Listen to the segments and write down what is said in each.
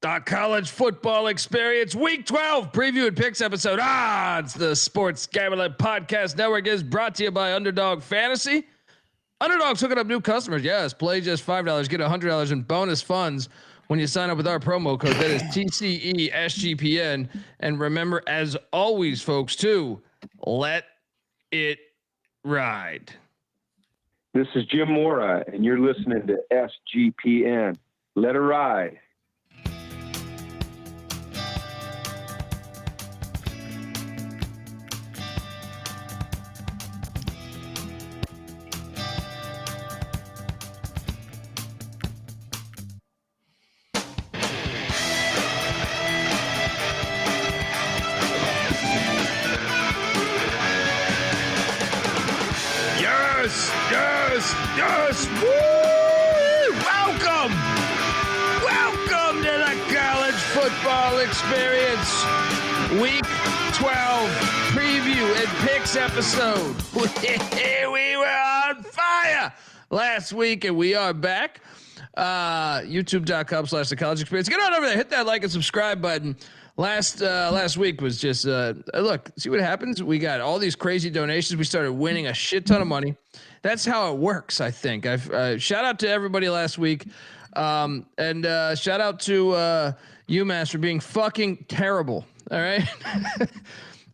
The college football experience, week 12 preview and picks episode. It's the Sports Gambling Podcast Network is brought to you by Underdog Fantasy. Underdog's hooking up new customers. Yes, play just $5, get $100 in bonus funds when you sign up with our promo code. That is TCESGPN. And remember, as always, folks, too, let it ride. This is Jim Mora, and you're listening to SGPN. Let it ride. Yes. Woo! Welcome to the college football experience. Week 12 preview and picks episode. We were on fire last week and we are back. YouTube.com/the college experience. Get on over there, hit that like and subscribe button. Last week was just look, see what happens. We got all these crazy donations. We started winning a shit ton of money. That's how it works, I think. I've shout out to everybody last week, and shout out to UMass for being fucking terrible. All right,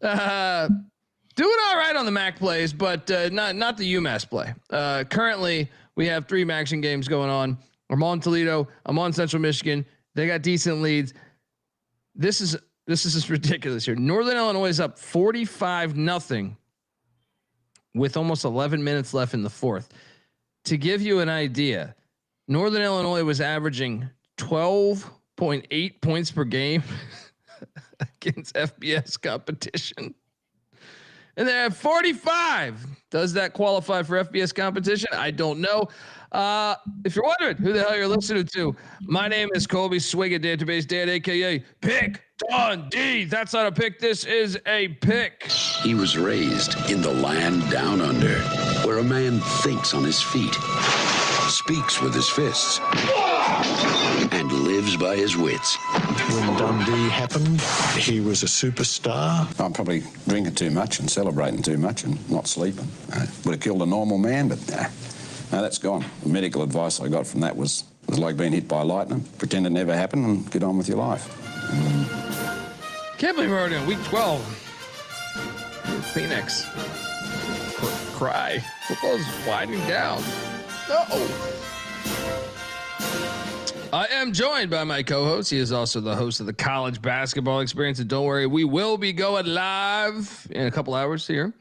doing all right on the MAC plays, but not the UMass play. Currently, we have 3 action games going on. I'm on Toledo. I'm on Central Michigan. They got decent leads. This is just ridiculous here. Northern Illinois is up 45-0 with almost 11 minutes left in the fourth. To give you an idea, Northern Illinois was averaging 12.8 points per game against FBS competition. And they're at 45. Does that qualify for FBS competition? I don't know. If you're wondering who the hell you're listening to, my name is Colby Swig at Database Dad, a.k.a. Pick Dundee. That's not a pick. This is a pick. He was raised in the land down under, where a man thinks on his feet, speaks with his fists, and lives by his wits. When Dundee happened, he was a superstar. I'm probably drinking too much and celebrating too much and not sleeping. Would have killed a normal man, but no, that's gone. The medical advice I got from that was like being hit by lightning. Pretend it never happened and get on with your life. Can't believe we're already in week 12. Phoenix. Cry. Football's winding down. I am joined by my co-host. He is also the host of the college basketball experience. And don't worry, we will be going live in a couple hours here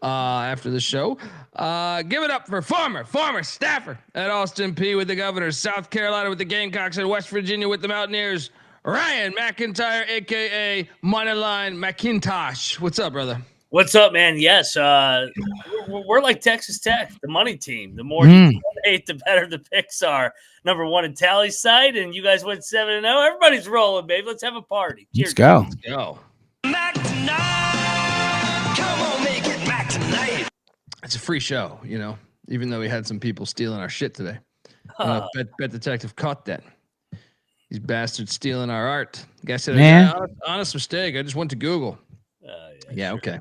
after the show. Give it up for former staffer at Austin Peay with the Governors, South Carolina with the Gamecocks, and West Virginia with the Mountaineers, Ryan McIntyre, a.k.a. Moneyline McIntosh. What's up, brother? What's up, man? Yes, we're like Texas Tech, the money team. The more you donate, the better the picks are. Number 1 in tally side, and you guys went 7-0. Everybody's rolling, baby. Let's have a party. Cheers. Let's go. Mac tonight. Come on, make it Mac tonight. It's a free show, you know, even though we had some people stealing our shit today. Bet Detective caught that. These bastards stealing our art. Guy said, honest mistake. I just went to Google. Yeah, okay.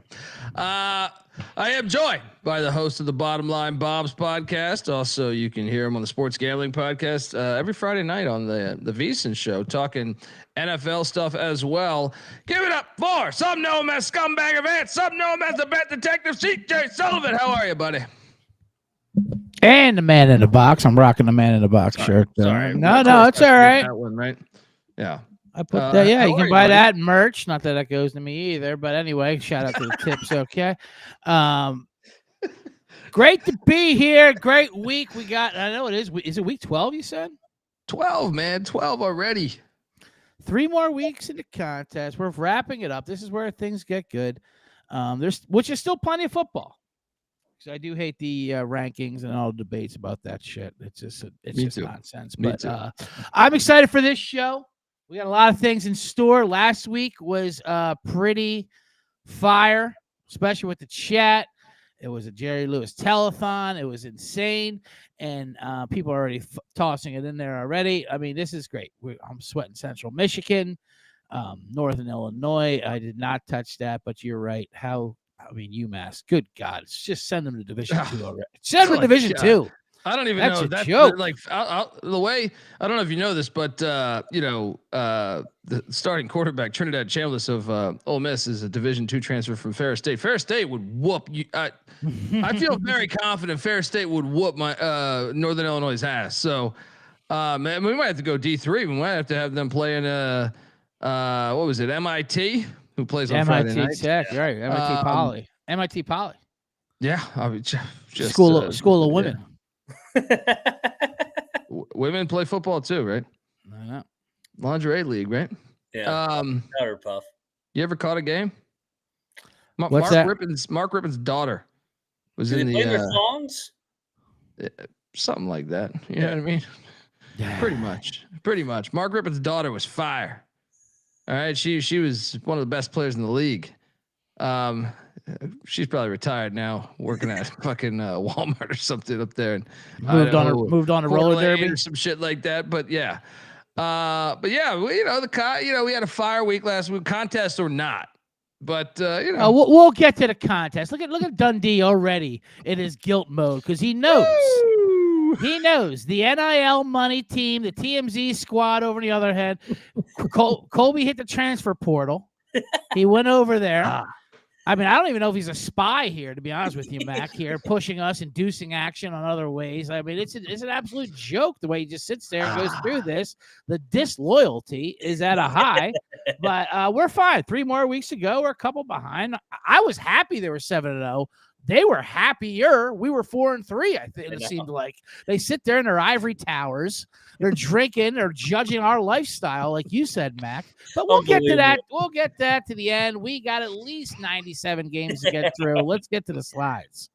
I am joined by the host of the Bottom Line Bob's podcast. Also, you can hear him on the Sports Gambling Podcast every Friday night on the VSiN Show, talking NFL stuff as well. Give it up for some know him as Scumbag Event, some know him as the Bet Detective, CJ Sullivan. How are you, buddy? And the man in the box. I'm rocking the man in the box shirt. Sorry. No, it's all right. That one, right? Yeah. I put that. Yeah, you can buy that merch. Not that that goes to me either, but anyway, shout out to the tips. Okay. Great to be here. Great week we got. I know it is. Is it week 12? You said 12, man. 12 already. 3 more weeks in the contest. We're wrapping it up. This is where things get good. Which is still plenty of football. So I do hate the rankings and all the debates about that shit. It's just nonsense. But I'm excited for this show. We got a lot of things in store. Last week was pretty fire, especially with the chat It was a Jerry Lewis telethon. It was insane, and people are already tossing it in there already. I mean, this is great. I'm sweating Central Michigan, Northern Illinois. I did not touch that, but you're right. UMass. Good God, it's just send them to Division II already. Send them to Division II. I don't even That's know. a That's joke. like the way, I don't know if you know this, but the starting quarterback Trinidad Chambliss of Ole Miss is a Division II transfer from Ferris State. Ferris State would whoop you. I feel very confident Ferris State would whoop my Northern Illinois' ass. So, man, we might have to go D3. We might have to have them playing what was it, MIT, who plays on Friday night. Tech, right? MIT Poly. Yeah, I mean, just School of Women. Women play football too, right? I know. Lingerie league, right? Yeah. Powderpuff. You ever caught a game? What's Mark that? Rippon's daughter was Did in they the play their songs? something like that. You know what I mean? Yeah. Pretty much. Mark Rippon's daughter was fire. All right, she was one of the best players in the league. She's probably retired now, working at fucking Walmart or something up there. And Moved on to roller derby or some shit like that. But yeah, we had a fire week last week, contest or not. But we'll get to the contest. Look at Dundee already in his guilt mode because he knows. Woo! He knows the NIL money team, the TMZ squad. Over the other hand, Colby hit the transfer portal. He went over there. I mean, I don't even know if he's a spy here, to be honest with you, Mac, here, pushing us, inducing action on other ways. I mean, it's an absolute joke the way he just sits there and goes through this. The disloyalty is at a high, but we're fine. 3 more weeks to go. We're a couple behind. I was happy they were 7-0. They were happier. We were 4-3. I think it seemed like they sit there in their ivory towers. They're drinking. They're judging our lifestyle, like you said, Mac. But we'll get to that. We'll get that to the end. We got at least 97 games to get through. Let's get to the slides.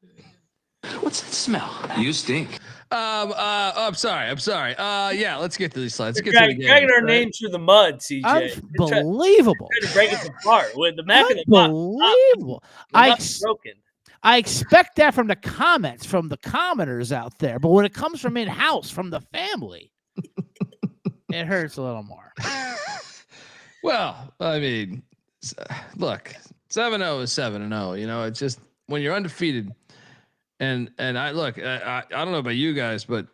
What's that smell? You stink. I'm sorry. Yeah, let's get to these slides. Let's get to the game. Dragging our names through the mud, CJ. Unbelievable. Trying to break us apart with the Mac and the Unbelievable. broken. I expect that from the comments, from the commenters out there. But when it comes from in-house, from the family, it hurts a little more. Well, I mean, look, 7-0 is 7-0. You know, it's just when you're undefeated. And I don't know about you guys, but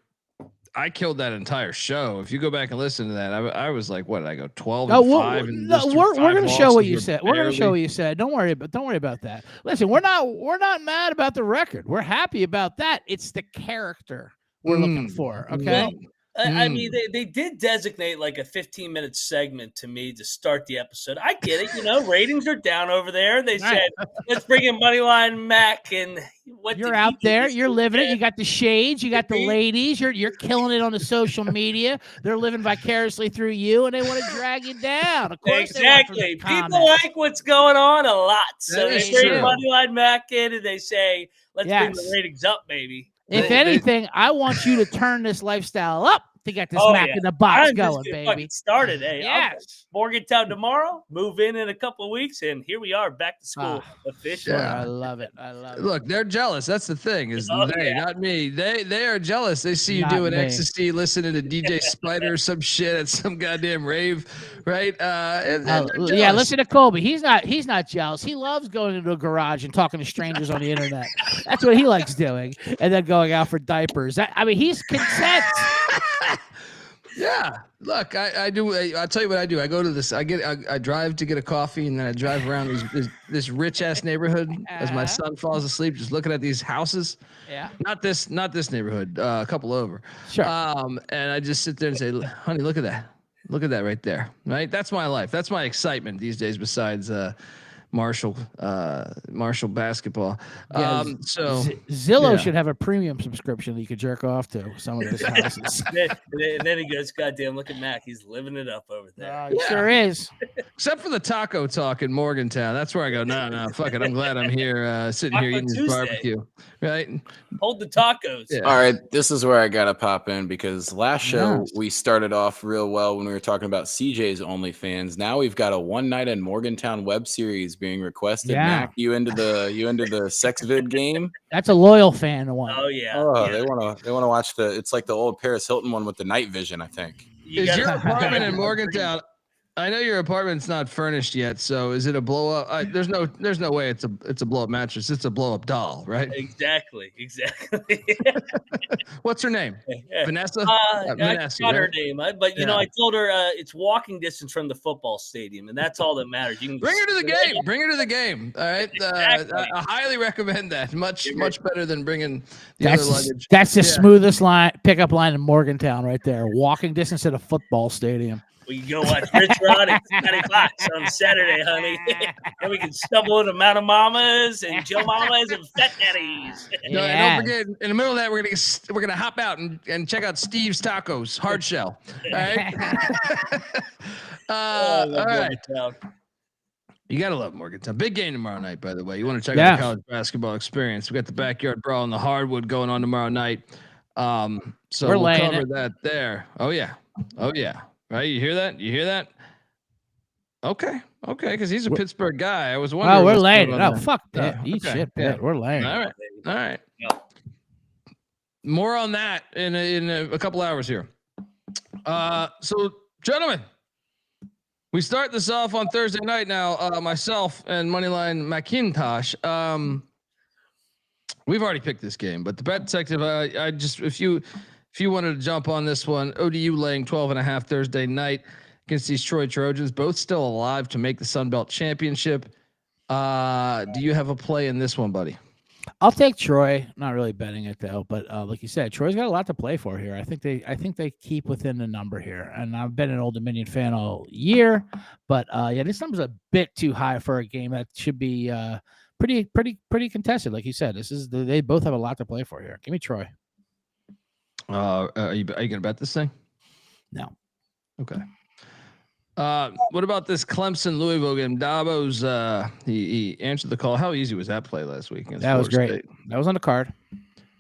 I killed that entire show. If you go back and listen to that, I was like, what did I go 12-5? We're going to show what you said. We're going to show what you said. Don't worry about that. Listen, we're not mad about the record. We're happy about that. It's the character we're looking for. Okay. Well, I mean, they did designate like a 15-minute segment to me to start the episode. I get it. You know, ratings are down over there. They said, let's bring in Moneyline Mac. And what you're out there. You're living it. You got the shades. You got the ladies. You're killing it on the social media. They're living vicariously through you, and they want to drag you down. Of course, exactly. People like what's going on a lot. So they bring Moneyline Mac in, and they say, let's bring the ratings up, baby. If anything, I want you to turn this lifestyle up to get this Mac in the box going, baby. Started, hey. Yes. Morgantown tomorrow, move in a couple of weeks, and here we are back to school officially. I love it. Look, they're jealous. That's the thing. Not me. They are jealous. They see you doing ecstasy, listening to DJ Spider or some shit at some goddamn rave, right? Listen to Colby. He's not jealous. He loves going into a garage and talking to strangers on the internet. That's what he likes doing, and then going out for diapers. He's content. Yeah, look, I do. I'll tell you what I do. I go to this. I drive to get a coffee, and then I drive around this rich ass neighborhood as my son falls asleep, just looking at these houses. Yeah. Not this neighborhood. A couple over. Sure. And I just sit there and say, "Honey, look at that. Look at that right there. Right. That's my life. That's my excitement these days. Besides Marshall basketball. Zillow should have a premium subscription that you could jerk off to some of those houses. and then he goes, "Goddamn, look at Mac. He's living it up over there." He sure is. Except for the taco talk in Morgantown. That's where I go, no, fuck it. I'm glad I'm here, sitting here eating this barbecue. Right? Hold the tacos. Yeah. All right, this is where I gotta pop in because last show we started off real well when we were talking about CJ's OnlyFans. Now we've got a One Night in Morgantown web series being requested. Yeah. Mac, you into the sex vid game? That's a loyal fan one. Oh yeah. Oh, yeah. they wanna watch it's like the old Paris Hilton one with the night vision, I think. Is your apartment in Morgantown? I know your apartment's not furnished yet, so is it a blow up? There's no way it's a blow up mattress. It's a blow up doll, right? Exactly. What's her name? Vanessa. Vanessa. Not her name, but you know, I told her it's walking distance from the football stadium, and that's all that matters. You can bring her to the game. Bring her to the game. All right. Exactly. I highly recommend that. Much better than bringing the other luggage. That's the smoothest pickup line in Morgantown, right there. Walking distance to the football stadium. We can go watch Rich Rod and Scotty Fox on Saturday, honey. And we can stumble into Mountain Mamas and Joe Mamas and Fat Daddies. No, and don't forget, in the middle of that, we're gonna hop out and check out Steve's Tacos, hard shell. All right. All right. You gotta love Morgantown. Big game tomorrow night, by the way. You want to check out the college basketball experience? We got the backyard brawl and the hardwood going on tomorrow night. So we'll cover that there. Oh yeah. Right, you hear that? Okay, because he's a Pittsburgh guy. I was wondering. Oh, we're laying it. Oh, fuck that. Eat shit, Pitt. Yeah. We're laying. All right. More on that in a couple hours here. So, gentlemen, we start this off on Thursday night now. Myself and Moneyline McIntyre. We've already picked this game, but the Bet Detective. I just if you wanted to jump on this one, ODU laying 12.5 Thursday night against these Troy Trojans, both still alive to make the Sun Belt Championship. Do you have a play in this one, buddy? I'll take Troy. Not really betting it though, but like you said, Troy's got a lot to play for here. I think they keep within the number here, and I've been an Old Dominion fan all year, but this number's a bit too high for a game that should be pretty contested. Like you said, they both have a lot to play for here. Give me Troy. Are you gonna bet this thing? No. Okay. What about this Clemson Louisville game? Dabo's he answered the call. How easy was that play last week? That was great. State? That was on the card.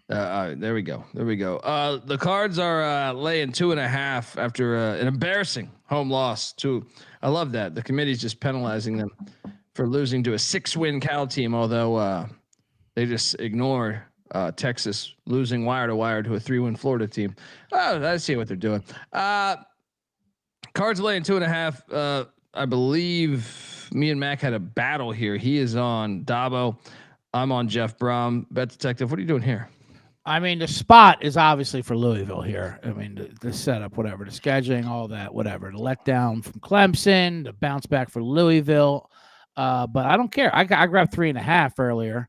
There we go. The Cards are laying 2.5 after an embarrassing home loss to. I love that the committee's just penalizing them for losing to a 6-win Cal team, although they just ignore. Texas losing wire to wire to a 3-win Florida team. Oh, I see what they're doing. Cards laying 2.5. I believe me and Mac had a battle here. He is on Dabo. I'm on Jeff Brom. Bet Detective, what are you doing here? I mean, the spot is obviously for Louisville here. I mean, the setup, whatever, the scheduling, all that, whatever. The letdown from Clemson, the bounce back for Louisville. But I don't care. I grabbed 3.5 earlier.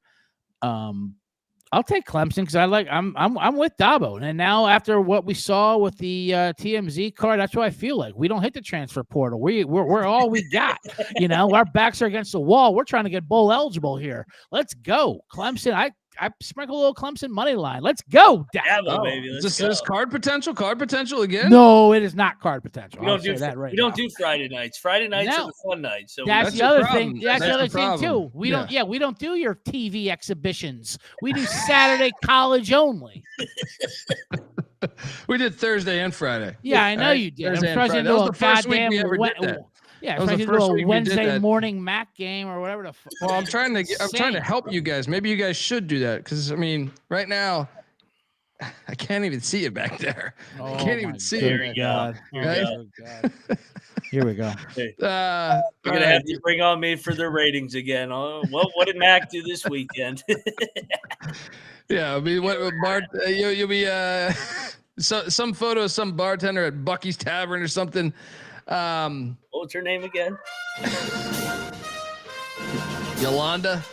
I'll take Clemson because I'm with Dabo, and now after what we saw with the TMZ card, that's what I feel like. We don't hit the transfer portal. We're all we got. Our backs are against the wall. We're trying to get bowl eligible here. Let's go, Clemson. I sprinkle a little Clemson money line. Let's go, Dabo. Baby. Is this card potential again? No, it is not card potential. We don't do Friday nights. Friday nights are the fun nights. So that's the other thing. That's the other thing too. We don't do your TV exhibitions. We do Saturday college only. We did Thursday and Friday. Yeah, I know you did. Thursday and Friday. That was the first week we ever did that. Yeah, it's like a little Wednesday morning Mac game or whatever the fuck. Well, I'm trying to help you guys. Maybe you guys should do that because I mean, right now, I can't even see it back there. I can't even see it. Here we go. Here we go. We're gonna have to bring on me for their ratings again. Oh, what did Mac do this weekend? Yeah, I mean, what Bart? You'll be some photo of some bartender at Bucky's Tavern or something. What's her name again? Yolanda.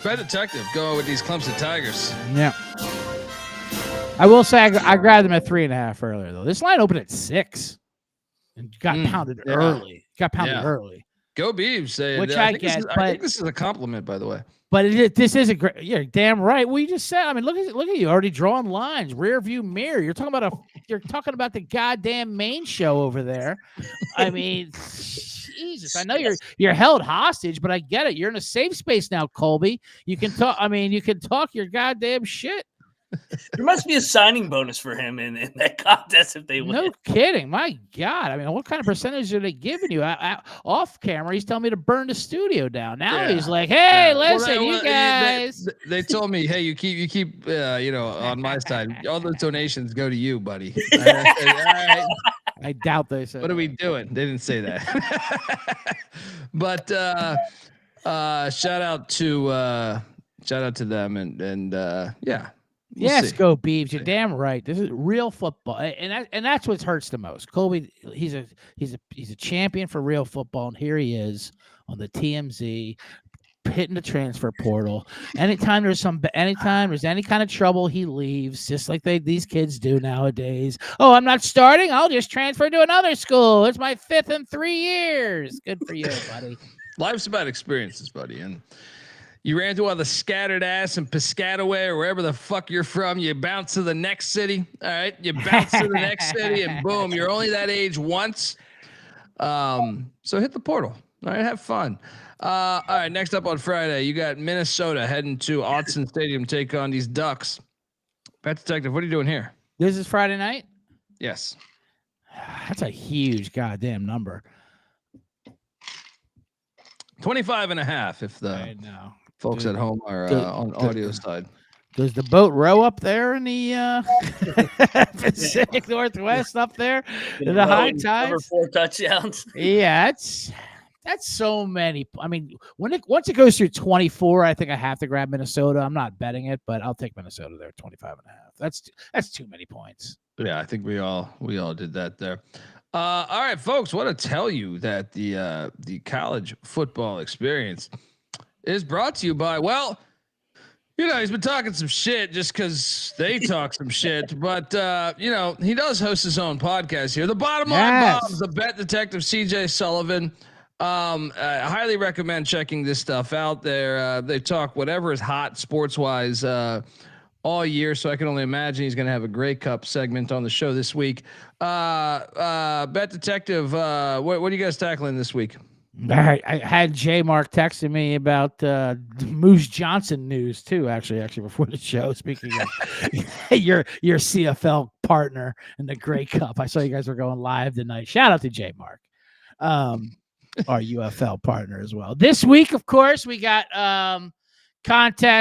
Bet Detective going with these Clemson Tigers. Yeah. I will say I grabbed them at 3.5 earlier though. This line opened at 6 and got pounded early. Early. Go Beavs. Which I get. I think this is a compliment, by the way. But this is a great. You're damn right. We just said. I mean, look at you already drawing lines, rear view mirror. You're talking about the goddamn main show over there. I mean, Jesus. I know you're held hostage, but I get it. You're in a safe space now, Colby. You can talk. I mean, you can talk your goddamn shit. There must be a signing bonus for him in that contest if they win. No kidding. My God. I mean, what kind of percentage are they giving you? Off camera, he's telling me to burn the studio down. Now he's like, hey, listen, you guys. They told me, hey, you keep on my side. All those donations go to you, buddy. All right. I doubt they said. What are we doing? They didn't say that. But shout out to them and yeah. Yes, go Beavs. You're damn right. This is real football, and that's what hurts the most. Colby, he's a champion for real football, and here he is on the TMZ, hitting the transfer portal. Anytime there's any kind of trouble, he leaves, just like these kids do nowadays. Oh, I'm not starting. I'll just transfer to another school. It's my 5th in 3 years. Good for you, buddy. Life's about experiences, buddy, and. You ran through all the scattered ass in Piscataway or wherever the fuck you're from. You bounce to the next city. All right. You bounce to the next city and boom, you're only that age once. So hit the portal. All right. Have fun. All right. Next up on Friday, you got Minnesota heading to Autzen Stadium, take on these Ducks. Pat Detective, what are you doing here? This is Friday night? Yes. That's a huge goddamn number. 25.5 if the folks at home are on audio side. Does the boat row up there in the Pacific Northwest up there in the high tides? 4 touchdowns. Yeah, that's so many. I mean, once it goes through 24, I think I have to grab Minnesota. I'm not betting it, but I'll take Minnesota there, 25.5. That's too many points. Yeah, I think we all did that there. All right, folks, want to tell you that the college football experience is brought to you by, he's been talking some shit just because they talk some shit, but he does host his own podcast here. The Bottom Line Bombs, the Bet Detective CJ Sullivan. I highly recommend checking this stuff out there. They talk whatever is hot sports wise all year, so I can only imagine he's going to have a Grey Cup segment on the show this week. Bet Detective, what are you guys tackling this week? I had J Mark texting me about Moose Johnson news too. Actually, before the show. Speaking of your CFL partner in the Grey Cup, I saw you guys were going live tonight. Shout out to J Mark, our UFL partner as well. This week, of course, we got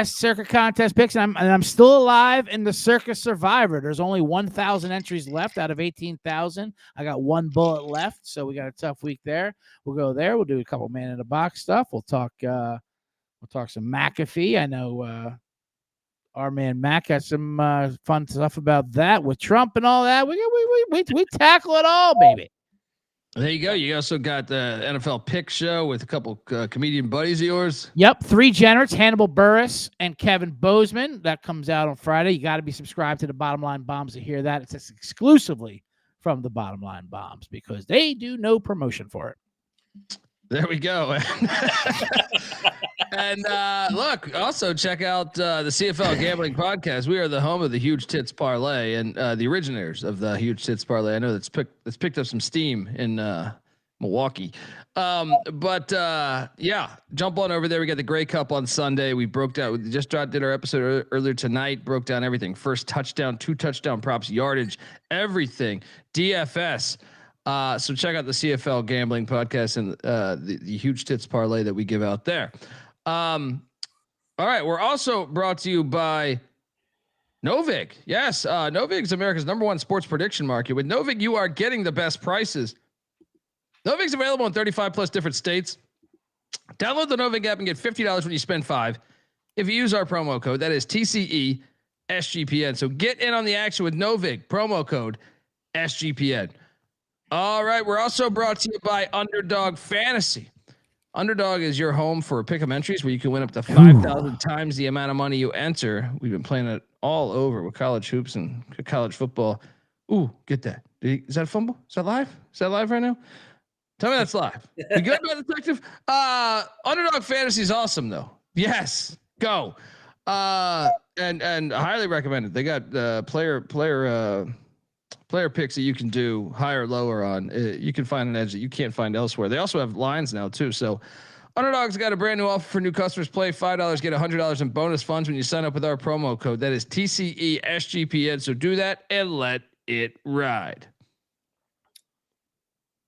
circuit contest picks, and I'm still alive in the Circus Survivor. There's only 1,000 entries left out of 18,000. I got 1 bullet left, so we got a tough week there. We'll go there. We'll do a couple man in the box stuff. We'll talk some McAfee. I know our man Mac got some fun stuff about that with Trump and all that. We tackle it all, baby. There you go. You also got the NFL Pick Show with a couple comedian buddies of yours. Yep. 3 Generates, Hannibal Burris and Kevin Bozeman. That comes out on Friday. You got to be subscribed to the Bottom Line Bombs to hear that. It's exclusively from the Bottom Line Bombs because they do no promotion for it. There we go. And look, also check out the CFL Gambling Podcast. We are the home of the Huge Tits Parlay and the originators of the Huge Tits Parlay. I know that's picked up some steam in Milwaukee. But jump on over there. We got the Grey Cup on Sunday. We did our episode earlier tonight, broke down everything. First touchdown, 2 touchdown props, yardage, everything, DFS. So check out the CFL Gambling Podcast and the Huge Tits Parlay that we give out there. All right. We're also brought to you by Novig. Yes. Novig is America's #1 sports prediction market. With Novig, you are getting the best prices. Novig's available in 35 plus different states. Download the Novig app and get $50 when you spend $5. If you use our promo code, that is TCE SGPN. So get in on the action with Novig, promo code SGPN. All right. We're also brought to you by Underdog Fantasy. Underdog is your home for pick'em entries where you can win up to 5,000 times the amount of money you enter. We've been playing it all over with college hoops and college football. Ooh, get that. Is that a fumble? Is that live? Is that live right now? Tell me that's live. You good, man, Detective? Underdog Fantasy is awesome, though. Yes, go. And I highly recommend it. They got player picks that you can do higher, lower on. You can find an edge that you can't find elsewhere. They also have lines now too. So Underdog's got a brand new offer for new customers. Play $5, get $100 in bonus funds when you sign up with our promo code. That is TCESGPN. So do that and let it ride.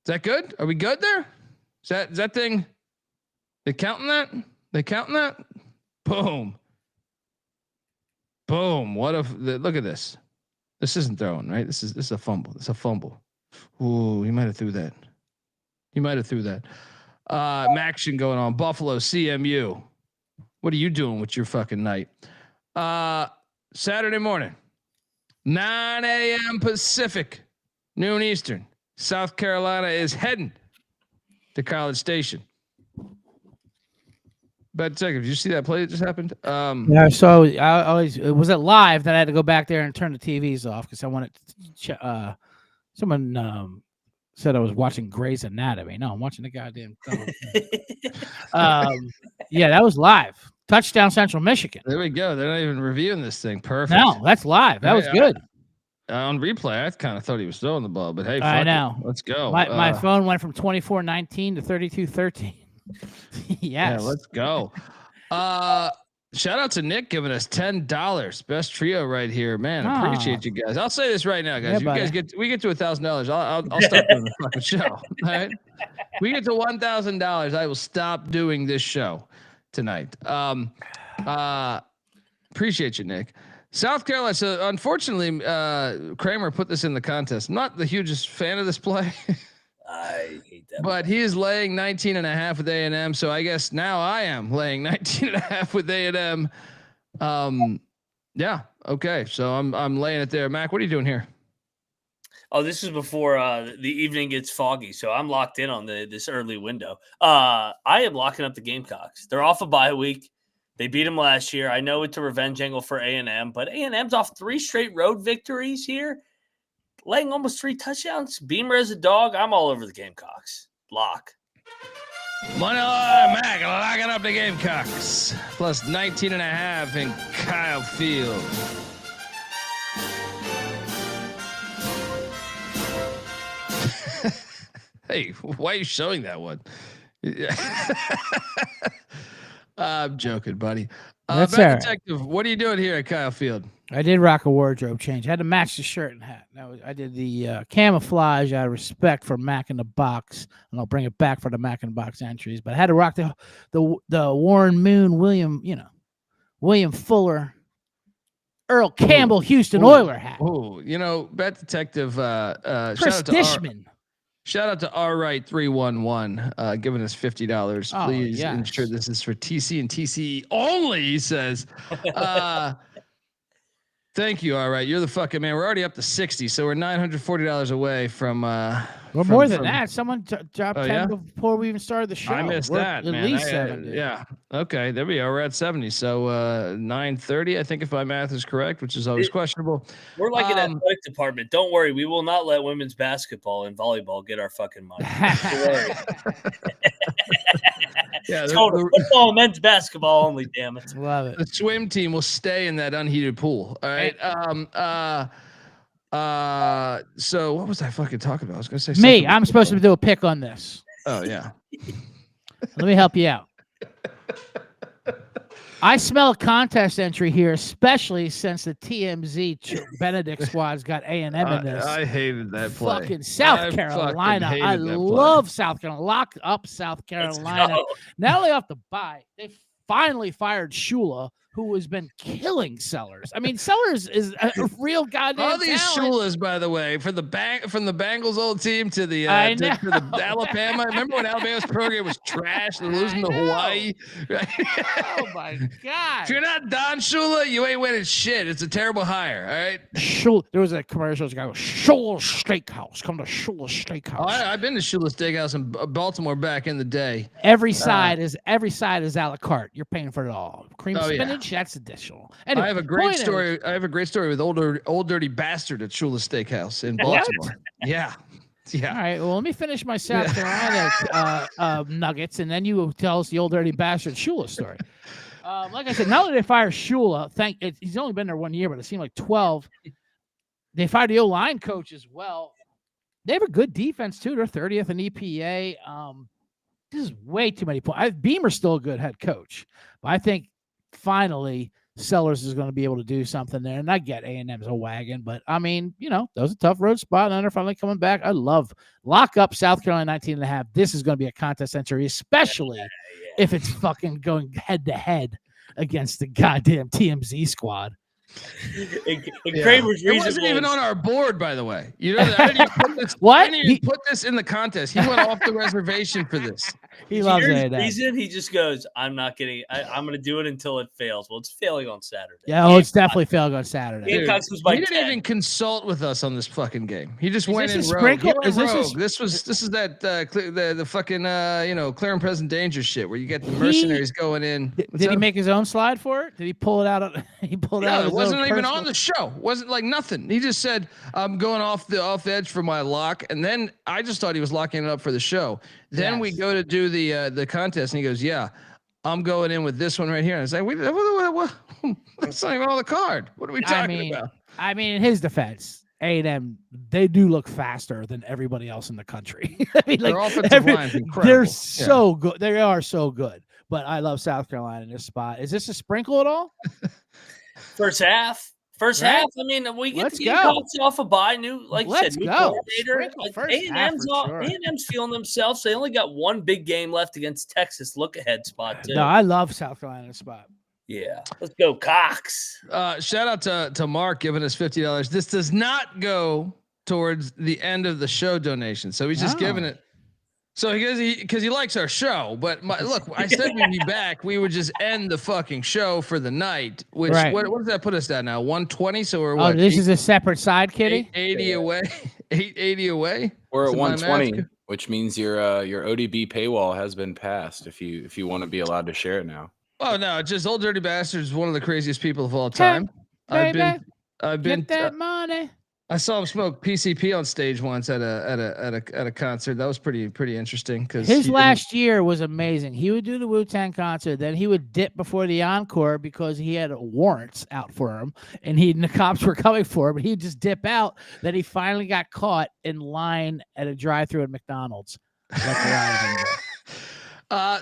Is that good? Are we good there? Is that thing? They counting that? Boom. Boom. Look at this. This isn't throwing, right? This is a fumble. It's a fumble. Ooh, he might have threw that. Action going on. Buffalo, CMU. What are you doing with your fucking night? Saturday morning, 9 a.m. Pacific, noon Eastern. South Carolina is heading to College Station. But did you see that play that just happened? Yeah, so I always was it live that I had to go back there and turn the TVs off because I wanted to someone said I was watching Grey's Anatomy. No, I'm watching the goddamn yeah, that was live. Touchdown Central Michigan. There we go. They're not even reviewing this thing. Perfect. No, that's live. That was good. On replay, I kind of thought he was throwing the ball, but hey, I know. Let's go. My phone went from 24:19 to 32:13. Yes. Yeah, let's go. Shout out to Nick giving us $10. Best trio right here, man. Appreciate you guys. I'll say this right now, guys. Yeah, We get to $1,000. I'll stop doing the fucking show. All right. We get to $1,000. I will stop doing this show tonight. Appreciate you, Nick. South Carolina. So unfortunately, Kramer put this in the contest. I'm not the hugest fan of this play. I hate that. But he is laying 19.5 with A&M. So I guess now I am laying 19.5 with A&M. Yeah. Okay. So I'm laying it there. Mac, what are you doing here? Oh, this is before the evening gets foggy, so I'm locked in on this early window. I am locking up the Gamecocks. They're off a bye week. They beat them last year. I know it's a revenge angle for A&M, but A&M's off 3 straight road victories here. Laying almost 3 touchdowns. Beamer as a dog. I'm all over the Gamecocks. Lock. Money line, Mac, locking up the Gamecocks. Plus 19.5 in Kyle Field. Hey, why are you showing that one? I'm joking, buddy. That's Bad Detective, what are you doing here at Kyle Field? I did rock a wardrobe change. I had to match the shirt and hat. I did the camouflage out of respect for Mac in the Box, and I'll bring it back for the Mac in the Box entries. But I had to rock the Warren Moon, William Fuller, Earl Campbell, Houston Oiler hat. Oh, Bad Detective. Chris Dishman. Shout out to R-Right311 giving us $50. Please ensure this is for TC and TCE only, he says. Thank you, R-Right. You're the fucking man. We're already up to 60, so we're $940 away from more than that. Someone dropped 10 before we even started the show. I missed that, at man. Least 70. Yeah. Okay, there we go. We're at 70. So 930, I think, if my math is correct, which is always questionable. We're like an athletic department. Don't worry. We will not let women's basketball and volleyball get our fucking money. Yeah, football and men's basketball only, damn it. Love it. The swim team will stay in that unheated pool. All right. So what was I fucking talking about? I was gonna say me. I'm supposed to do a pick on this. Oh yeah. Let me help you out. I smell a contest entry here, especially since the TMZ Benedict squad's got A&M in this. I hated that play. Fucking South Carolina. I love South Carolina. Lock up South Carolina. Not only off the bye, they finally fired Shula, who has been killing Sellers. I mean, Sellers is a real goddamn all these talent. Shulas, by the way, from the Bengals old team to the to the Alabama. Remember when Alabama's program was trash? They're losing to Hawaii. Oh my god! If you're not Don Shula, you ain't winning shit. It's a terrible hire. All right. Shula. There was a commercial. Guy goes, Shula Steakhouse. Come to Shula Steakhouse. Oh, I've been to Shula Steakhouse in Baltimore back in the day. Every side is a la carte. You're paying for it all. Cream spinach. That's additional. Anyway, I have a great story. I have a great story with old dirty bastard at Shula Steakhouse in Baltimore. Yeah. All right. Well, let me finish my South Carolina nuggets, and then you tell us the old dirty bastard Shula story. Like I said, now that they fire Shula, he's only been there 1 year, but it seemed like 12. They fired the O-line coach as well. They have a good defense too. They're 30th in EPA. This is way too many points. Beamer's still a good head coach, but I think finally Sellers is going to be able to do something there. And I get A&M's a wagon, but I mean, that was a tough road spot. And they're finally coming back. I love lock up South Carolina 19.5. This is going to be a contest century, especially if it's fucking going head to head against the goddamn TMZ squad. Kramer's it reason wasn't was, even on our board, by the way. I didn't even put this, what? I didn't even put this in the contest. He went off the reservation for this. He loves it. that. Reason he just goes, I'm not getting. I'm going to do it until it fails. Well, it's failing on Saturday. Yeah, it's definitely failing on Saturday. Dude, he didn't even consult with us on this fucking game. He just went in rogue. This is that the fucking clear and present danger shit where you get the mercenaries going in. Did he make his own slide for it? Did he pull it out? He pulled it out. It wasn't even on the show. Wasn't like nothing. He just said, I'm going off the edge for my lock. And then I just thought he was locking it up for the show. Then we go to do the contest and he goes, yeah, I'm going in with this one right here. And I was like, what? That's not even on the card. What are we talking about? I mean, in his defense, A&M, they do look faster than everybody else in the country. I mean, their offensive line's incredible. They're so good. They are so good. But I love South Carolina in this spot. Is this a sprinkle at all? First half. I mean, we get to get off a bye. New coordinator. A&M's feeling themselves. They only got one big game left against Texas. Look ahead spot too. No, I love South Carolina in this spot. Yeah, let's go Cox. Shout out to Mark giving us $50. This does not go towards the end of the show donation, so he's just giving it. So because he likes our show, but look, I said we'd be back. We would just end the fucking show for the night. Which what does that put us at now? 120. So we're what? This is a separate side, Kitty. 880 away. 880 away. We're at 120, which means your ODB paywall has been passed. If you want to be allowed to share it now. Oh no, just Old Dirty Bastard is one of the craziest people of all time. I've been get that money. I saw him smoke PCP on stage once at a concert. That was pretty interesting because his last year was amazing. He would do the Wu-Tang concert, then he would dip before the encore because he had warrants out for him, and the cops were coming for him. But he'd just dip out. Then he finally got caught in line at a drive-thru at McDonald's.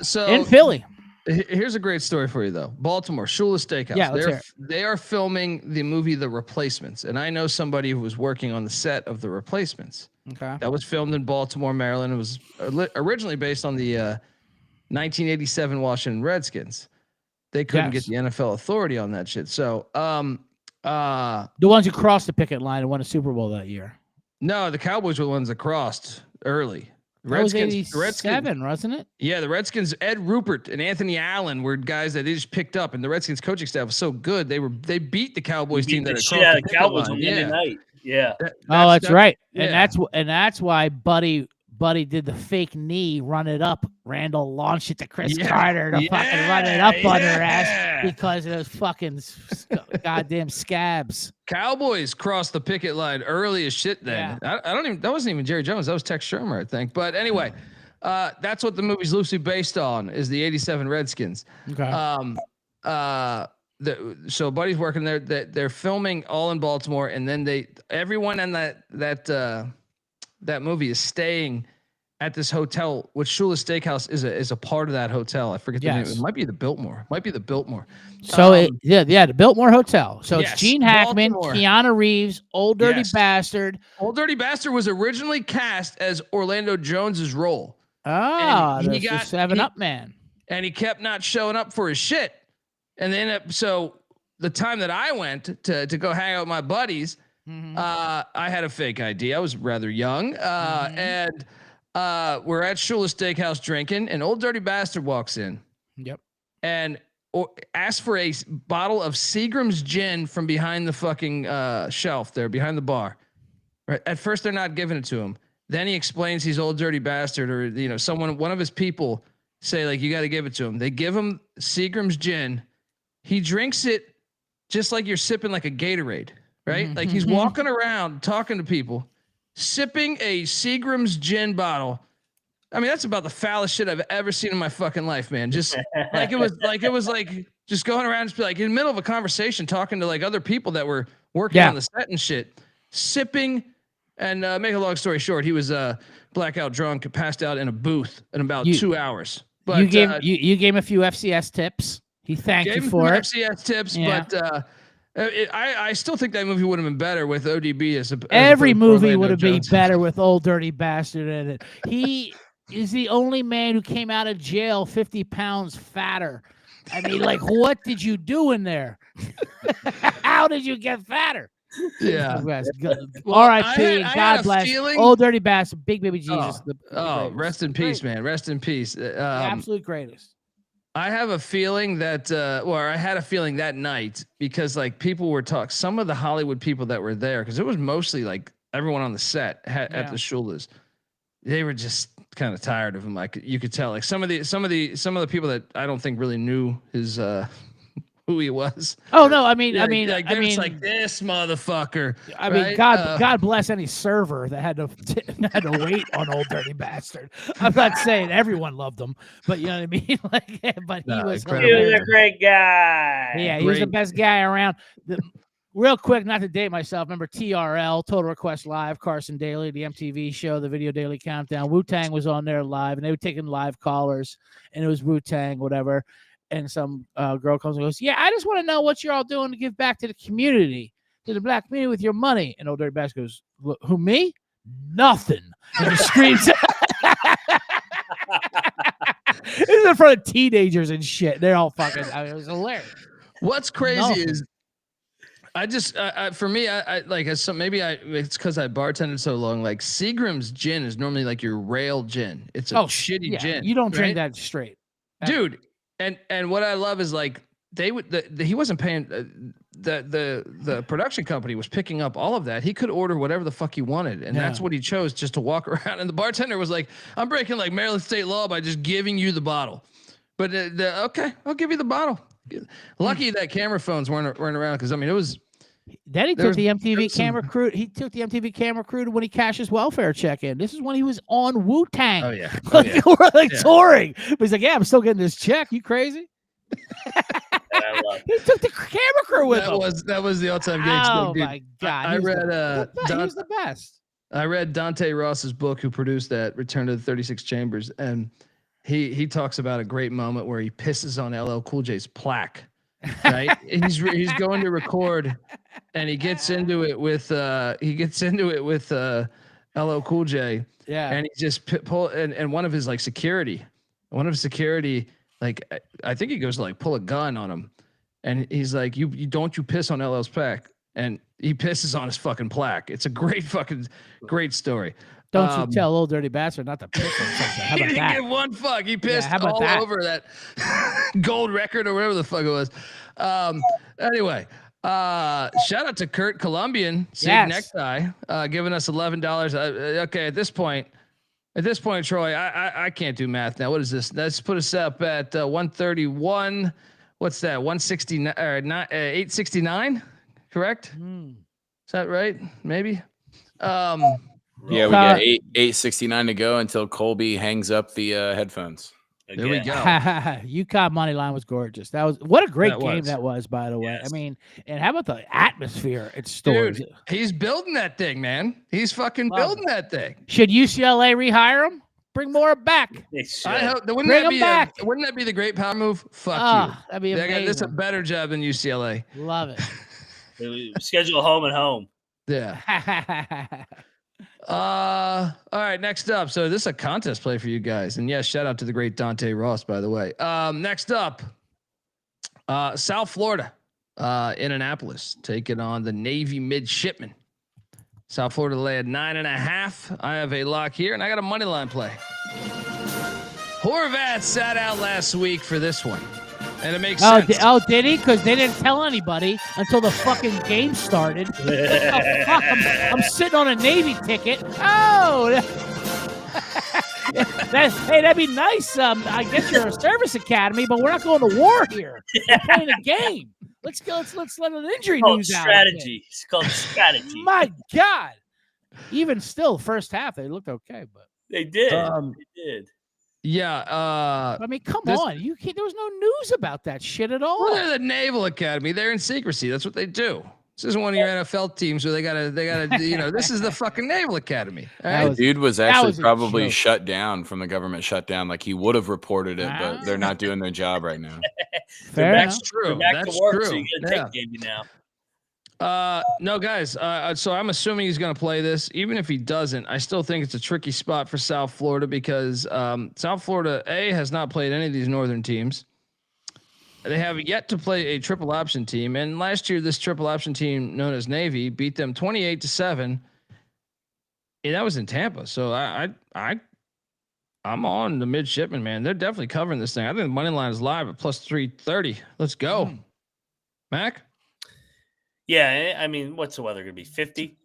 So in Philly. Here's a great story for you, though. Baltimore, Shula Steakhouse. Yeah, they are filming the movie The Replacements, and I know somebody who was working on the set of The Replacements. Okay. That was filmed in Baltimore, Maryland. It was originally based on the 1987 Washington Redskins. They couldn't get the NFL authority on that shit. So, the ones who crossed the picket line and won a Super Bowl that year. No, the Cowboys were the ones that crossed early. That was 87, wasn't it? Yeah, the Redskins, Ed Rupert and Anthony Allen were guys that they just picked up, and the Redskins coaching staff was so good they beat the Cowboys team that shit out of the Cowboys on Monday night. Yeah. That's right. Yeah. And that's why Buddy did the fake knee, run it up. Randall launched it to Chris Carter to fucking run it up on her ass because of those fucking goddamn scabs. Cowboys crossed the picket line early as shit then. Yeah. That wasn't even Jerry Jones. That was Tex Shermer, I think. But anyway, that's what the movie's loosely based on is the 87 Redskins. Okay. So Buddy's working there. They're filming all in Baltimore, and then everyone in that movie is staying at this hotel, which Shula Steakhouse is a part of that hotel. I forget the name. It might be the Biltmore. So the Biltmore Hotel. So it's Gene Hackman, Keanu Reeves, Old Dirty Bastard. Old Dirty Bastard was originally cast as Orlando Jones's role. He got 7-Up man, and he kept not showing up for his shit. And then so the time that I went to go hang out with my buddies. Mm-hmm. I had a fake ID. I was rather young. And we're at Shula Steakhouse drinking, and Old Dirty Bastard walks in. Yep. And asks for a bottle of Seagram's gin from behind the fucking shelf there, behind the bar. Right. At first, they're not giving it to him. Then he explains he's Old Dirty Bastard, or one of his people say like, you got to give it to him. They give him Seagram's gin. He drinks it just like you're sipping like a Gatorade. Right? Like he's walking around talking to people, sipping a Seagram's gin bottle. I mean, that's about the foulest shit I've ever seen in my fucking life, man. Just like it was like just going around, just like in the middle of a conversation, talking to like other people that were working on the set and shit, sipping And make a long story short, he was blackout drunk, passed out in a booth in about 2 hours. But you gave him a few FCS tips. He thanked you for it. FCS tips, but I still think that movie would have been better with ODB as every movie would have been better with Old Dirty Bastard in it. He is the only man who came out of jail 50 pounds fatter. I mean, like, what did you do in there? How did you get fatter? Yeah. R.I.P. God bless. Old Dirty Bastard, Big Baby Jesus. Rest in peace, man. Rest in peace. The absolute greatest. I have a feeling that, I had a feeling that night because like people were talking, some of the Hollywood people that were there, because it was mostly like everyone on the set at the Shulas, they were just kind of tired of him. Like you could tell, like some of the people that I don't think really knew his who he was. Oh no, I mean, it's like this motherfucker. I mean, right? God bless any server that had to wait on Old Dirty Bastard. I'm not saying everyone loved him, but you know what I mean. Like, but he was a great guy. Yeah, he was the best guy around. Real quick, not to date myself. Remember TRL, Total Request Live, Carson Daly, the MTV show, the Video Daily Countdown. Wu-Tang was on there live, and they were taking live callers, and it was Wu-Tang, whatever. And some girl comes and goes, "Yeah, I just want to know what you're all doing to give back to the community, to the black community with your money." And Old Dirty Bastard goes, "Who, me? Nothing." And he screams. This is in front of teenagers and shit. They're all fucking. I mean, it was hilarious. What's crazy is, I just for me, I like it's because I bartended so long. Like Seagram's gin is normally like your rail gin. It's a shitty gin. You don't drink that straight, dude. And what I love is like he wasn't paying the production company was picking up all of that. He could order whatever the fuck he wanted, and that's what he chose, just to walk around. And the bartender was like, "I'm breaking like Maryland state law by just giving you the bottle." But okay, I'll give you the bottle. Lucky that camera phones weren't around, because I mean it was. Then he took the MTV camera crew. He took the MTV camera crew to when he cashed his welfare check in. This is when he was on Wu-Tang. Oh yeah, we're touring. But he's like, "Yeah, I'm still getting this check. You crazy?" He took the camera crew with him. That was the all-time gig. Oh my god! I read he was the best. I read Dante Ross's book, who produced that, Return to the 36 Chambers, and he talks about a great moment where he pisses on LL Cool J's plaque. Right, he's going to record, and he gets into it with LL Cool J. Yeah, and he just and one of his security, like I think he goes to like pull a gun on him, and he's like, you don't piss on LL's plaque, and he pisses on his fucking plaque. It's a great story. Don't you tell Old Dirty Bastard not to piss on something. How about he didn't give one fuck. He pissed over that gold record or whatever the fuck it was. Anyway, shout out to Kurt Colombian, Sig Necktie, giving us $11. Okay, at this point, Troy, I can't do math now. What is this? Let's put us up at 131. What's that? 169 or 869? Correct? Is that right? Maybe. Yeah, we got 869 to go until Colby hangs up the headphones. There we go. UConn money line was gorgeous. What a great game that was, by the way. Yes. I mean, and how about the atmosphere at Stores? Dude, he's building that thing, man. He's fucking building that thing. Should UCLA rehire him? Bring Mora back. I hope. Wouldn't that be the great power move? Fuck you. That'd be amazing. This is a better job than UCLA. Love it. Schedule home and home. Yeah. All right, next up. So this is a contest play for you guys. And yes, shout out to the great Dante Ross, by the way. Next up, South Florida, in Annapolis, taking on the Navy midshipmen. South Florida lay at 9.5. I have a lock here, and I got a money line play. Horvath sat out last week for this one. And it makes sense. Did he? Because they didn't tell anybody until the fucking game started. I'm sitting on a Navy ticket. Oh, that'd be nice. I guess you're a service academy, but we're not going to war here. We're playing a game. Let's go. Let's let an injury news out. Strategy. It's called strategy. My God. Even still, first half they looked okay, but they did. They did. Yeah. I mean, come on. There was no news about that shit at all. Well, they're the Naval Academy. They're in secrecy. That's what they do. This isn't one of your NFL teams where they gotta, this is the fucking Naval Academy. All The right? dude was actually was a probably joke. shut down from the government shutdown. Like he would have reported it, but they're not doing their job right now. Fair back- enough. True. They're back That's to work, true. so you got to Yeah. take Navy now. No, guys. So I'm assuming he's going to play this. Even if he doesn't, I still think it's a tricky spot for South Florida because South Florida has not played any of these northern teams. They have yet to play a triple option team, and last year this triple option team known as Navy beat them 28-7. And that was in Tampa. So I'm on the midshipman, man. They're definitely covering this thing. I think the money line is live at plus 330. Let's go, Mac. Yeah, I mean, what's the weather going to be? 50?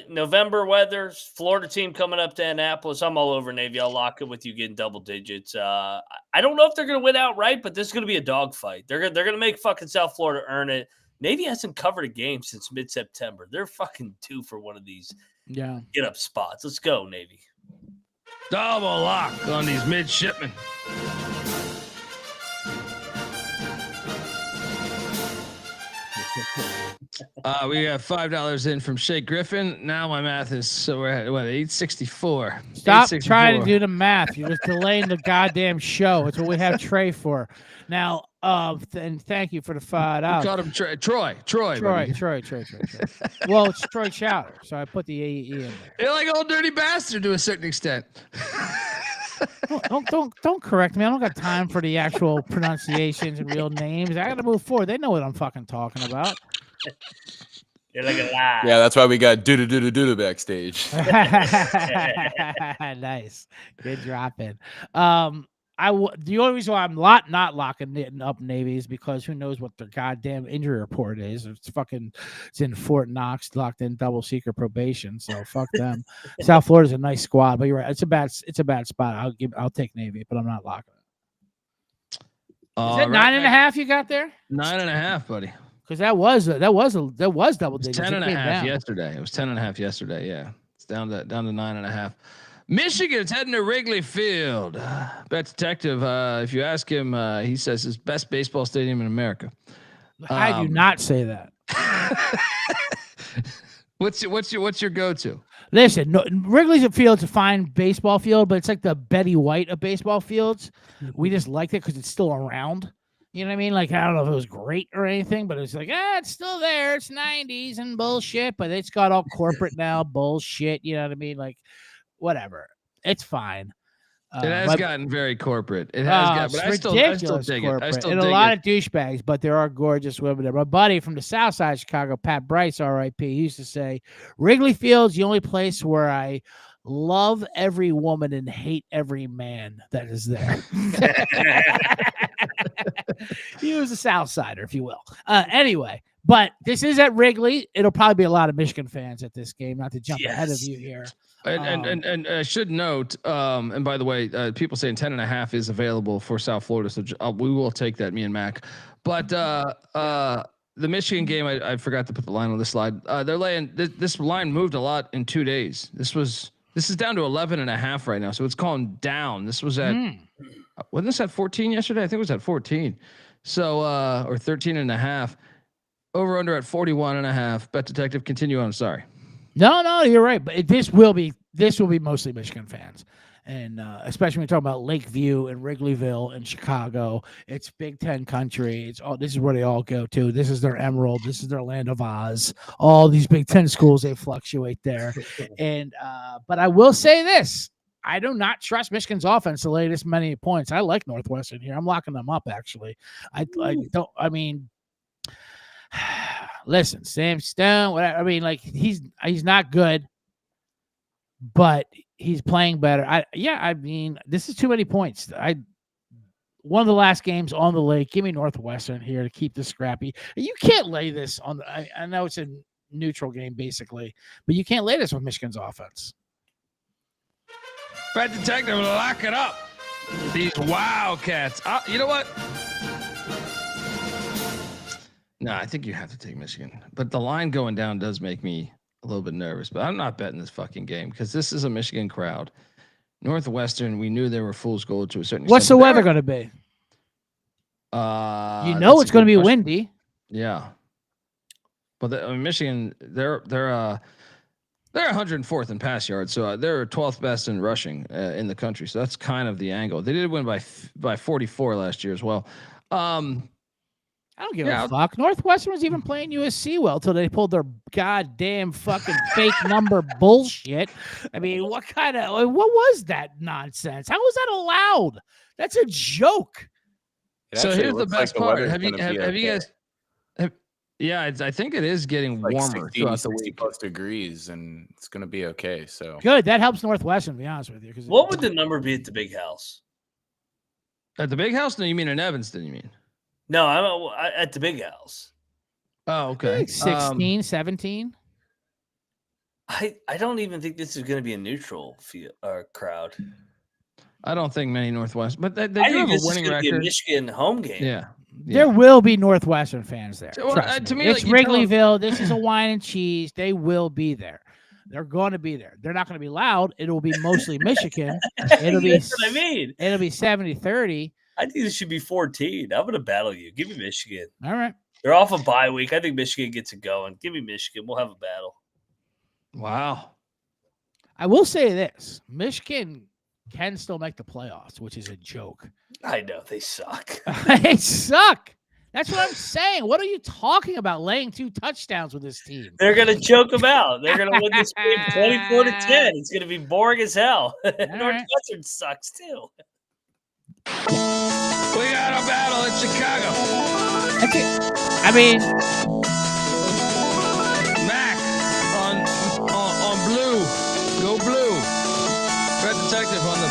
November weather, Florida team coming up to Annapolis. I'm all over Navy. I'll lock it with you getting double digits. I don't know if they're going to win outright, but this is going to be a dogfight. They're going to make fucking South Florida earn it. Navy hasn't covered a game since mid-September. They're fucking due for one of these get up spots. Let's go, Navy. Double lock on these midshipmen. We got $5 in from Shea Griffin. Now my math is so we're at what 864. Stop trying to do the math. You're just delaying the goddamn show. It's what we have Trey for. Now, and thank you for the $5. Called him Troy. Well, it's Troy Chowder, so I put the AE in there. You're like old dirty bastard to a certain extent. Don't correct me. I don't got time for the actual pronunciations and real names. I got to move forward. They know what I'm fucking talking about. You're like a lie. Yeah, that's why we got do backstage. Nice, good drop in. The only reason why I'm not locking up Navy is because who knows what their goddamn injury report is. It's in Fort Knox, locked in double secret probation. So fuck them. South Florida's a nice squad, but you're right. It's a bad spot. I'll take Navy, but I'm not locking it. Is that 9.5 you got there? 9.5, buddy. Because that was double digits. 10.5 yesterday. It was 10.5 yesterday. Yeah, it's down to 9.5. Michigan's heading to Wrigley Field. Bet Detective, if you ask him, he says his best baseball stadium in America. I do not say that. What's your go-to? Listen, Wrigley Field's a fine baseball field, but it's like the Betty White of baseball fields. We just liked it because it's still around. You know what I mean? Like, I don't know if it was great or anything, but it's like, it's still there. It's 90s and bullshit, but it's got all corporate now, bullshit. You know what I mean? Like, whatever. It's fine. It has gotten very corporate. It has gotten, but I still dig it. I still and dig a lot it. of douchebags, but there are gorgeous women there. My buddy from the South Side of Chicago, Pat Bryce, R.I.P., he used to say, Wrigley Field's the only place where I love every woman and hate every man that is there. He was a South Sider, if you will. Anyway, but this is at Wrigley. It'll probably be a lot of Michigan fans at this game, not to jump ahead of you here. And I should note, and by the way, people saying 10.5 is available for South Florida, so we will take that, me and Mac. But the Michigan game, I forgot to put the line on this slide. They're laying this line moved a lot in 2 days. This is down to 11.5 right now, so it's gone down. This was at wasn't this at 14 yesterday? I think it was at 14. So or 13.5. Over under at 41.5. Bet Detective, continue on. Sorry. No, you're right. But this will be mostly Michigan fans, and especially when we talk about Lakeview and Wrigleyville and Chicago. It's Big Ten country. This is where they all go to. This is their Emerald. This is their land of Oz. All these Big Ten schools, they fluctuate there. And but I will say this: I do not trust Michigan's offense to lay this many points. I like Northwestern here. I'm locking them up. Actually, I don't. I mean. Listen, Sam Stone, whatever. I mean, like he's not good, but he's playing better. I mean, this is too many points. One of the last games on the lake. Give me Northwestern here to keep this scrappy. You can't lay this on. I know it's a neutral game basically, but you can't lay this with Michigan's offense. Bet Detective, lock it up. These Wildcats. You know what? No, I think you have to take Michigan. But the line going down does make me a little bit nervous. But I'm not betting this fucking game because this is a Michigan crowd. Northwestern, we knew they were fool's gold to a certain extent. What's the weather going to be? It's going to be windy. Yeah. Well, Michigan, they're 104th in pass yards, so they're 12th best in rushing in the country. So that's kind of the angle. They did win by 44 last year as well. I don't give a fuck. Northwestern was even playing USC well until they pulled their goddamn fucking fake number bullshit. I mean, what was that nonsense? How was that allowed? That's a joke. So here's the best part. Have you guys? I think it is getting warmer throughout the week. Plus degrees, and it's going to be okay. So good. That helps Northwestern, to be honest with you. What would the number be at the Big House? At the Big House? No, you mean in Evanston? You mean? No, I'm at the Big House. Oh, okay. Like 16, 17. I don't even think this is going to be a neutral crowd. I don't think many Northwest, but they do I have think a this winning is going to be a record. Michigan home game. Yeah. There will be Northwestern fans there. Well, to me, it's like, Wrigleyville. This is a wine and cheese. They will be there. They're going to be there. They're not going to be loud. It will be mostly Michigan. It'll be. That's what I mean. It'll be 70-30. I think this should be 14. I'm going to battle you. Give me Michigan. All right. They're off a bye week. I think Michigan gets it going. Give me Michigan. We'll have a battle. Wow. I will say this. Michigan can still make the playoffs, which is a joke. I know. They suck. They suck. That's what I'm saying. What are you talking about? Laying 2 touchdowns with this team. They're going to choke them out. They're going to win this game 24-10. It's going to be boring as hell. Northwestern sucks too. We got a battle in Chicago. I mean, Mac on blue. Go blue. Red Detective on the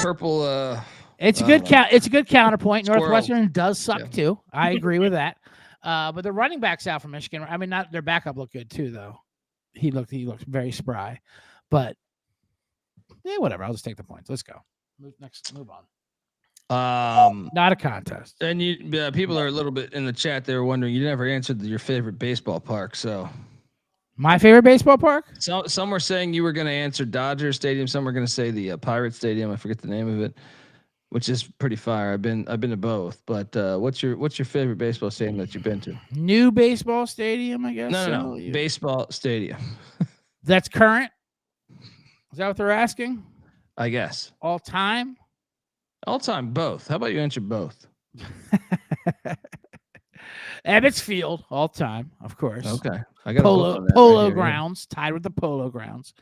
purple. it's a good It's a good counterpoint. Squirrel. Northwestern does suck too. I agree with that. But the running backs out from Michigan. I mean, not their backup looked good too, though. He looked very spry. But yeah, whatever. I'll just take the points. Let's go. Move on. Not a contest. And people are a little bit in the chat. They were wondering. You never answered your favorite baseball park. So my favorite baseball park. Some were saying you were going to answer Dodger Stadium. Some were going to say the Pirate Stadium. I forget the name of it, which is pretty fire. I've been to both. But what's your favorite baseball stadium that you've been to? New baseball stadium, I guess. No. Baseball stadium. That's current. Is that what they're asking? I guess. All time. All time, both. How about you answer both? Ebbets Field, all time, of course. Okay. I got Polo Grounds, tied with the Polo Grounds.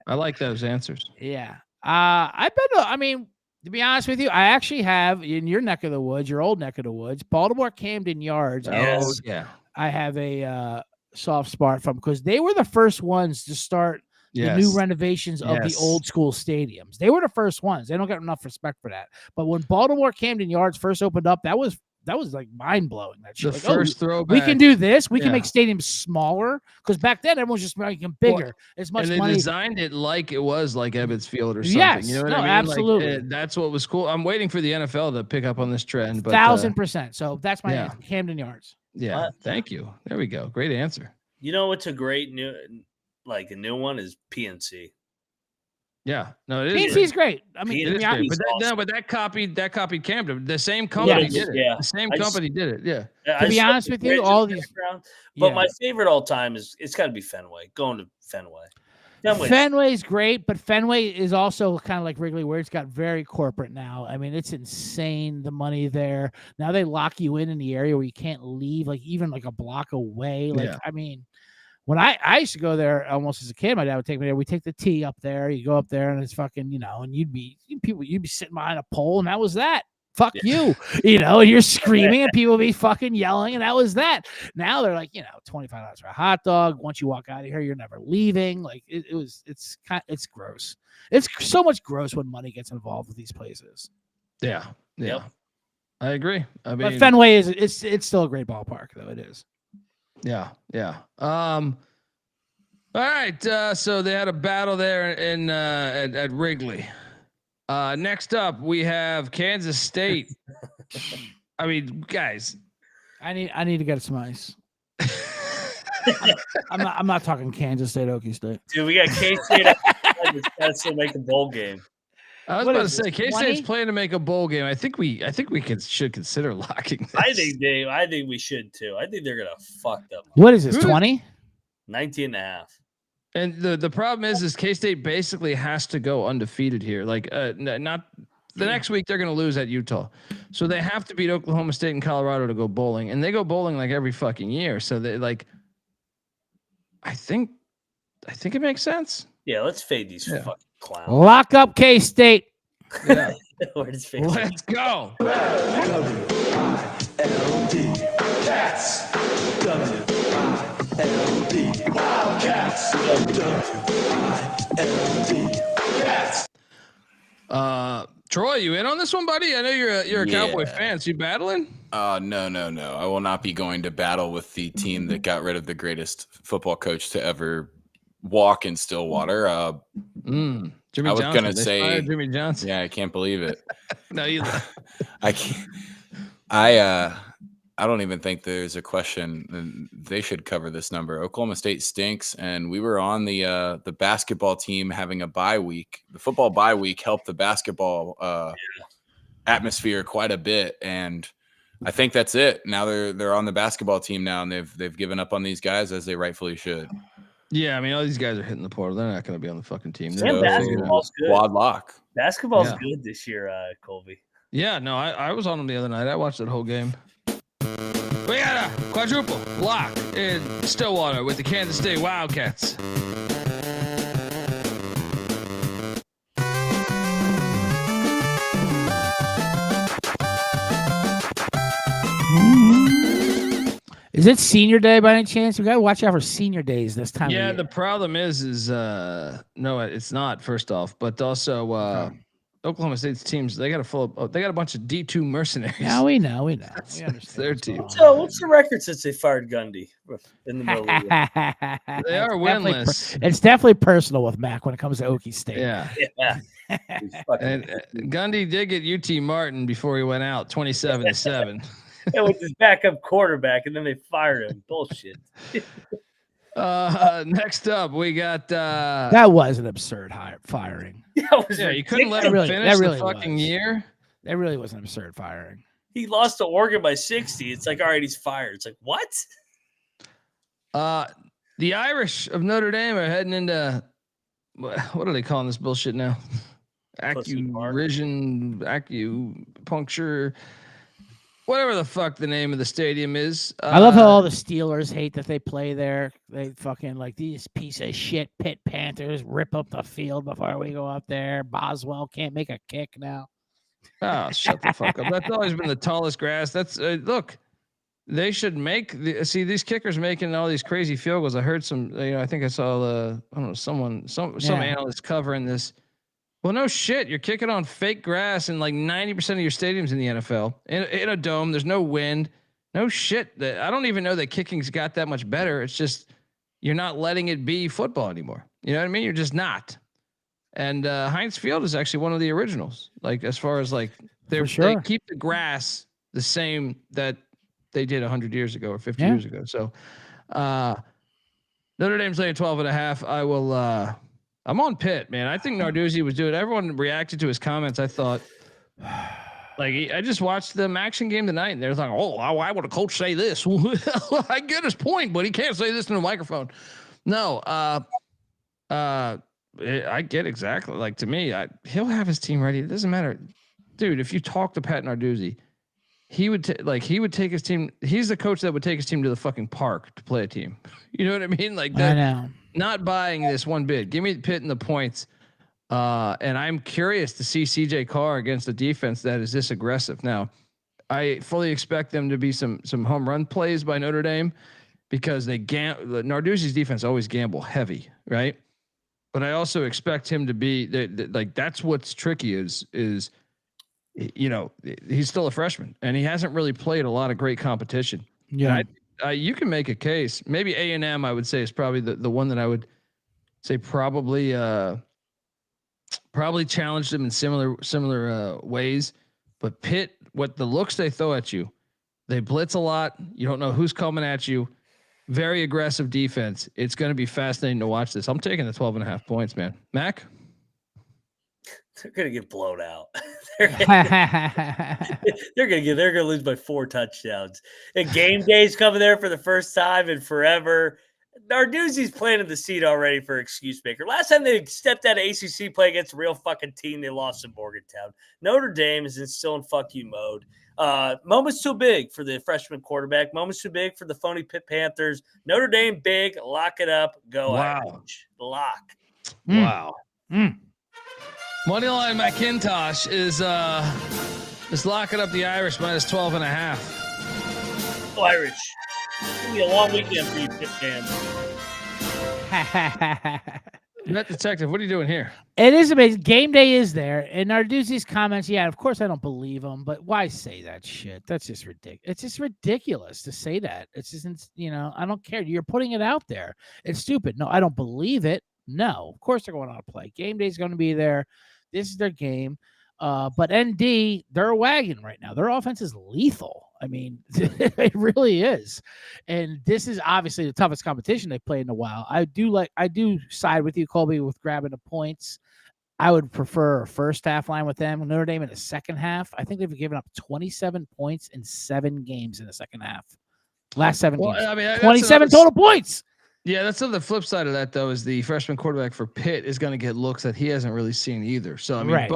I like those answers. Yeah. I've been to, I mean, to be honest with you, I actually have in your neck of the woods, your old neck of the woods, Baltimore Camden Yards. Oh, yeah. I have a soft spot from because they were the first ones to start the new renovations of the old school stadiums. They were the first ones. They don't get enough respect for that. But when Baltimore Camden Yards first opened up, that was like mind blowing. That shit. The first throwback. We can do this. We can make stadiums smaller because back then everyone was just making them bigger. As much and they money. designed it like it was like Ebbets Field or something. Yes, you know what I mean? Absolutely. Like, that's what was cool. I'm waiting for the NFL to pick up on this trend. But 1000%. So that's my answer. Camden Yards. Yeah. Thank you. There we go. Great answer. You know what's a great new one is PNC. Yeah, no, it is. PNC is great. I mean, it is great. But that copied Camden. The same company did it. Yeah, the same company did it. Yeah. To be honest with you, all these. But my favorite all time it's got to be Fenway. Going to Fenway. Fenway's great, but Fenway is also kind of like Wrigley, where it's got very corporate now. I mean, it's insane the money there. Now they lock you in the area where you can't leave, like even like a block away. Like I mean. When I used to go there almost as a kid, my dad would take me there. We take the T up there. You go up there and it's fucking, and you'd be sitting behind a pole and that was that. Fuck you, and you're screaming and people be fucking yelling and that was that. Now they're like, $25 for a hot dog. Once you walk out of here, you're never leaving. Like it's gross. It's so much gross when money gets involved with these places. Yeah. Yep. I agree. I mean, but Fenway it's still a great ballpark though. It is. Yeah. All right. So they had a battle there at Wrigley. Next up, we have Kansas State. I mean, guys, I need to get some ice. I'm not talking Kansas State, Okie State. Dude, we got K-State. That's to make a bowl game. I was What about to is say this, K-State's 20? playing to make a bowl game. I think we should consider locking this. I think we should too. I think they're gonna fuck them. What is this, Who is- 20? 19 and a half. And the problem is K-State basically has to go undefeated here. Like not the next week they're going to lose at Utah, so they have to beat Oklahoma State and Colorado to go bowling, and they go bowling like every fucking year. So they like, I think it makes sense. Yeah, let's fade these fucking clowns. Lock up K-State. Yeah, Where does fade? let's go. Troy, you in on this one, buddy? I know you're a Cowboy fan. So you battling? No. I will not be going to battle with the team that got rid of the greatest football coach to ever walk in Stillwater. Jimmy I was Johnson. gonna They say fired Jimmy Johnson. Yeah, I can't believe it. No, you. I can't. I don't even think there's a question. They should cover this number. Oklahoma State stinks, and we were on the basketball team having a bye week. The football bye week helped the basketball atmosphere quite a bit, and I think that's it. Now they're on the basketball team now, and they've given up on these guys as they rightfully should. Yeah, I mean, all these guys are hitting the portal. They're not going to be on the fucking team. And basketball's good. Quad lock. Basketball's good this year, Colby. Yeah, no, I was on them the other night. I watched that whole game. We got a quadruple lock in Stillwater with the Kansas State Wildcats. Is it senior day by any chance? We got to watch out for senior days this time. Yeah, of year. the problem is no, it's not. First off, but also Oklahoma State's teams, they got a bunch of D2 mercenaries. Yeah, we know. We understand. It's their team. So, what's the record since they fired Gundy in the middle of the year? They are winless. It's definitely personal with Mac when it comes to Okie State. Yeah. And Gundy did get UT Martin before he went out 27-7. Yeah, with his backup quarterback, and then they fired him. Bullshit. Next up, we got that was an absurd firing. You couldn't let him finish the fucking year. That really was an absurd firing. He lost to Oregon by 60. It's like, all right, he's fired. It's like, what? The Irish of Notre Dame are heading into what are they calling this bullshit now? Acupuncture. Whatever the fuck the name of the stadium is. I love how all the Steelers hate that they play there. They fucking like these piece of shit Pitt Panthers rip up the field before we go up there. Boswell can't make a kick now. Oh, shut the fuck up. That's always been the tallest grass. That's look, they should make these kickers making all these crazy field goals. I heard some, I think I saw I don't know, some analyst covering this. Well, no shit. You're kicking on fake grass in like 90% of your stadiums in the NFL. In a dome, there's no wind. No shit. I don't even know that kicking's got that much better. It's just you're not letting it be football anymore. You know what I mean? You're just not. And Heinz Field is actually one of the originals. Like as far as like they keep the grass the same that they did 100 years ago or 50 years ago. So Notre Dame's laying 12.5. I will. I'm on Pitt, man. I think Narduzzi was doing. Everyone reacted to his comments. I thought, I just watched the action game tonight, and they're like, "Oh, why would a coach say this?" I get his point, but he can't say this in a microphone. No, I get exactly. Like to me, he'll have his team ready. It doesn't matter, dude. If you talk to Pat Narduzzi, he would take his team. He's the coach that would take his team to the fucking park to play a team. You know what I mean? Like that. I know. Not buying this one bit. Give me Pitt and the points. And I'm curious to see CJ Carr against a defense that is this aggressive. Now, I fully expect them to be some home run plays by Notre Dame because Narduzzi's defense always gamble heavy, right? But I also expect him to be like that's what's tricky is he's still a freshman and he hasn't really played a lot of great competition. Yeah. You can make a case. Maybe A&M, I would say, is probably the one that I would say probably challenged them in similar ways. But Pitt, what the looks they throw at you, they blitz a lot. You don't know who's coming at you. Very aggressive defense. It's going to be fascinating to watch this. I'm taking the 12.5 points, man. Mac? They're gonna get blown out. They're gonna lose by 4 touchdowns. And game day's coming there for the first time in forever. Narduzzi's planted the seed already for excuse maker. Last time they stepped out of ACC play against a real fucking team, they lost in Morgantown. Notre Dame is still in fuck you mode. Moment's too big for the freshman quarterback. Moment's too big for the phony Pitt Panthers. Notre Dame big. Lock it up. Go Irish. Lock. Wow. Moneyline McIntyre is locking up the Irish minus 12.5. Go Irish. It's gonna be a long weekend for you, Pitt fans. Net Detective, what are you doing here? It is amazing. Game day is there. And Narduzzi's comments, yeah, of course I don't believe him, but why say that shit? That's just ridiculous. It's just ridiculous to say that. It's just, I don't care. You're putting it out there. It's stupid. No, I don't believe it. No, of course they're going on to play. Game day is going to be there. This is their game. But ND, they're a wagon right now. Their offense is lethal. I mean, it really is. And this is obviously the toughest competition they've played in a while. I do side with you, Colby, with grabbing the points. I would prefer a first half line with them. Notre Dame in the second half. I think they've given up 27 points in 7 games in the second half. Last 7 games. I mean, 27 total points. Yeah, that's on the flip side of that, though, is the freshman quarterback for Pitt is going to get looks that he hasn't really seen either. So, I mean,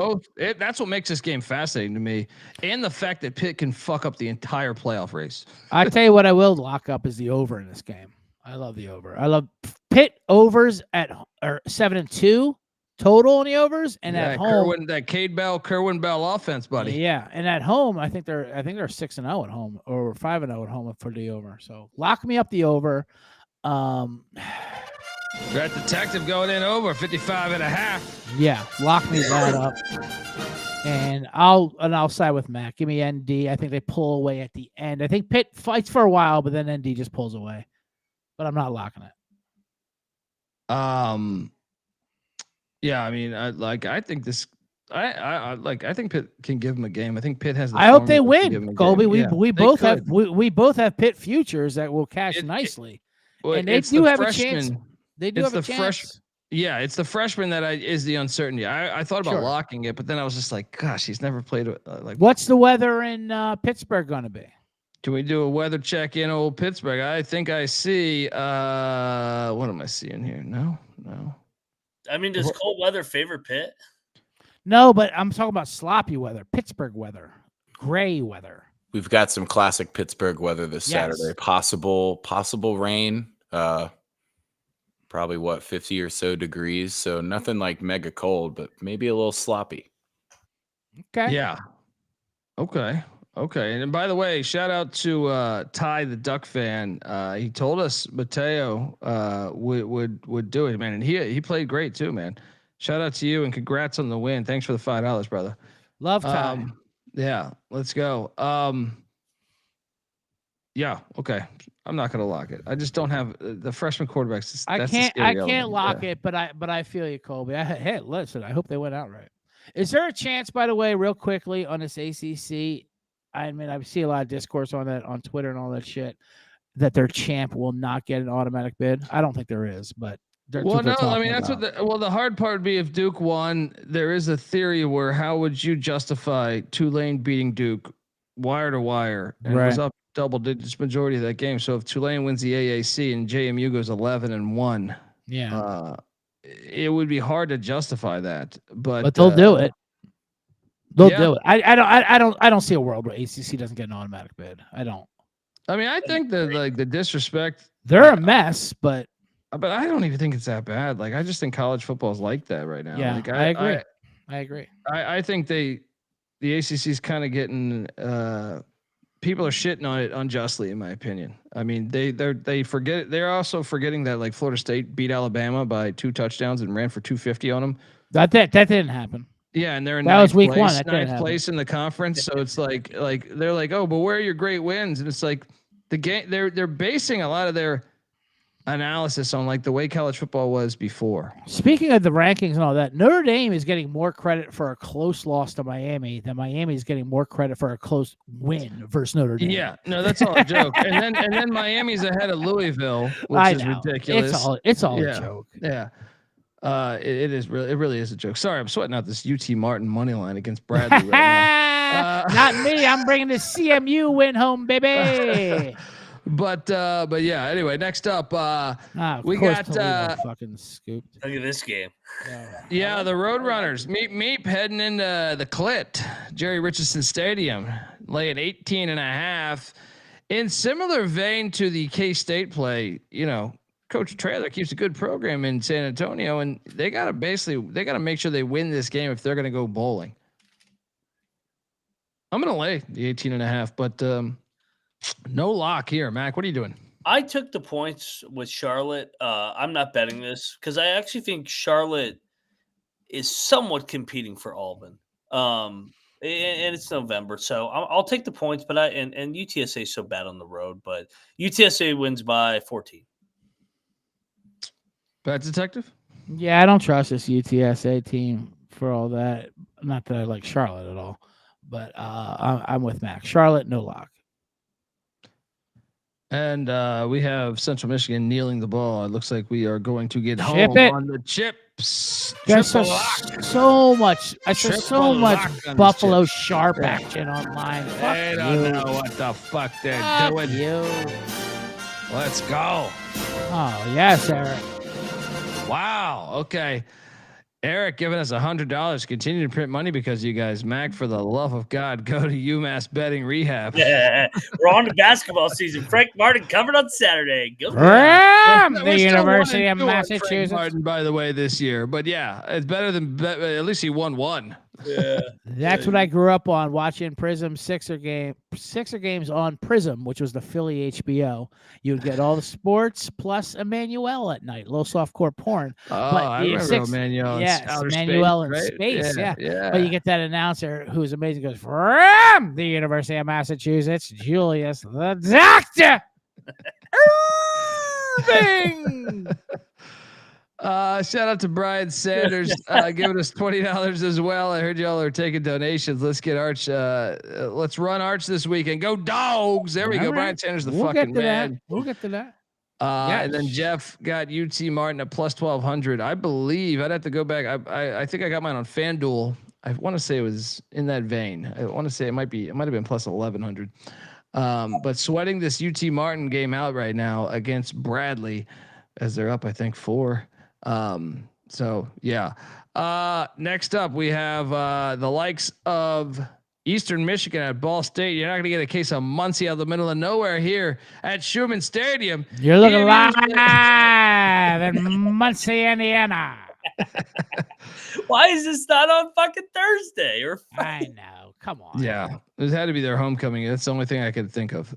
that's what makes this game fascinating to me. And the fact that Pitt can fuck up the entire playoff race. I tell you what I will lock up is the over in this game. I love the over. I love Pitt overs at 7-2 total in the overs. And at home. That Kerwin Bell offense, buddy. Yeah. And at home, I think they're 6-0 at home or 5-0 at home for the over. So lock me up the over. Brent Detective going in over 55.5. Yeah, lock me that up. And I'll side with Mac. Give me ND. I think they pull away at the end. I think Pitt fights for a while, but then ND just pulls away. But I'm not locking it. Yeah, I mean, I think this. I think Pitt can give them a game. I think Pitt has. I hope they win, Colby. We both have Pitt futures that will cash nicely. And they do have a chance. They do have a chance. It's the freshman that is the uncertainty. I thought about locking it, but then I was just like, gosh, he's never played like. What's the weather in Pittsburgh going to be? Can we do a weather check in old Pittsburgh? I think I see. What am I seeing here? No. I mean, does cold weather favor Pitt? No, but I'm talking about sloppy weather, Pittsburgh weather, gray weather. We've got some classic Pittsburgh weather this Saturday. Possible rain. Probably 50 or so degrees. So nothing like mega cold, but maybe a little sloppy. Okay. Yeah. Okay. And by the way, shout out to Ty, the Duck fan. He told us Mateo would do it, man, and he played great too, man. Shout out to you and congrats on the win. Thanks for the $5, brother. Love Ty. Yeah, let's go. Yeah, okay. I'm not gonna lock it. I just don't have the freshman quarterbacks. I can't lock it, but I feel you, Colby. Hey, listen, I hope they went out right. Is there a chance, by the way, real quickly on this ACC? I mean, I see a lot of discourse on that on Twitter and all that shit that their champ will not get an automatic bid. I don't think there is, but that's what the hard part would be if Duke won. There is a theory where how would you justify Tulane beating Duke wire to wire and it was up double digits majority of that game. So if Tulane wins the AAC and JMU goes 11-1, it would be hard to justify that. But they'll do it. They'll do it. I don't see a world where ACC doesn't get an automatic bid. I don't. I mean, I think that like the disrespect. They're a mess, but I don't even think it's that bad. Like I just think college football is like that right now. Yeah, like, I agree. I agree. I think the ACC is kind of getting. People are shitting on it unjustly, in my opinion. I mean, they forget. They're also forgetting that like Florida State beat Alabama by 2 touchdowns and ran for 250 on them. That didn't happen. Yeah, and they're in that was week place, 1. Ninth place in the conference. So it's like they're like, oh, but where are your great wins? And it's like the game. They're basing a lot of their analysis on like the way college football was before. Speaking of the rankings and all that, Notre Dame is getting more credit for a close loss to Miami than Miami is getting more credit for a close win versus Notre Dame. Yeah, no, that's all a joke. And then Miami's ahead of Louisville, which is ridiculous. It's all a joke. Yeah. It really is a joke. Sorry, I'm sweating out this UT Martin money line against Bradley right now. Not me. I'm bringing the CMU win home, baby. But yeah. Anyway, next up, we got fucking scooped. Look at this game. Yeah, the Roadrunners. Meep heading into the Clit, Jerry Richardson Stadium, laying 18.5. In similar vein to the K-State play, Coach Traylor keeps a good program in San Antonio, and they got to make sure they win this game if they're going to go bowling. I'm going to lay the 18.5, but no lock here. Mac, what are you doing? I took the points with Charlotte. I'm not betting this because I actually think Charlotte is somewhat competing for Auburn. And it's November, so I'll take the points. But and UTSA is so bad on the road, but UTSA wins by 14. Bad detective? Yeah, I don't trust this UTSA team for all that. Not that I like Charlotte at all, but I'm with Mac. Charlotte, no lock. And we have Central Michigan kneeling the ball. It looks like we are going to get home on the chips. There's so much. I saw so much Buffalo Sharp action online. They don't know what the fuck they're doing. Let's go. Oh, yes, Eric. Wow. Okay. Eric giving us $100. Continue to print money because of you guys. Mac, for the love of God, go to UMass betting rehab. Yeah, we're on to basketball season. Frank Martin covered on Saturday. Go the University of Massachusetts. Martin, by the way, this year, but yeah, it's better than at least he won one. Yeah, that's what I grew up on, watching Prism Sixer games on Prism, which was the Philly HBO. You would get all the sports plus Emmanuel at night, little softcore porn. Oh, but I remember Emmanuel. Yes, Emmanuel in space. Yeah. But you get that announcer who's amazing. Goes from the University of Massachusetts, Julius the Doctor Irving. Shout out to Brian Sanders giving us $20 as well. I heard y'all are taking donations. Let's get Arch. Let's run Arch this weekend. Go Dogs! There we go. Right. Brian Sanders, fucking man. We'll get to that. Yes. And then Jeff got UT Martin at plus 1200. I believe I'd have to go back. I think I got mine on FanDuel. I want to say it was in that vein. I want to say it might have been plus 1100. But sweating this UT Martin game out right now against Bradley as they're up, I think 4. So yeah. Next up we have the likes of Eastern Michigan at Ball State. You're not going to get a case of Muncie out of the middle of nowhere here at Schumann Stadium. You're looking live in Muncie, Indiana. Why is this not on fucking Thursday? I know. Come on. Yeah, it had to be their homecoming. That's the only thing I could think of.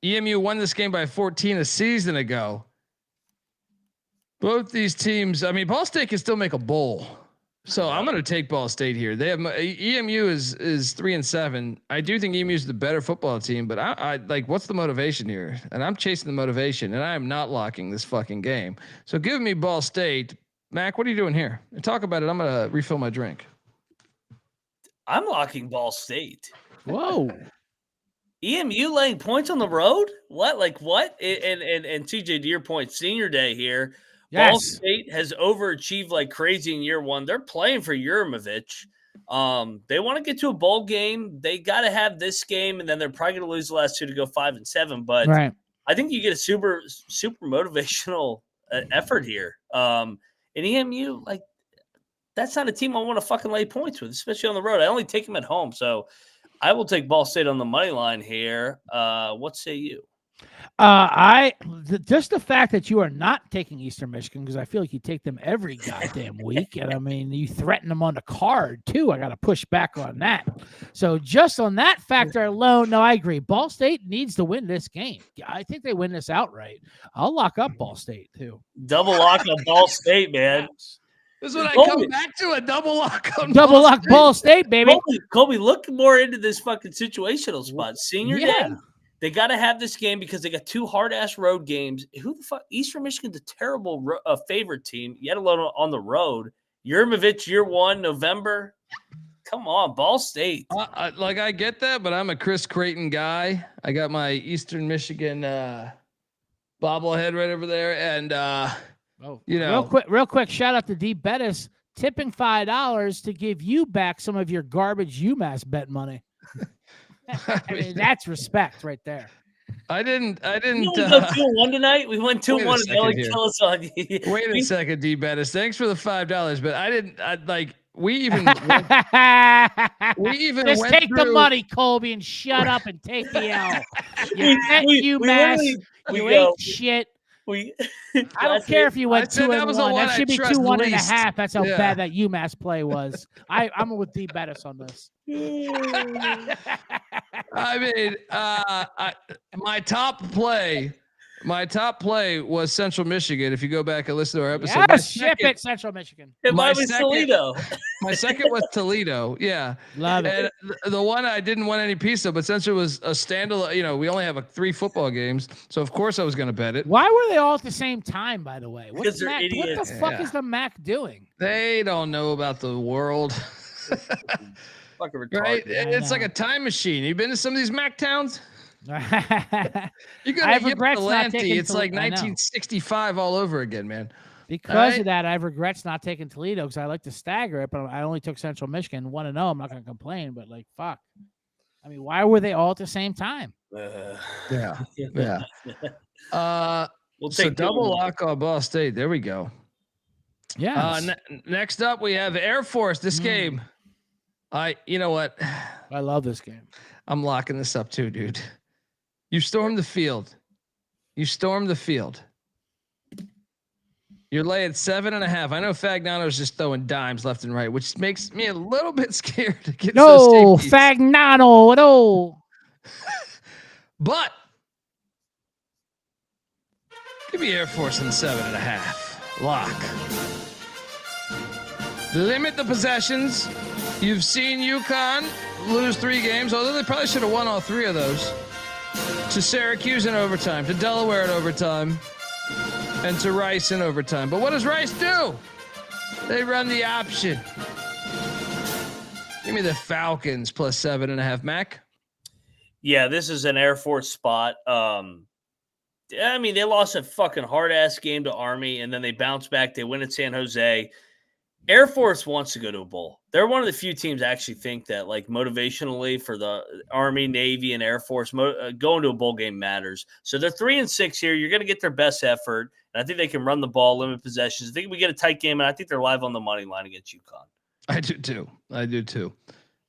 EMU won this game by 14 a season ago. Both these teams, I mean, Ball State can still make a bowl. So I'm going to take Ball State here. They have EMU is 3-7. I do think EMU is the better football team, but I like, what's the motivation here? And I'm chasing the motivation, and I am not locking this fucking game. So give me Ball State. Mac, what are you doing here? Talk about it. I'm going to refill my drink. I'm locking Ball State. Whoa. EMU laying points on the road? What? Like what? And TJ, to your point, senior day here. Yes. Ball State has overachieved like crazy in year one. They're playing for Yurimovich. They want to get to a bowl game. They got to have this game, and then they're probably going to lose the last 2 to go 5-7. But right. I think you get a super motivational effort here. And EMU, like, that's not a team I want to fucking lay points with, especially on the road. I only take them at home. So I will take Ball State on the money line here. What say you? Just the fact that you are not taking Eastern Michigan, because I feel like you take them every goddamn week, and I mean you threaten them on the card too. I got to push back on that. So just on that factor alone, no, I agree. Ball State needs to win this game. I think they win this outright. I'll lock up Ball State too. Double lock on Ball State, man. This is what I come back to, a double lock on double lock Ball State, baby. Colby, look more into this fucking situational spot. Senior day. They got to have this game because they got 2 hard-ass road games. Who the fuck? Eastern Michigan's a terrible favorite team, yet alone on the road. Yurimovich, year 1, November. Come on, Ball State. I get that, but I'm a Chris Creighton guy. I got my Eastern Michigan bobblehead right over there. And Oh, you know, real quick. Shout out to D Bettis tipping $5 to give you back some of your garbage UMass bet money. I mean, that's respect right there. I didn't. We go 2-1 tonight. We went 2-1 and they only here. kill us on. Wait a second, D Bettis. Thanks for the $5, but I didn't. We even just take the money, Colby, and shut up and take the L. You ain't shit. I don't care if you went 2-1. That should be 2-1.5. That's how bad that UMass play was. I'm with D Bettis on this. I mean, my top play was Central Michigan. If you go back and listen to our episode, ship it, Central Michigan. It might be Toledo. My second was Toledo. Yeah, love it. And the one I didn't want any piece of, but since it was a standalone, we only have 3 football games, so of course I was going to bet it. Why were they all at the same time? By the way, because they're idiots. What the fuck is the MAC doing? They don't know about the world. Fucking retarded. Right? It's like a time machine. You been to some of these MAC towns? You go to Ypsilanti, it's like 1965 all over again, man. Because of that, I have regrets not taking Toledo because I like to stagger it, but I only took Central Michigan 1-0. I'm not going to complain, but fuck. I mean, why were they all at the same time? Yeah. We'll so take double lock on Ball State. There we go. Yeah. Next up, we have Air Force. This game, you know what? I love this game. I'm locking this up too, dude. You stormed the field. You're laying 7.5. I know Fagnano's just throwing dimes left and right, which makes me a little bit scared to get no Fagnano, no. But give me Air Force in 7.5. Lock. Limit the possessions. You've seen UConn lose 3 games, although they probably should have won all 3 of those. To Syracuse in overtime, to Delaware in overtime, and to Rice in overtime. But what does Rice do? They run the option. Give me the Falcons plus 7.5, Mac. Yeah, this is an Air Force spot. I mean, they lost a fucking hard-ass game to Army, and then they bounced back. They win at San Jose. Air Force wants to go to a bowl. They're one of the few teams I actually think that, motivationally for the Army, Navy, and Air Force, going to a bowl game matters. So they're 3-6 here. You're going to get their best effort, and I think they can run the ball, limit possessions. I think we get a tight game, and I think they're live on the money line against UConn. I do too.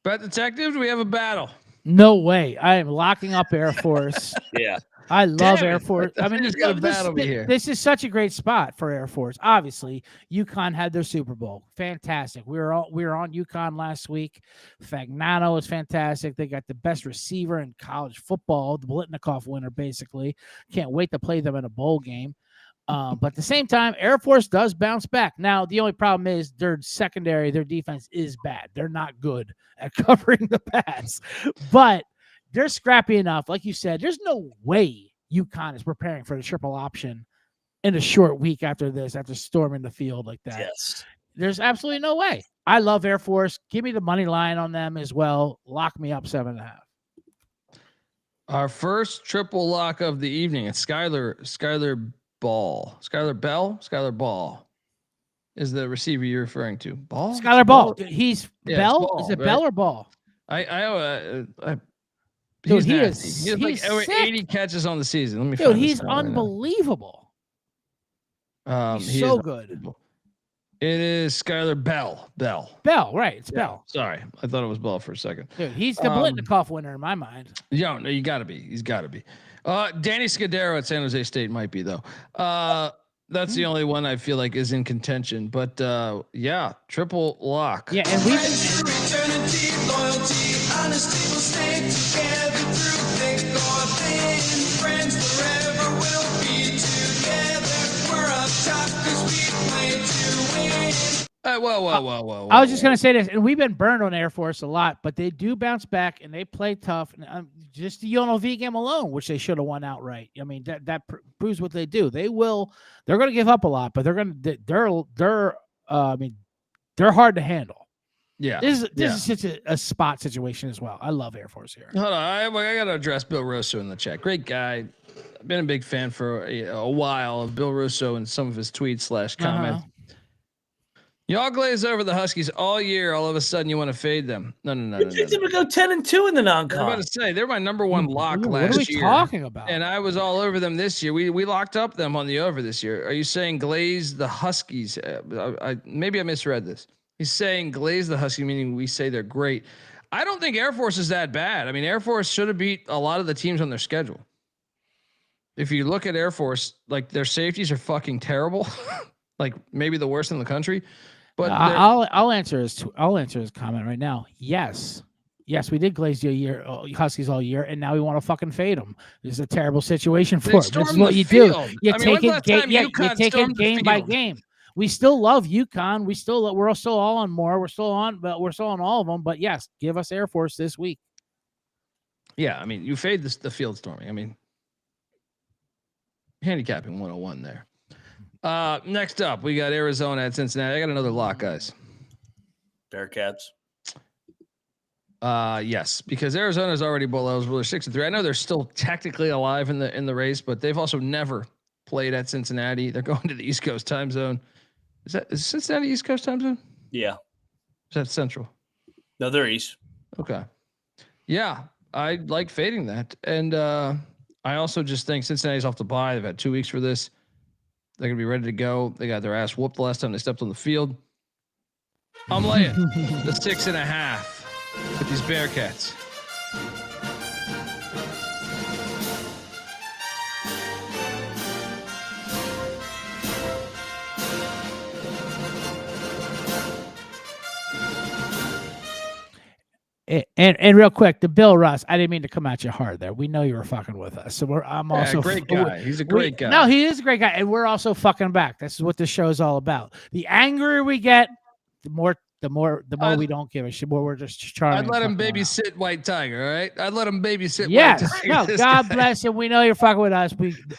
Bet Detectives, we have a battle. No way. I am locking up Air Force. Yeah. I love Air Force. I mean, this is such a great spot for Air Force. Obviously, UConn had their Super Bowl. Fantastic. We were on UConn last week. Fagnano is fantastic. They got the best receiver in college football, the Blitnikoff winner, basically. Can't wait to play them in a bowl game. But at the same time, Air Force does bounce back. Now, the only problem is their secondary, their defense is bad. They're not good at covering the pass. But they're scrappy enough. Like you said, there's no way UConn is preparing for the triple option in a short week after this, after storming the field like that. Yes. There's absolutely no way. I love Air Force. Give me the money line on them as well. Lock me up 7.5. Our first triple lock of the evening. It's Skylar Ball is the receiver you're referring to. Ball? Skylar Ball. He's Bell? Ball, is it right? Bell or Ball? Dude, he has over 80 catches on the season. Let me. Dude, he's unbelievable. He's so good. It is Skylar Bell. Bell, right? It's Bell. Sorry, I thought it was Ball for a second. Dude, he's the Blitnikoff winner in my mind. Yeah, no, you got to be. He's got to be. Danny Scudero at San Jose State might be though. That's the only one I feel like is in contention. But yeah, triple lock. Yeah, and we. Whoa. I was just going to say this, and we've been burned on Air Force a lot, but they do bounce back and they play tough. And just the UNLV game alone, which they should have won outright. I mean, that proves what they do. They're going to give up a lot, but they're hard to handle. Yeah. This is such a spot situation as well. I love Air Force here. Hold on. I got to address Bill Rosso in the chat. Great guy. I've been a big fan for a while of Bill Russo and some of his tweets / comments. Y'all glaze over the Huskies all year. All of a sudden, you want to fade them. No. You picked them to go 10-2 in the non-con. I'm about to say they're my number one lock last year. What are we talking about? And I was all over them this year. We locked up them on the over this year. Are you saying glaze the Huskies? Maybe I misread this. He's saying glaze the Huskies, meaning we say they're great. I don't think Air Force is that bad. I mean, Air Force should have beat a lot of the teams on their schedule. If you look at Air Force, like their safeties are fucking terrible, like maybe the worst in the country. But I'll answer his comment right now. Yes, we did glaze you Huskies all year, and now we want to fucking fade them. This is a terrible situation for them. This is what you do. You take it game by game. We still love UConn. We're still all on Moore. We're still on all of them. But yes, give us Air Force this week. Yeah, I mean, you fade the field storming. I mean, handicapping 101 there. Next up, we got Arizona at Cincinnati. I got another lock, guys. Bearcats. Yes, because Arizona's already bowl eligible. They're 6-3. I know they're still technically alive in the race, but they've also never played at Cincinnati. They're going to the East Coast time zone. Is Cincinnati East Coast time zone? Yeah. Is that Central? No, they're East. Okay. Yeah, I like fading that, and I also just think Cincinnati's off the bye. They've had 2 weeks for this. They're going to be ready to go. They got their ass whooped the last time they stepped on the field. I'm laying the 6.5 with these Bearcats. And real quick, the Bill Russ, I didn't mean to come at you hard there. We know you were fucking with us. So I'm also great guy. He's a great guy. No, he is a great guy. And we're also fucking back. This is what this show is all about. The angrier we get, the more we don't give a shit. More we're just trying. I'd let him babysit White Tiger. All right. I'd let him babysit. Yes. White Tiger. No, God bless him. We know you're fucking with us.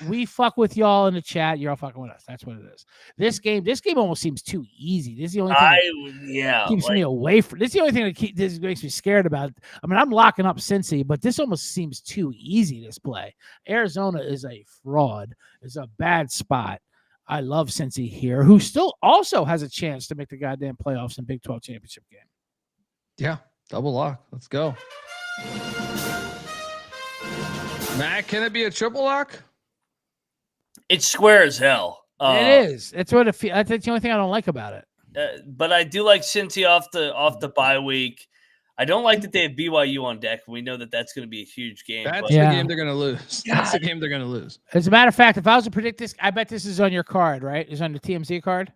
We fuck with y'all in the chat. You're all fucking with us. That's what it is. This game almost seems too easy. This is the only thing that keeps me away from. This is the only thing that this makes me scared about. I mean, I'm locking up Cincy, but this almost seems too easy. This play. Arizona is a fraud. It's a bad spot. I love Cincy here, who still also has a chance to make the goddamn playoffs in Big 12 championship game. Yeah, double lock. Let's go. Matt, can it be a triple lock? It's square as hell. It is. It's what it feels. That's the only thing I don't like about it. But I do like Cincy off the bye week. I don't like that they have BYU on deck. We know that that's going to be a huge game. That's the game they're going to lose. That's the game they're going to lose. As a matter of fact, if I was to predict this, I bet this is on your card, right? Is on the TMZ card?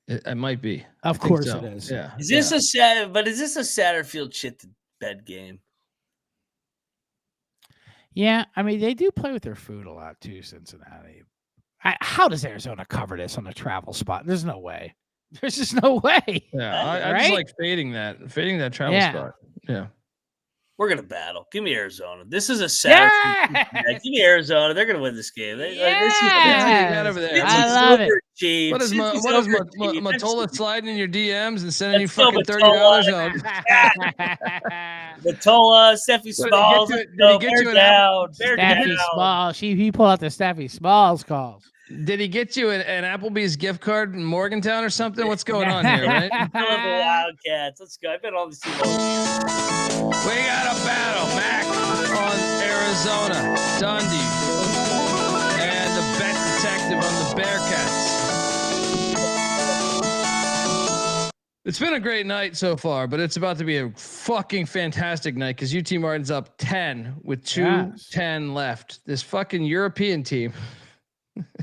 It might be. Of course it is. Yeah. Is this a Satterfield shit to bed game? Yeah, I mean they do play with their food a lot too, Cincinnati. How does Arizona cover this on a travel spot? There's no way. There's just no way. Yeah, I just like fading that travel spot. Yeah. We're going to battle. Give me Arizona. This is a Saturday. Give me Arizona. They're going to win this game. This is over there. I love it. Chiefs. What is Matola sliding in your DMs and sending you fucking $30 Matola, Steffi Smalls. Did he get you down. Steffi Smalls. He pulled out the Steffi Smalls calls. Did he get you an Applebee's gift card in Morgantown or something? What's going on here, right? Wildcats. Let's go. I've been on the team. We got a battle. Mac on Arizona. Dundee. And the bet detective on the Bearcats. It's been a great night so far, but it's about to be a fucking fantastic night because UT Martin's up 10 with 2:10 left. This fucking European team.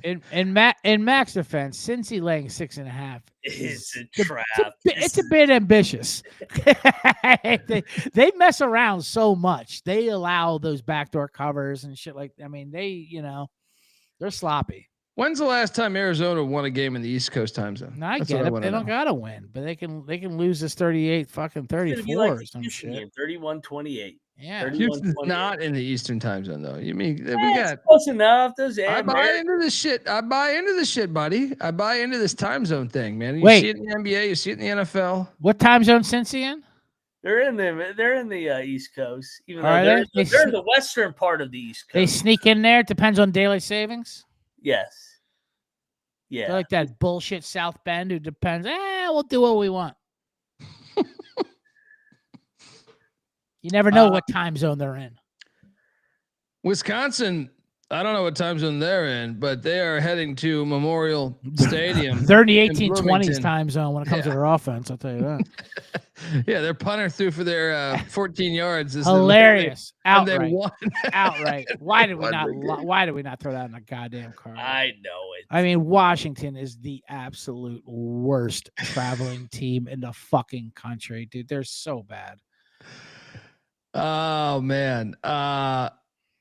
In Mac's defense, Cincy laying 6.5 is a trap. It's a bit ambitious. they mess around so much. They allow those backdoor covers and shit like. I mean, they're sloppy. When's the last time Arizona won a game in the East Coast time zone? No, I get it. They don't gotta win, but they can lose this 38 fucking 34 or some shit. 31-28. Yeah, Houston's not in the Eastern time zone though. You mean we got close enough? I buy into this shit. I buy into this shit, buddy. I buy into this time zone thing, man. You see it in the NBA, you see it in the NFL. What time zone Cincy in? They're in the East Coast. Even though Are they're they? in the western part of the East Coast. They sneak in there. It depends on daylight savings. Yes. Yeah. They're like that bullshit South Bend who depends. We'll do what we want. You never know what time zone they're in. Wisconsin, I don't know what time zone they're in, but they are heading to Memorial Stadium. They're in the 1820s time zone when it comes to their offense. I'll tell you that. Yeah, their punter threw for their 14 yards. Hilarious. And they Outright. won. Outright. Why did we not throw that in a goddamn car? I know it. I mean, Washington is the absolute worst traveling team in the fucking country, dude. They're so bad. Oh man.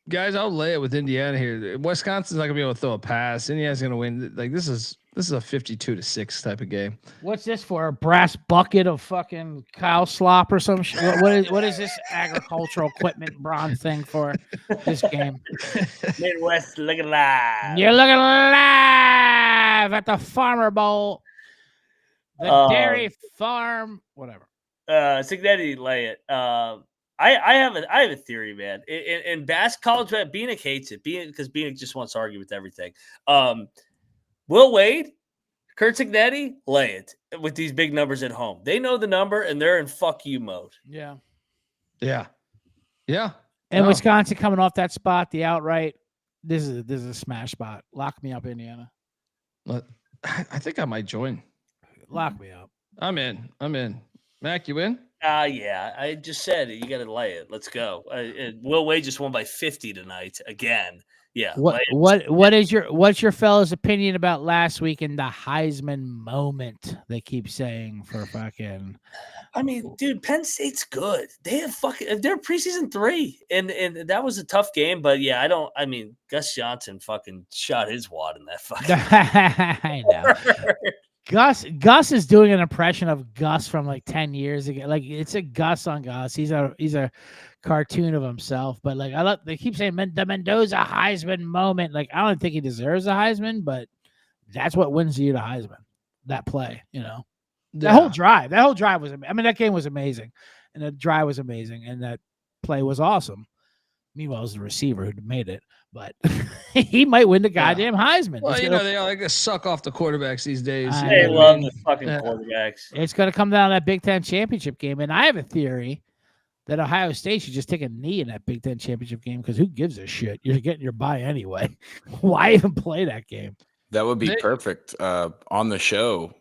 Guys, I'll lay it with Indiana here. Wisconsin's not gonna be able to throw a pass. Indiana's gonna win. Like this is a 52-6 type of game. What's this for? A brass bucket of fucking cow slop or some shit? What is this agricultural equipment bronze thing for this game? Midwest looking live. You're looking live at the Farmer Bowl. The dairy farm, whatever. Cincinnati lay it. I have a theory, man. In college, Beanick hates it. Because Beanick just wants to argue with everything. Will Wade, Kurt Cincinnati, lay it with these big numbers at home. They know the number and they're in fuck you mode. Yeah. And Wisconsin coming off that spot, the outright. This is a smash spot. Lock me up, Indiana. I think I might join. Lock me up. I'm in. Mac, you in? Yeah. I just said it. You got to lay it. Let's go. Will Wade just won by 50 tonight again. Yeah. What's your fellow's opinion about last week in the Heisman moment? They keep saying for fucking. I mean, dude, Penn State's good. They have they're preseason 3, and that was a tough game. But yeah, Gus Johnson fucking shot his wad in that fucking. I know. Gus is doing an impression of Gus from like 10 years ago. Like it's a Gus on Gus. He's a cartoon of himself. But like they keep saying the Mendoza Heisman moment. Like I don't think he deserves a Heisman, but that's what wins you the Heisman. That play, That whole drive was. That game was amazing, and the drive was amazing, and that play was awesome. Meanwhile, it was the receiver who made it, but he might win the goddamn Heisman. Well, they all like to suck off the quarterbacks these days. They love the fucking quarterbacks. It's going to come down to that Big Ten championship game, and I have a theory that Ohio State should just take a knee in that Big Ten championship game because who gives a shit? You're getting your bye anyway. Why even play that game? That would be perfect. On the show,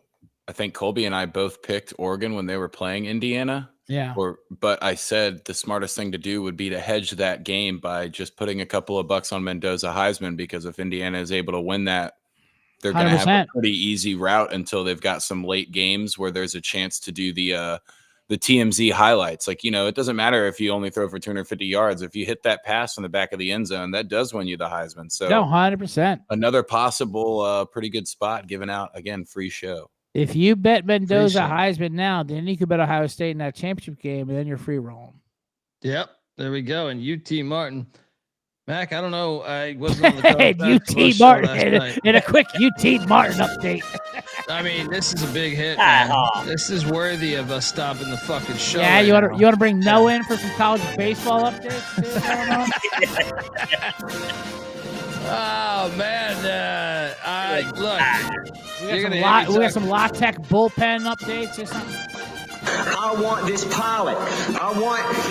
I think Colby and I both picked Oregon when they were playing Indiana. Yeah. But I said the smartest thing to do would be to hedge that game by just putting a couple of bucks on Mendoza Heisman, because if Indiana is able to win that, they're going to have a pretty easy route until they've got some late games where there's a chance to do the TMZ highlights. Like, it doesn't matter if you only throw for 250 yards. If you hit that pass in the back of the end zone, that does win you the Heisman. So 100%. Another possible pretty good spot, giving out, again, free show. If you bet Mendoza Heisman now, then you could bet Ohio State in that championship game, and then you're free rolling. Yep, there we go. And UT Martin, Mac. I don't know. I wasn't on the UT Martin in a quick UT Martin update. I mean, this is a big hit, man. This is worthy of us stopping the fucking show. Yeah, you want to bring Noah in for some college baseball updates? Oh man, look. We got some LaTeX bullpen updates or something. I want this pilot.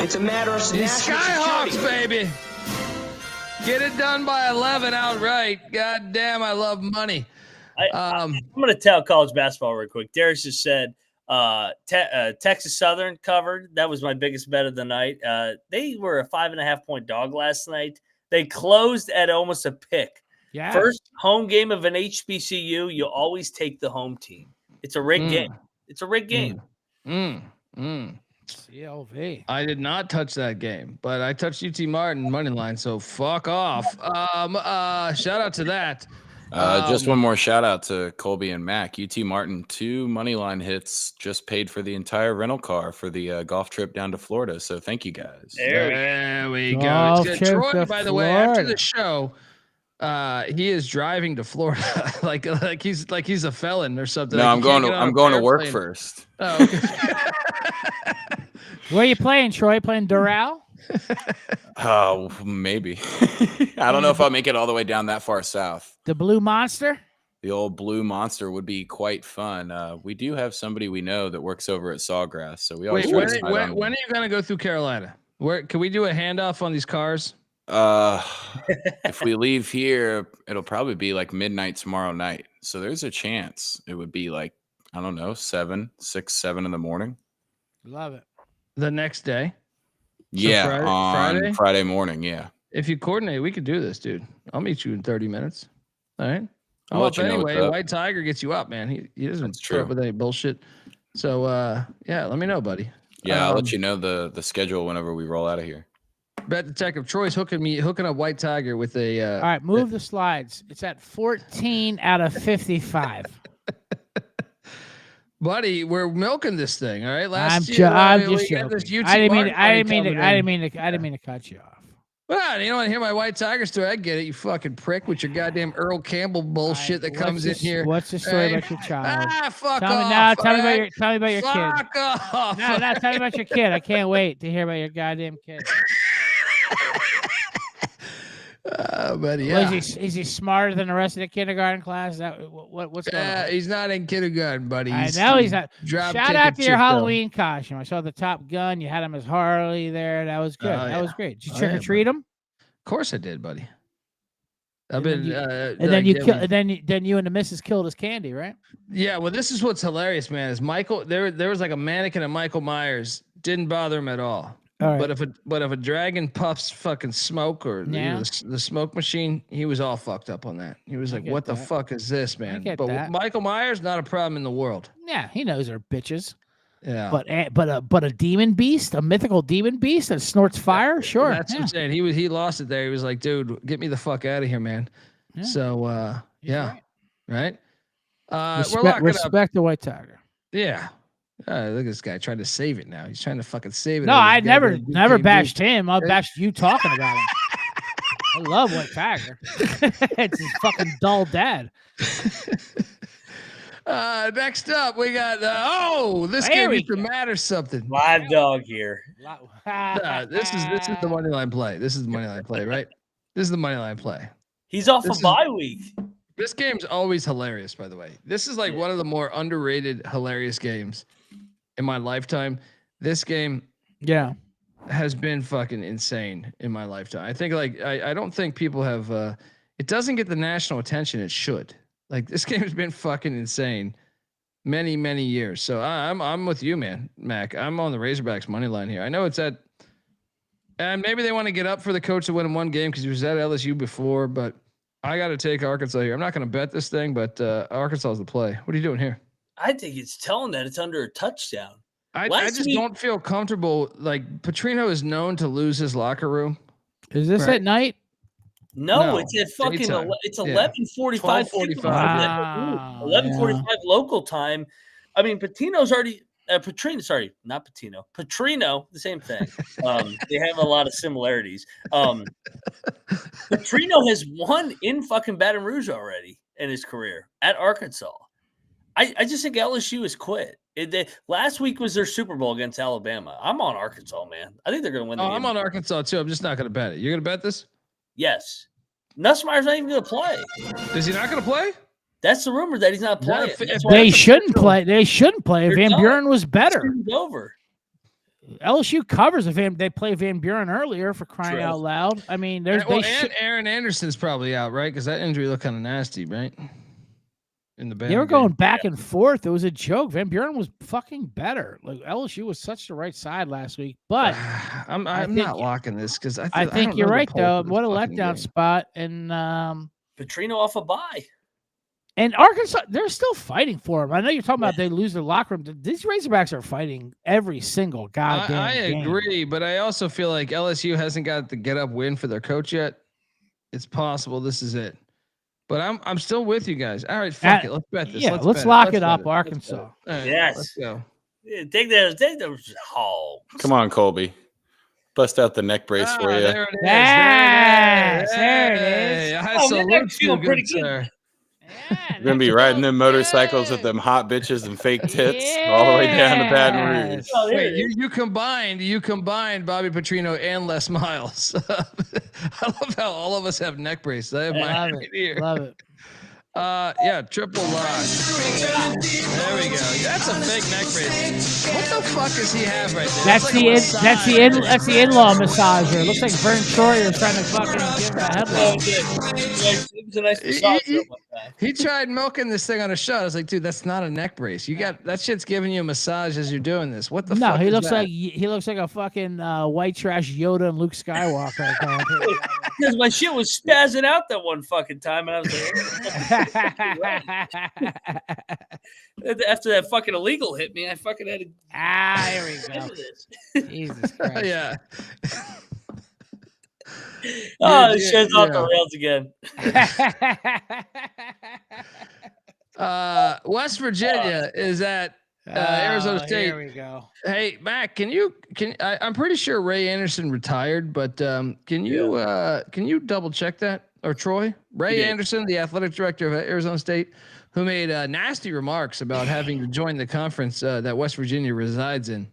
It's a matter of these Skyhawks, baby. Get it done by 11 outright. God damn, I love money. I'm going to tell college basketball real quick. Darius just said Texas Southern covered. That was my biggest bet of the night. They were a 5.5 point dog last night. They closed at almost a pick. Yeah. First home game of an HBCU, you always take the home team. It's a rigged game. It's a rigged game. CLV. I did not touch that game, but I touched UT Martin money line, so fuck off. Shout out to that. Just one more shout out to Colby and Mac. UT Martin, 2 money line hits, just paid for the entire rental car for the golf trip down to Florida. So thank you guys. There we go. Troy, by the way, after the show, he is driving to Florida like he's a felon or something. No, like I'm going to work first. Oh, okay. Where are you playing, Troy? Playing Doral? Oh, maybe. I don't know if I'll make it all the way down that far south. The Blue Monster? The old Blue Monster would be quite fun. We do have somebody we know that works over at Sawgrass, so we always when are you gonna go through Carolina? Where can we do a handoff on these cars? If we leave here, it'll probably be like midnight tomorrow night. So there's a chance it would be like, I don't know, 7 in the morning. Love it. The next day. Yeah, on Friday morning. Yeah. If you coordinate, we could do this, dude. I'll meet you in 30 minutes. All right. I'll let you know anyway. what's up. White Tiger gets you up, man. He doesn't put true. up with any bullshit. So yeah, let me know, buddy. Yeah, I'll let you know the schedule whenever we roll out of here. Bet Detective Troy's hooking up White Tiger with a. All right, move the slides. It's at 14 out of 55. Buddy, we're milking this thing. All right. I'm just joking. I didn't mean to cut you off. Well, you don't want to hear my White Tiger story? I get it, you fucking prick, with your goddamn Earl Campbell bullshit that comes in here. What's the story about your child? Fuck off. Tell me about your kid. Fuck off. No, tell me about your kid. I can't wait to hear about your goddamn kid. Buddy, yeah. Is he smarter than the rest of the kindergarten class? What's going on? He's not in kindergarten, buddy. I know he's not. Shout out to your Halloween costume. I saw the Top Gun. You had him as Harley there. That was good. That was great. Did you trick or treat him? Of course I did, buddy. Then you and the missus killed his candy, right? Yeah. Well, this is what's hilarious, man. Is Michael there was like a mannequin of Michael Myers. Didn't bother him at all. Right. But if a dragon puffs fucking smoke or the smoke machine, he was all fucked up on that. He was like, "What the fuck is this, man?" But with Michael Myers, not a problem in the world. Yeah, he knows they're bitches. Yeah, but a demon beast, a mythical demon beast that snorts fire, sure. That's what I'm saying. He lost it there. He was like, "Dude, get me the fuck out of here, man." Yeah. So right. Respect the White Tiger. Yeah. Look at this guy trying to save it now. He's trying to fucking save it. No, I never bashed him. I bashed you talking about him. I love White Tiger. It's his fucking dull dad. Next up, we got this game used to matter something. Live dog here. This is the money line play. This is the money line play, right? This is the money line play. He's off a bye week. This game's always hilarious, by the way. This is like one of the more underrated, hilarious games in my lifetime. This game, has been fucking insane in my lifetime. I think I don't think people have. It doesn't get the national attention it should. Like this game has been fucking insane, many years. So I'm with you, man, Mac. I'm on the Razorbacks money line here. I know it's at, and maybe they want to get up for the coach to win in one game because he was at LSU before, but I got to take Arkansas here. I'm not going to bet this thing, but Arkansas is the play. What are you doing here? I think it's telling that it's under a touchdown. I just don't feel comfortable. Like Petrino is known to lose his locker room. Is this at night? No, it's at fucking. It's 11:45. 11:45 local time. I mean, Patino's already. Petrino, sorry, not Patino. Petrino, the same thing. They have a lot of similarities. Petrino has won in fucking Baton Rouge already in his career at Arkansas. I just think LSU has quit. Last week was their Super Bowl against Alabama. I'm on Arkansas, man. I think they're going to win the game. I'm on Arkansas, too. I'm just not going to bet it. You're going to bet this? Yes. Nussmeier's not even going to play. Is he not going to play? That's the rumor that he's not playing. They shouldn't play. They shouldn't play. Van Buren was better. It's over. LSU covers they play Van Buren earlier for crying out loud. I mean, Aaron Anderson's probably out, right? Because that injury looked kind of nasty, right? In the they were going back and forth. It was a joke. Van Buren was fucking better. Like LSU was such the right side last week, but I'm not locking this because I think you're right though. What a letdown spot, and Petrino off a bye. And Arkansas, they're still fighting for him. I know you're talking about they lose their locker room. These Razorbacks are fighting every single goddamn game. I agree, but I also feel like LSU hasn't got the get up win for their coach yet. It's possible this is it. But I'm still with you guys. All right, fuck it. Let's bet this. Yeah, let's lock it up, Arkansas. Right, yes. Let's go. Yeah, take those hogs. Come on, Colby. Bust out the neck brace for you. There it is. There it is. I salute you, good sir. We're gonna be riding them motorcycles with them hot bitches and fake tits all the way down to Baton Rouge. Oh, here Wait, it is. you combined Bobby Petrino and Les Miles. I love how all of us have neck braces. I have mine Love right it. here. Love it. Yeah, triple lock. There we go. That's a fake neck brace. What the fuck does he have right there? That's That's the in-law massager. It looks like Vern Troyer is trying to fucking give him a Oh, headlock. yeah. It was a nice massage room like that. He tried milking this thing on a shot. I was like, dude, that's not a neck brace. You got that shit's giving you a massage as you're doing this. What the No, fuck? he is looks that? like he looks like a fucking white trash Yoda and Luke Skywalker. Because my shit was spazzing out that one fucking time, and I was like, after that fucking illegal hit me, I fucking had to. Here we go. Jesus Christ. Yeah. Oh, Yeah, this shit's off the yeah. rails again. West Virginia is at Arizona State. Here we go. Hey, Mac, I'm pretty sure Ray Anderson retired, but can you double check that? Or Troy? Ray Anderson, the athletic director of Arizona State, who made nasty remarks about having to join the conference that West Virginia resides in.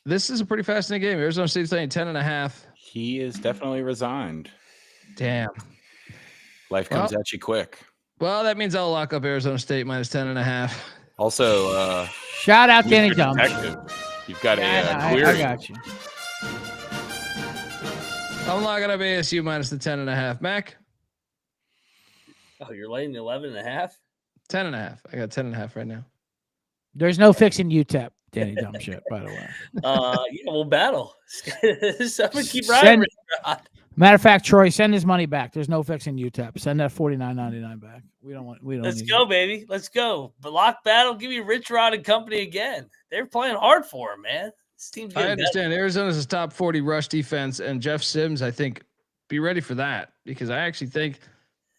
This is a pretty fascinating game. Arizona State's playing 10.5. He is definitely resigned. Damn. Life comes at you quick. Well, that means I'll lock up Arizona State minus 10.5. Also, shout out Danny Dumb. You've got I query. got you. I'm locking up ASU minus the 10.5. Mac? Oh, you're laying 11.5? 10.5. I got 10.5 right now. There's no fixing UTEP. Danny Dumb shit, by the way. Yeah, we'll battle. So I'm gonna keep riding. Matter of fact, Troy, send his money back. There's no fixing UTEP. Send that $49.99 back. We don't. Let's go, baby. Let's go. But lock battle. Give me Rich Rod and company again. They're playing hard for him, man. This team's I understand Arizona's a top 40 rush defense, and Jeff Sims, I think, be ready for that because I actually think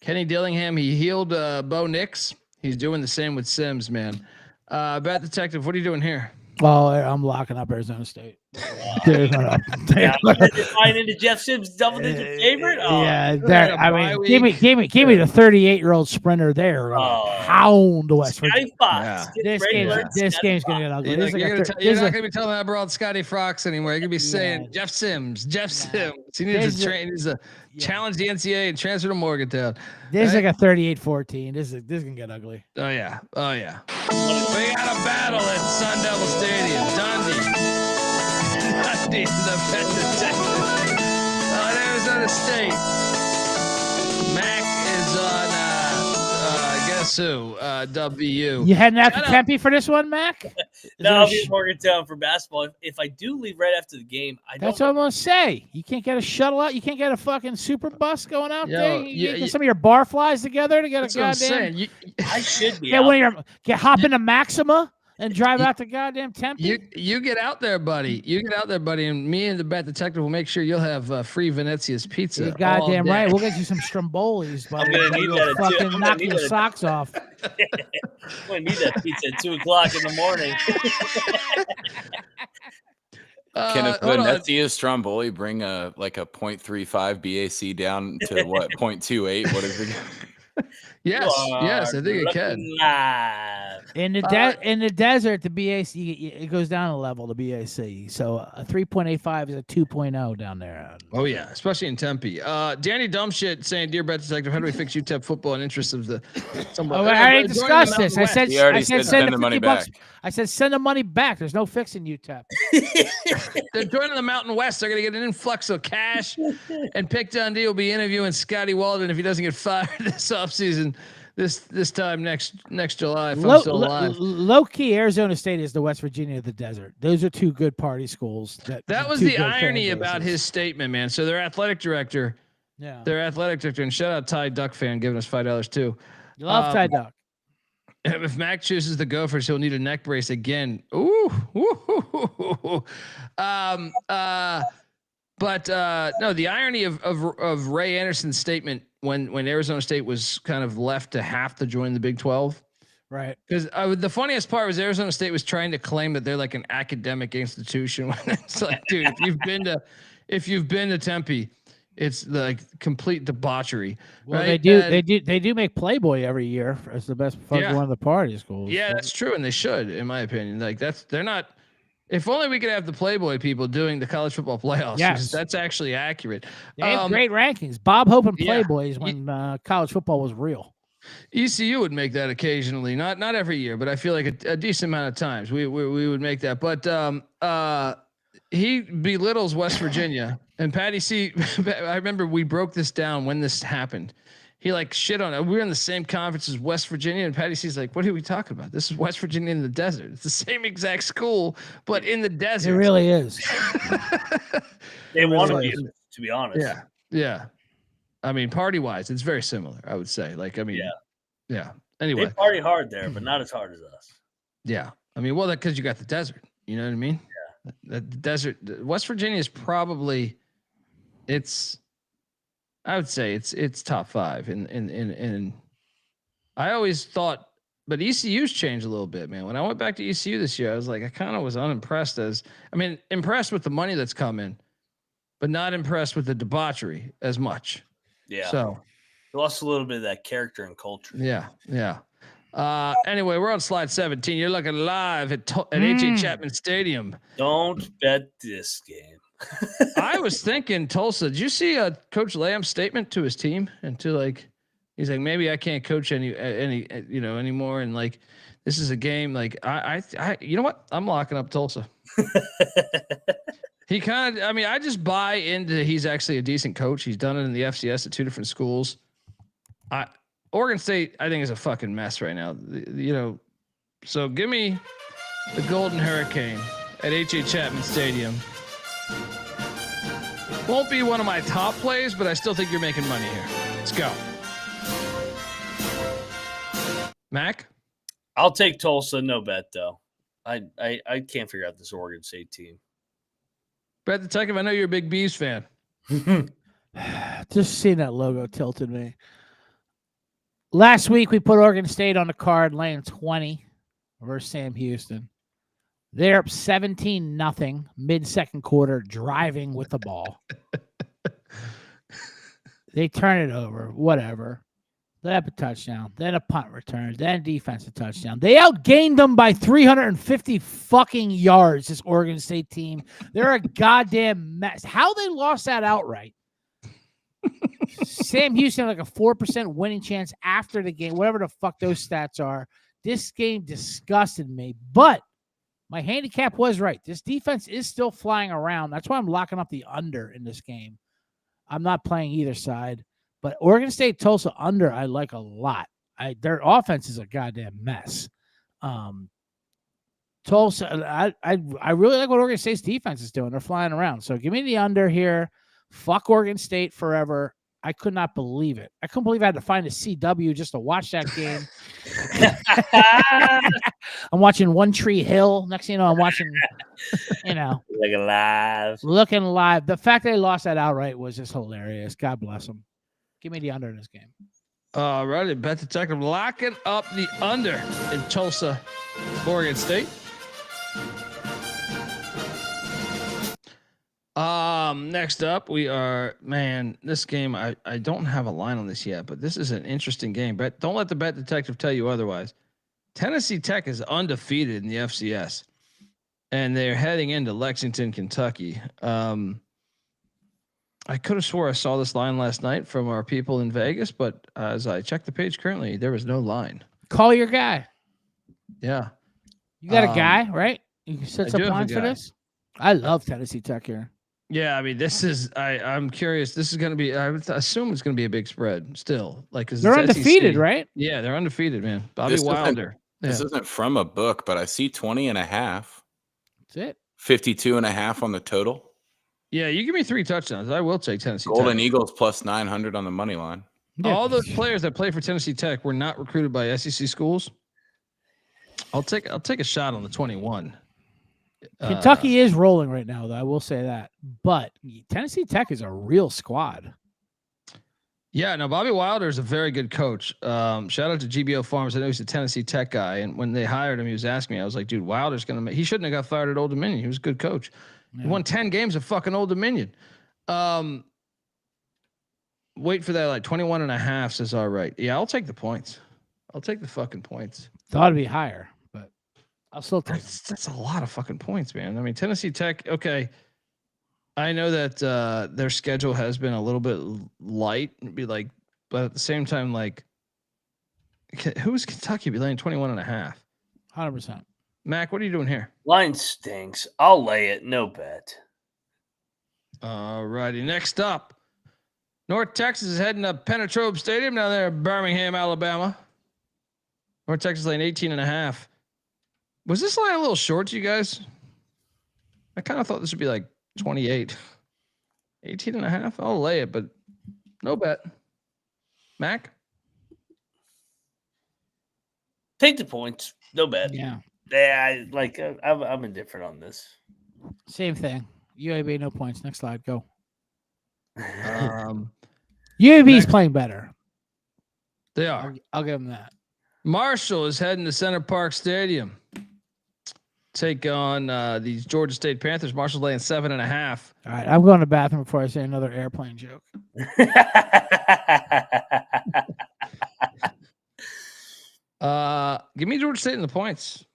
Kenny Dillingham, he healed Bo Nix. He's doing the same with Sims, man. Bat Detective, what are you doing here? Oh, I'm locking up Arizona State. Buying into Jeff Sims' double-digit favorite. Oh, yeah, I mean, give me the 38-year-old sprinter there. Hound West Virginia. Fox. This game's gonna get ugly. You're not gonna be telling that broad Scotty Fox anymore. You're gonna be saying Jeff Sims. He needs to train. He needs to challenge the NCAA and transfer to Morgantown. This is like a 38-14. This is gonna get ugly. Oh yeah. We got a battle at Sun Devil Stadium. Dundee, the Pet Detective on Arizona State. Mac is on guess who? WU. You heading out to Tempe for this one, Mac? No, I'll be in Morgantown for basketball. If I do leave right after the game, That's what I'm gonna say. You can't get a shuttle out. You can't get a fucking super bus going out there. You get some of your bar flies together to get a goddamn. I should be. Hop into Maxima and drive out to goddamn Tempe. You get out there, buddy. And me and the Bat Detective will make sure you'll have free Venezia's pizza. You're goddamn right. We'll get you some Strombolis, buddy. I'm gonna need that fucking knock your socks off. I'm gonna need that pizza at 2:00 in the morning. Can a Venezia Stromboli bring a 0.35 BAC down to what 0.28? What is it? Yes, I think it can. In the desert, the BAC it goes down a level. The BAC, so a 3.85 is a 2.0 down there. Oh yeah, especially in Tempe. Danny Dumbshit saying, "Dear Bet Detective, how do we fix UTEP football in interest of the?" I already discussed this. I said send the money back. I said send the money back. There's no fixing UTEP. They're joining the Mountain West. They're going to get an influx of cash, and Pick Dundee will be interviewing Scotty Walden if he doesn't get fired this offseason. This time next July. If I'm still alive. Low key, Arizona State is the West Virginia of the desert. Those are two good party schools. That was the irony about his statement, man. So their athletic director, and shout out Ty Duck fan giving us $5 too. You love Ty Duck. If Mac chooses the Gophers, he'll need a neck brace again. But no, the irony of Ray Anderson's statement when Arizona State was kind of left to have to join the Big 12. Right. Because the funniest part was Arizona State was trying to claim that they're like an academic institution. It's like, dude, if you've been to Tempe, It's like complete debauchery. Well, right? they do make Playboy every year as the best fucking one of the party schools. Yeah, that's true, and they should, in my opinion. Like they're not. If only we could have the Playboy people doing the college football playoffs. Yes. Because that's actually accurate. They have great rankings. Bob Hope and Playboys yeah. when college football was real. ECU would make that occasionally, not every year, but I feel like a decent amount of times we would make that. But he belittles West Virginia, and Patty C. I remember we broke this down when this happened. He like shit on it. We were in the same conference as West Virginia, and Patty C's like, "What are we talking about? This is West Virginia in the desert. It's the same exact school, but in the desert." It really is. They want to be honest. Yeah, yeah. I mean, party wise, it's very similar. I would say. Like, I mean, yeah. Anyway, they party hard there, but not as hard as us. Yeah, I mean, well, that because you got the desert. You know what I mean? Yeah. The desert. West Virginia is probably. I would say it's top 5 in I always thought, but ECU's changed a little bit, man. When I went back to ECU this year, I was like, I kind of was unimpressed impressed with the money that's come in, but not impressed with the debauchery as much. Yeah. So you lost a little bit of that character and culture. Yeah. Anyway, we're on slide 17. You're looking live at H.A. Chapman Stadium. Don't bet this game. I was thinking Tulsa. Did you see Coach Lamb's statement to his team and to he's like, maybe I can't coach any anymore, and like this is a game. Like I you know what? I'm locking up Tulsa. He kind of. I mean, I just buy into he's actually a decent coach. He's done it in the FCS at 2 different schools. Oregon State, I think, is a fucking mess right now. So give me the Golden Hurricane at H.A. Chapman Stadium. Won't be one of my top plays, but I still think you're making money here. Let's go. Mac? I'll take Tulsa, no bet though. I can't figure out this Oregon State team. Brett Detective, I know you're a big Bees fan. Just seeing that logo tilted me. Last week we put Oregon State on the card, laying 20 versus Sam Houston. They're up 17-0 mid-second quarter, driving with the ball. They turn it over, whatever. They have a touchdown, then a punt return, then defensive touchdown. They outgained them by 350 fucking yards, this Oregon State team. They're a goddamn mess. How they lost that outright? Sam Houston had like a 4% winning chance after the game, whatever the fuck those stats are. This game disgusted me, but my handicap was right. This defense is still flying around. That's why I'm locking up the under in this game. I'm not playing either side, but Oregon State Tulsa under I like a lot. Their offense is a goddamn mess. Tulsa, I really like what Oregon State's defense is doing. They're flying around. So give me the under here. Fuck Oregon State forever. I could not believe it. I couldn't believe I had to find a CW just to watch that game. I'm watching One Tree Hill. Next thing you know, I'm watching, looking live. The fact that they lost that outright was just hilarious. God bless them. Give me the under in this game. All right, Bet Detective locking up the under in Tulsa, Oregon State. Next up, we are, this game, I don't have a line on this yet, but this is an interesting game. But don't let the Bet Detective tell you otherwise. Tennessee Tech is undefeated in the FCS, and they're heading into Lexington, Kentucky. I could have swore I saw this line last night from our people in Vegas, but as I checked the page currently, there was no line. Call your guy. Yeah. You got a guy, right? You can set some lines for this? I love Tennessee Tech here. Yeah, I mean, this is. I'm curious. This is going to be. I would assume it's going to be a big spread. Still, they're undefeated, right? Yeah, they're undefeated, man. Bobby Wilder. This isn't from a book, but I see 20.5. That's it. 52.5 on the total. Yeah, you give me 3 touchdowns. I will take Tennessee Golden Tech. Eagles plus 900 on the money line. Yeah. All those players that play for Tennessee Tech were not recruited by SEC schools. I'll take a shot on the 21. Kentucky is rolling right now, though. I will say that. But Tennessee Tech is a real squad. Yeah, no, Bobby Wilder is a very good coach. Shout out to GBO Farms. I know he's a Tennessee Tech guy. And when they hired him, he was asking me, I was like, dude, Wilder's going to he shouldn't have got fired at Old Dominion. He was a good coach. Yeah. He won 10 games at fucking Old Dominion. wait for that. Like 21.5 says, all right. Yeah, I'll take the points. I'll take the fucking points. Thought it'd be higher, but I'll still take them. That's a lot of fucking points, man. I mean, Tennessee Tech, okay. I know that their schedule has been a little bit light, but at the same time, like, who's Kentucky be laying 21.5? 100%. Mac, what are you doing here? Line stinks. I'll lay it. No bet. All righty. Next up, North Texas is heading to Penetrobe Stadium down there in Birmingham, Alabama. North Texas laying 18.5. Was this line a little short to you guys? I kind of thought this would be like 28. 18.5. I'll lay it, but no bet. Mac? Take the points. No bet. Yeah. Yeah, I'm indifferent on this. Same thing. UAB, no points. Next slide. Go. UAB's playing better. They are. I'll give them that. Marshall is heading to Center Park Stadium. Take on these Georgia State Panthers. Marshall's laying 7.5. All right. I'm going to the bathroom before I say another airplane joke. Give me Georgia State in the points.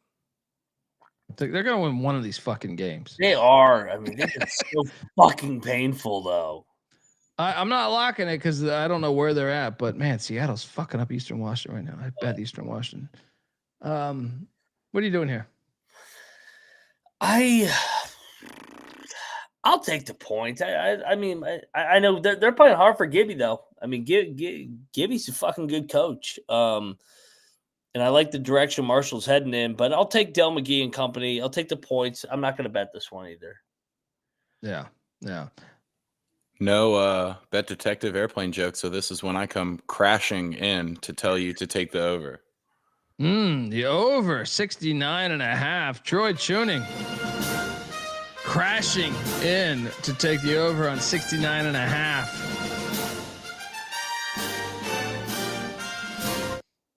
They're going to win one of these fucking games. They are. I mean, they've been so fucking painful, though. I'm not locking it because I don't know where they're at. But, man, Seattle's fucking up Eastern Washington right now. I bet Eastern Washington. What are you doing here? I'll take the point. I mean, I know they're playing hard for Gibby, though. I mean, Gibby's a fucking good coach. And I like the direction Marshall's heading in, but I'll take Del McGee and company. I'll take the points. I'm not going to bet this one either. Yeah. No bet detective airplane joke. So this is when I come crashing in to tell you to take the over. The over 69.5. Troy Tuning crashing in to take the over on 69.5.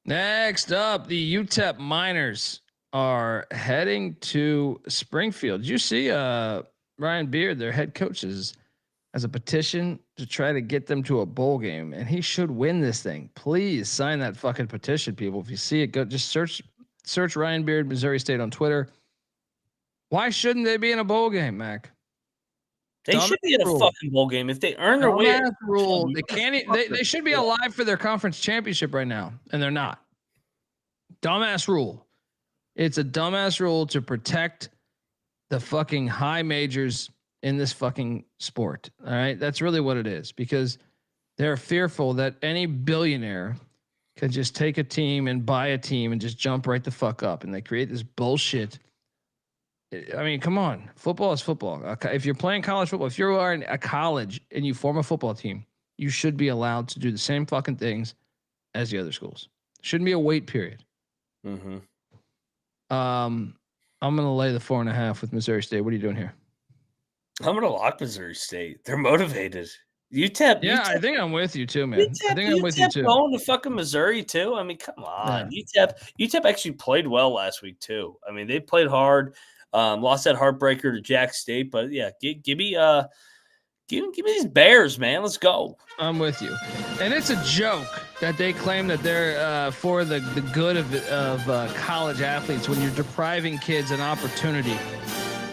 Next up, the UTEP Miners are heading to Springfield. Did you see Ryan Beard, their head coach, has a petition to try to get them to a bowl game, and he should win this thing. Please sign that fucking petition, people. If you see it, go just search Ryan Beard, Missouri State on Twitter. Why shouldn't they be in a bowl game, Mac? They should be in a fucking bowl game if they earn their way. Rule. They can't. They should be alive for their conference championship right now, and they're not. Dumbass rule. It's a dumbass rule to protect the fucking high majors in this fucking sport. All right, that's really what it is, because they're fearful that any billionaire could just take a team and buy a team and just jump right the fuck up, and they create this bullshit. I mean, come on. Football is football. If you're playing college football, if you are in a college and you form a football team, you should be allowed to do the same fucking things as the other schools. Shouldn't be a wait period. Mm-hmm. I'm going to lay the 4.5 with Missouri State. What are you doing here? I'm going to lock Missouri State. They're motivated. UTEP. Yeah, UTEP, I think I'm with you too, man. I think I'm with you too. Going to fucking Missouri too. I mean, come on. Yeah. UTEP actually played well last week too. I mean, they played hard. Lost that heartbreaker to Jack State, but yeah, give me these Bears, man. Let's go. I'm with you. And it's a joke that they claim that they're for the good of college athletes when you're depriving kids an opportunity.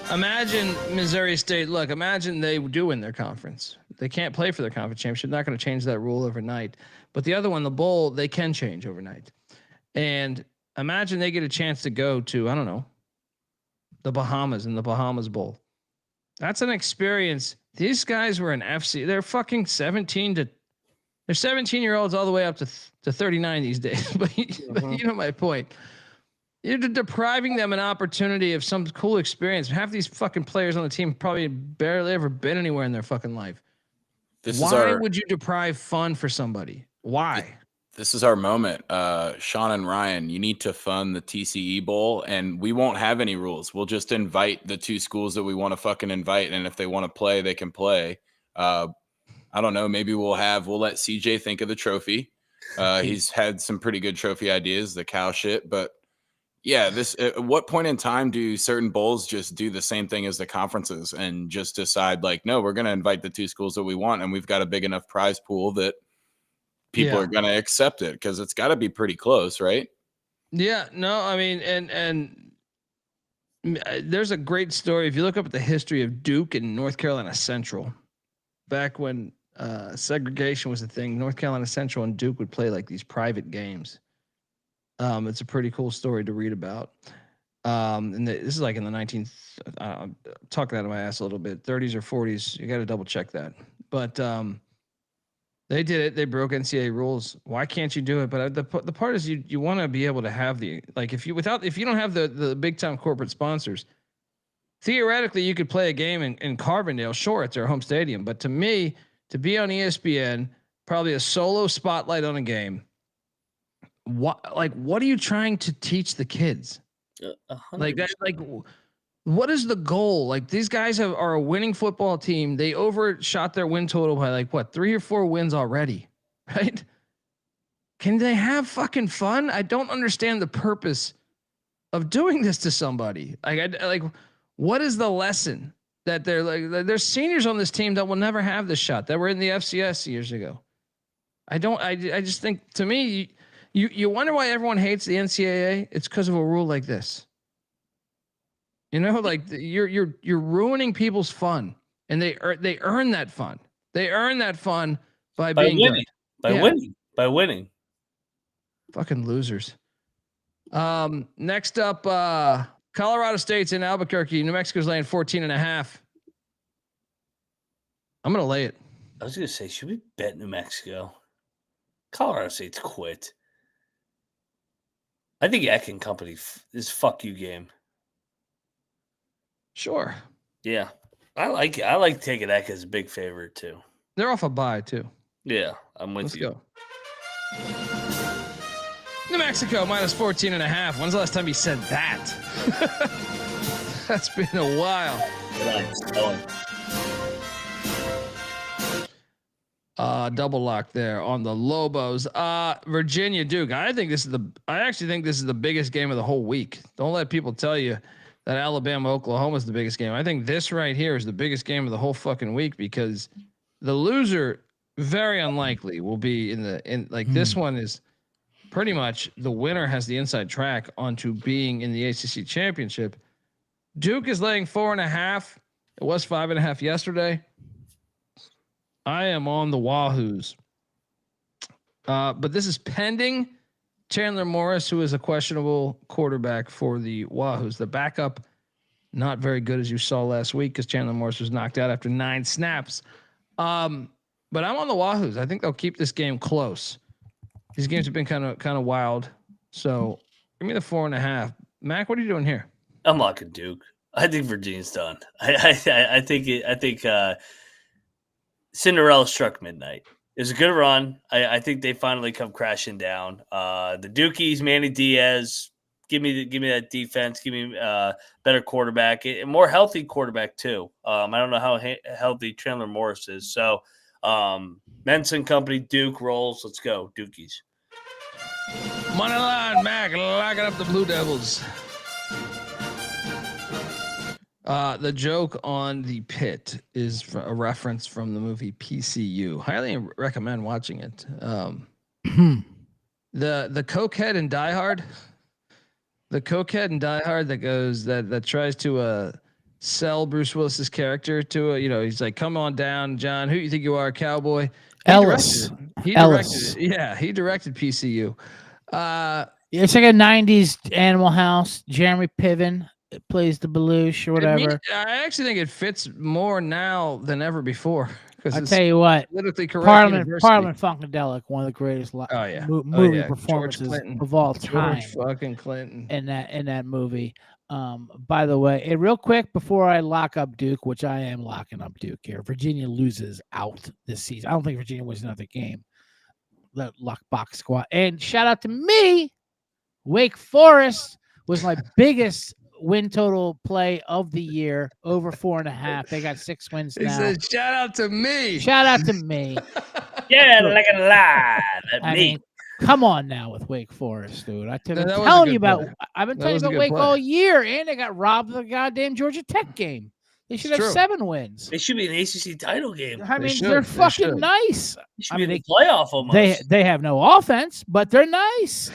Imagine Missouri State. Look, imagine they do win their conference. They can't play for their conference championship. They're not going to change that rule overnight. But the other one, the bowl, they can change overnight. And imagine they get a chance to go to, I don't know, the Bahamas in the Bahamas Bowl. That's an experience. These guys were in FC. They're fucking 17-year-olds all the way up to 39 these days. But you know my point. You're depriving them an opportunity of some cool experience. Half these fucking players on the team probably barely ever been anywhere in their fucking life. Why would you deprive fun for somebody? Why? This is our moment. Sean and Ryan, you need to fund the TCE Bowl, and we won't have any rules. We'll just invite the two schools that we want to fucking invite, and if they want to play, they can play. I don't know. Maybe we'll let CJ think of the trophy. He's had some pretty good trophy ideas, the cow shit, but Yeah, at what point in time do certain bowls just do the same thing as the conferences and just decide like, no, we're going to invite the 2 schools that we want, and we've got a big enough prize pool that people are going to accept it, because it's got to be pretty close, right? Yeah, no, I mean, and there's a great story. If you look up at the history of Duke and North Carolina Central, back when segregation was a thing, North Carolina Central and Duke would play like these private games. It's a pretty cool story to read about. And this is like in the 19th, I'm talking out of my ass a little bit, 30s or 40s. You got to double check that. But they did it. They broke NCAA rules. Why can't you do it? But the part is you want to be able to have if you don't have the big time corporate sponsors, theoretically you could play a game in Carbondale. Sure, it's their home stadium. But to me, to be on ESPN, probably a solo spotlight on a game. What are you trying to teach the kids? 100%. What is the goal? Like, these guys are a winning football team. They overshot their win total by 3 or 4 wins already, right? Can they have fucking fun? I don't understand the purpose of doing this to somebody. What is the lesson that there's seniors on this team that will never have this shot, that were in the FCS years ago. I just think, to me, you wonder why everyone hates the NCAA. It's because of a rule like this. You're ruining people's fun, and they earn that fun. They earn that fun by being winning. good. By winning. Fucking losers. Next up, Colorado State's in Albuquerque. New Mexico's laying 14.5. I'm gonna lay it. I was gonna say, should we bet New Mexico? Colorado State's quit. I think Eck and company is fuck you game. Sure. Yeah, I like it. I like taking Eck as a big favorite too. They're off a bye too. Yeah, I'm with you. Let's go. New Mexico minus 14.5. When's the last time you said that? That's been a while. Double lock there on the Lobos. Virginia Duke. I actually think this is the biggest game of the whole week. Don't let people tell you that Alabama Oklahoma is the biggest game. I think this right here is the biggest game of the whole fucking week, because the loser, very unlikely, will be this one is pretty much the winner has the inside track onto being in the ACC championship. Duke is laying 4.5. It was 5.5 yesterday. I am on the Wahoos. But this is pending Chandler Morris, who is a questionable quarterback for the Wahoos. The backup, not very good, as you saw last week, because Chandler Morris was knocked out after 9 snaps. But I'm on the Wahoos. I think they'll keep this game close. These games have been kind of wild. So give me the 4.5. Mac, what are you doing here? I'm locking Duke. I think Virginia's done. I think Cinderella struck midnight. It was a good run. I think they finally come crashing down. The Dukies, Manny Diaz, give me that defense. Give me better quarterback, a more healthy quarterback too. I don't know how healthy Chandler Morris is. So Mensah and company, Duke rolls. Let's go, Dukies. Money line, Mac, locking up the Blue Devils. The joke on the pit is a reference from the movie PCU. Highly recommend watching it. The cokehead in Die Hard. The cokehead in Die Hard that tries to sell Bruce Willis's character to he's like, come on down, John. Who you think you are, cowboy? Ellis. He directed it. Yeah, he directed PCU. It's like a 90s Animal House. Jeremy Piven plays the Belushi or whatever. I actually think it fits more now than ever before. I'll tell you what, politically correct Parliament Funkadelic, one of the greatest movie performances of all time. George fucking Clinton in that movie. By the way, and real quick before I lock up Duke, which I am locking up Duke here, Virginia loses out this season. I don't think Virginia wins another game. The lock box squad. And shout out to me, Wake Forest was my biggest win total play of the year, over 4.5. They got 6 wins now. He said, shout out to me. Shout out to me. Yeah, like a lie. Come on now with Wake Forest, dude. I've been That was a telling good you about. play. I've been That telling was you a about good Wake play. all year, and they got robbed of the goddamn Georgia Tech game. They should It's have true. 7 wins. They should be an ACC title game. I They mean, should. they're They fucking should. nice. They should I be mean, in the playoff almost. they have no offense, but they're nice.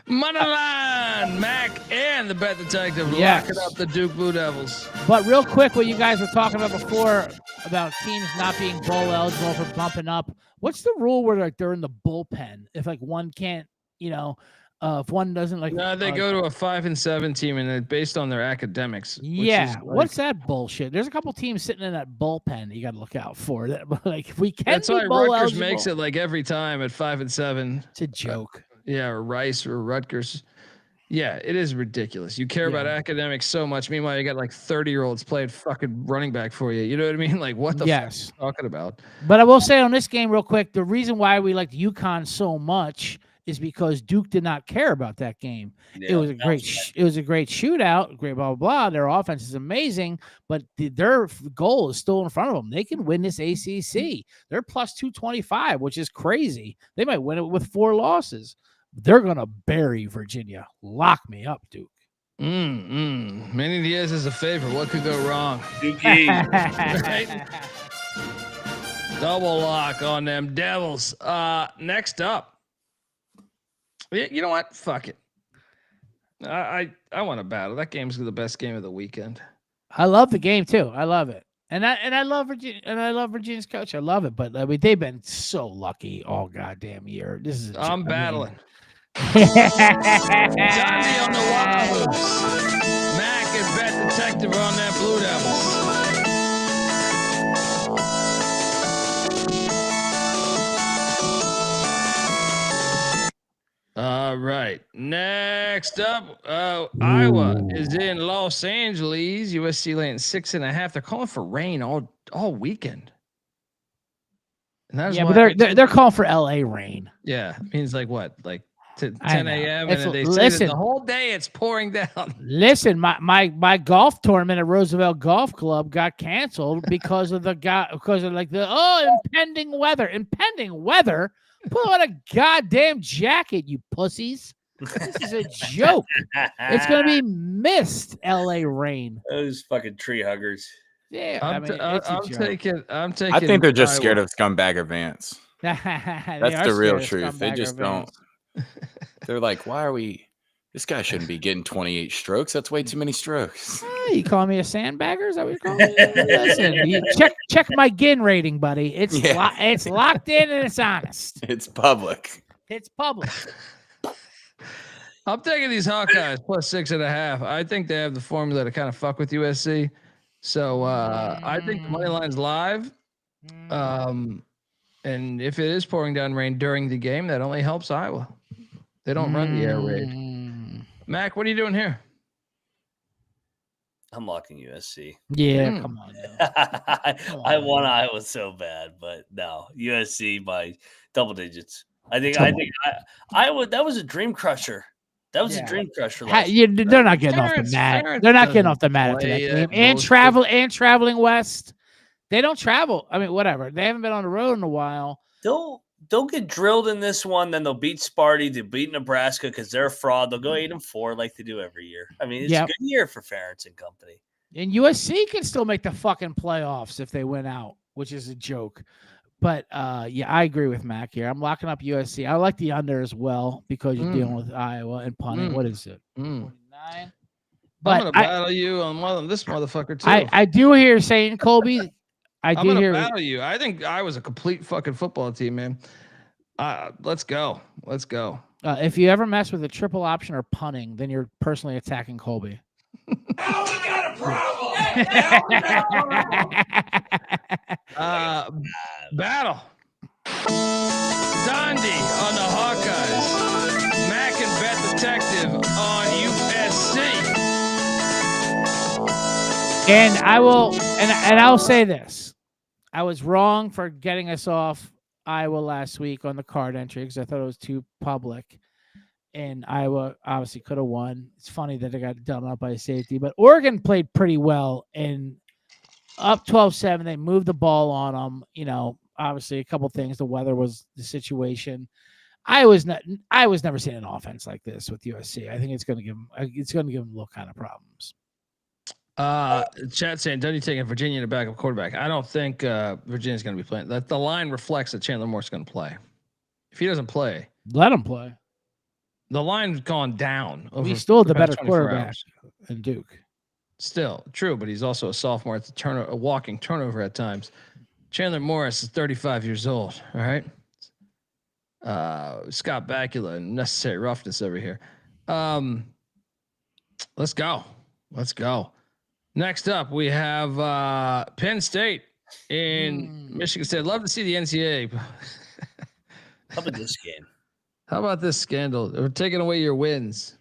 Moneyline, Mac, and the Bet Detective Yes. locking up the Duke Blue Devils. But real quick, what you guys were talking about before about teams not being bowl eligible for bumping up. What's the rule where like they're in the bullpen? If like one can't, if one doesn't like, No, they go to a 5-7 team, and it's based on their academics. yeah. Which is like, What's that bullshit? There's a couple teams sitting in that bullpen that you got to look out for. That like if we can that's be why bowl Rutgers eligible, makes it like every time at 5-7. it's a joke. Yeah, or Rice or Rutgers. Yeah, it is ridiculous. You care about academics so much. Meanwhile, you got like 30-year-olds playing fucking running back for you. You know what I mean? Like, what the fuck are you talking about? But I will say on this game real quick, the reason why we liked UConn so much is because Duke did not care about that game. Yeah, it was a great shootout, great blah, blah, blah. Their offense is amazing, but their goal is still in front of them. They can win this ACC. They're plus 225, which is crazy. They might win it with 4 losses. They're going to bury Virginia. Lock me up, Duke. Manny Diaz is a favorite. What could go wrong? Dookie. Right? Double lock on them Devils. Next up. You know what? Fuck it. I want to battle. That game's the best game of the weekend. I love the game too. I love it. And I love Virginia, and I love Virginia's coach. I love it. But I mean, they've been so lucky all goddamn year. This is I'm battling. Dundee on the Wild Hoops. Mac and Bet Detective on that Blue Devils. All right. Next up, Iowa is in Los Angeles. USC laying 6.5. They're calling for rain all weekend. And that's but they're calling for LA rain. Yeah, it means like what? Like 10 a.m. It's, and they say that the whole day it's pouring down. Listen, my golf tournament at Roosevelt Golf Club got canceled because of impending weather. Impending weather. Put on a goddamn jacket, you pussies. This is a joke. It's gonna be mist. LA rain. Those fucking tree huggers. Yeah, I'm taking. I think they're just scared of Scumbagger Vance. That's That's the real truth. They just don't. They're like, why are we? This guy shouldn't be getting 28 strokes. That's way too many strokes. Hey, you calling me a sandbagger? Is that what you're calling me? Listen, you check my GIN rating, buddy. It's locked in and it's honest. It's public. It's public. I'm taking these Hawkeyes plus 6.5. I think they have the formula to kind of fuck with USC. So I think the money line's live. And if it is pouring down rain during the game, that only helps Iowa. They don't run the air raid. Mac, what are you doing here? I'm locking USC. Yeah, come on. I want Iowa so bad, but no, USC by double digits. I think Iowa. That was a dream crusher. That was a dream crusher. They're not getting off the mat. They're not getting off the mat at that game. And traveling west. They don't travel. I mean, whatever. They haven't been on the road in a while. They'll get drilled in this one. Then they'll beat Sparty. They'll beat Nebraska because they're a fraud. They'll go 8-4 like they do every year. I mean, it's a good year for Ferentz and company. And USC can still make the fucking playoffs if they win out, which is a joke. But I agree with Mac here. I'm locking up USC. I like the under as well because you're dealing with Iowa and punting. What is it? 49. But I'm gonna battle you on this motherfucker too. I do hear saying Colby. I'm gonna battle you. I think I was a complete fucking football team, man. Let's go. If you ever mess with a triple option or punting, then you're personally attacking Colby. Now we got a problem. Battle. Dundee on the Hawkeyes. Mac and Bet Detective on USC. And I'll say this. I was wrong for getting us off Iowa last week on the card entry because I thought it was too public. And Iowa obviously could have won. It's funny that they got done up by safety, but Oregon played pretty well and up 12-7. They moved the ball on them. obviously a couple things. The weather was the situation. I was never seeing an offense like this with USC. I think it's going to give them little kind of problems. Chat saying Dundee taking Virginia to backup quarterback. I don't think Virginia's going to be playing. The line reflects that Chandler Morris is going to play. If he doesn't play, let him play. The line's gone down. He's still the better quarterback than Duke. Still true, but he's also a sophomore. It's a walking turnover at times. Chandler Morris is 35 years old. All right. Scott Bakula and necessary roughness over here. Let's go. Next up, we have Penn State in Michigan State. Love to see the NCAA. How about this game? How about this scandal? We're taking away your wins.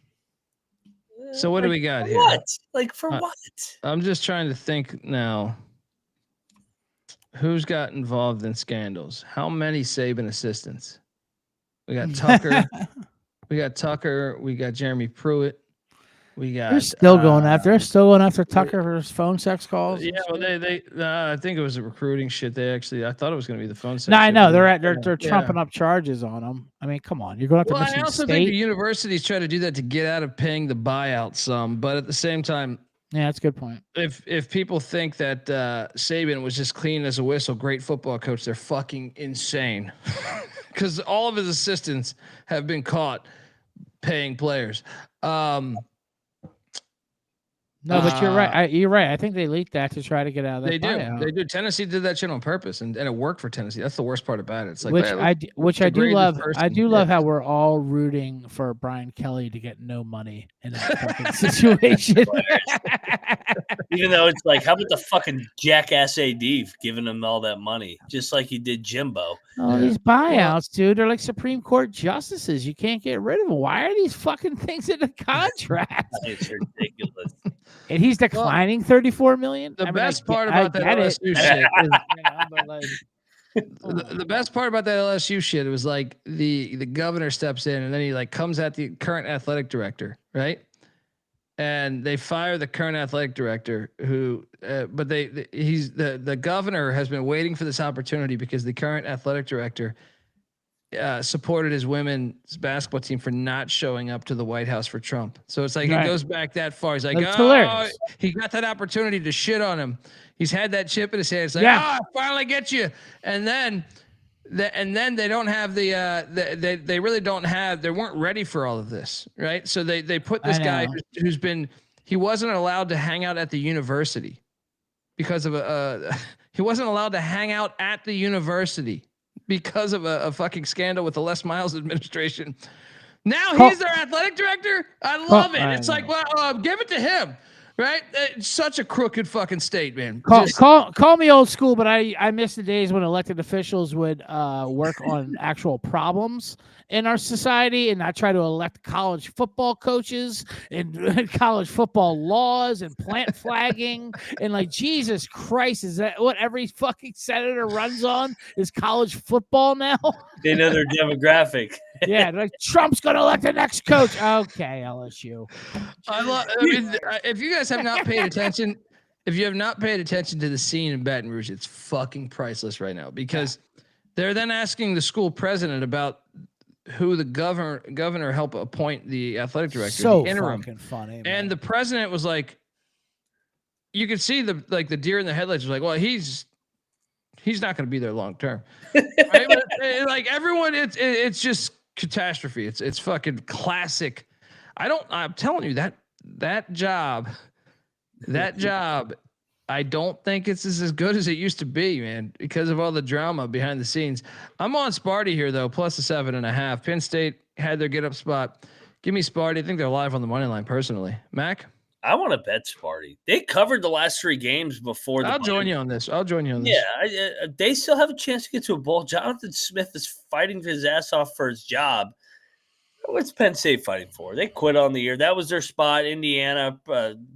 So what do we got here? What? Like for what? I'm just trying to think now. Who's got involved in scandals? How many Saban assistants? We got Tucker. We got Jeremy Pruitt. They're still going after Tucker for his phone sex calls. Yeah, well, they I think it was a recruiting shit. I thought it was going to be the phone sex. No, I know they're trumping up charges on him. I mean, come on, you're going after Michigan State. I also think the universities try to do that to get out of paying the buyout sum, but at the same time, yeah, that's a good point. If people think that Saban was just clean as a whistle, great football coach, they're fucking insane. Because all of his assistants have been caught paying players. No, but you're right. You're right. I think they leaked that to try to get out of that. They do. Tennessee did that shit on purpose, and it worked for Tennessee. That's the worst part about it. It's like which I do love. I do love how we're all rooting for Brian Kelly to get no money in that fucking situation. Even though it's like, how about the fucking jackass AD giving him all that money, just like he did Jimbo? Oh, these buyouts, dude, they're like Supreme Court justices. You can't get rid of them. Why are these fucking things in the contract? It's ridiculous. And he's declining $34 million. The best part about that LSU shit is, the best part about that LSU shit, it was like the governor steps in and then he like comes at the current athletic director, right? And they fire the current athletic director who, but the governor has been waiting for this opportunity because the current athletic director supported his women's basketball team for not showing up to the White House for Trump. So it's like, It goes back that far. He's like, he got that opportunity to shit on him. He's had that chip in his hand. It's like, I finally get you. And then they don't have they really don't have, they weren't ready for all of this. Right. So they put this guy he wasn't allowed to hang out at the university because of he wasn't allowed to hang out at the university because of a fucking scandal with the Les Miles administration. Now he's their athletic director. I love it. It's like, well, give it to him. Right? It's such a crooked fucking state, man. Call me old school, but I miss the days when elected officials would work on actual problems in our society and not try to elect college football coaches and college football laws and plant flagging and like, Jesus Christ, is that what every fucking senator runs on is college football now? They know their demographic. Yeah, like Trump's gonna elect the next coach. Okay, LSU. If you guys have not paid attention, if you have not paid attention to the scene in Baton Rouge, it's fucking priceless right now because they're then asking the school president about who the governor helped appoint the athletic director. So the interim. Fucking funny. Man. And the president was like, you could see the deer in the headlights was like, well, he's not going to be there long term. Right? Like everyone, it's just catastrophe. It's fucking classic. I'm telling you that job, I don't think it's as good as it used to be, man, because of all the drama behind the scenes. I'm on Sparty here though, plus a 7.5. Penn State had their get up spot. Give me Sparty. I think they're live on the money line personally. Mac? I want to bet Sparty. They covered the last 3 games before. I'll join you on this. Yeah, they still have a chance to get to a bowl. Jonathan Smith is fighting his ass off for his job. What's Penn State fighting for? They quit on the year. That was their spot. Indiana,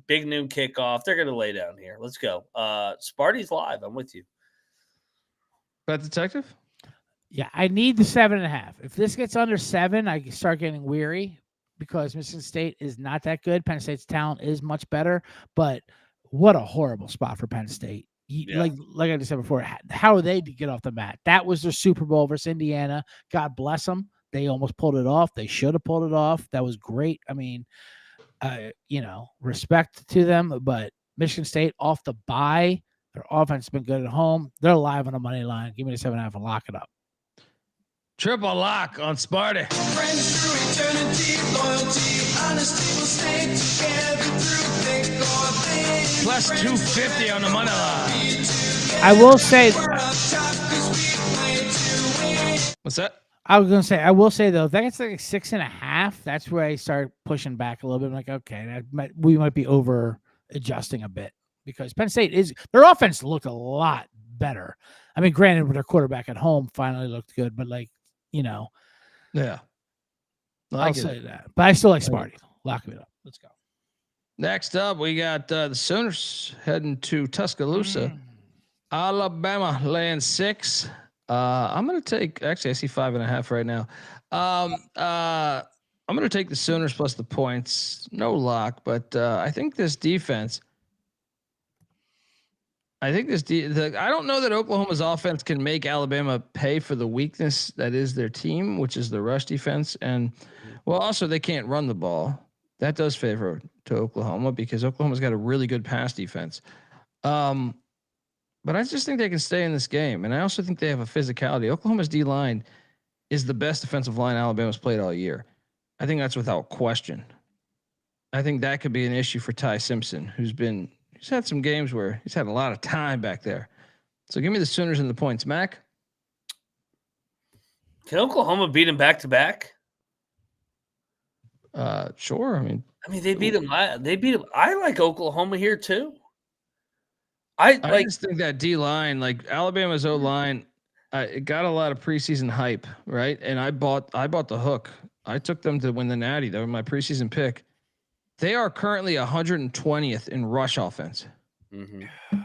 big noon kickoff. They're going to lay down here. Let's go. Sparty's live. I'm with you. Bet detective? Yeah, I need the 7.5. If this gets under 7, I start getting weary because Michigan State is not that good. Penn State's talent is much better, but what a horrible spot for Penn State. like I just said before, how are they to get off the mat? That was their Super Bowl versus Indiana. God bless them. They almost pulled it off. They should have pulled it off. That was great. I mean, respect to them. But Michigan State off the bye, their offense has been good at home. They're live on the money line. Give me the 7.5 and lock it up. Triple lock on Sparty. Friends through eternity, loyalty, honesty will stay together through thick or thin. Plus 250 on the money line. I will say. What's that? I was gonna say. I will say though, if that gets like 6.5, that's where I start pushing back a little bit. I'm like, okay, we might be over adjusting a bit because Penn State their offense looked a lot better. I mean, granted, their quarterback at home finally looked good, but yeah, I'll say that. But I still like Sparty. Lock it up. Let's go. Next up, we got the Sooners heading to Tuscaloosa. Alabama laying 6. I'm going to take, actually, I see 5.5 right now. I'm going to take the Sooners plus the points. No lock, but I think this defense, I don't know that Oklahoma's offense can make Alabama pay for the weakness that is their team, which is the rush defense. And, well, also they can't run the ball. That does favor to Oklahoma because Oklahoma's got a really good pass defense. But I just think they can stay in this game. And I also think they have a physicality. Oklahoma's D-line is the best defensive line Alabama's played all year. I think that's without question. I think that could be an issue for Ty Simpson, who's had some games where he's had a lot of time back there. So give me the Sooners and the points. Mac? Can Oklahoma beat him back-to-back? Sure. I mean, they beat him. I like Oklahoma here too. I just think that D line, like Alabama's O line, it got a lot of preseason hype, right? And I bought the hook. I took them to win the Natty. They were my preseason pick. They are currently 120th in rush offense. Mm-hmm.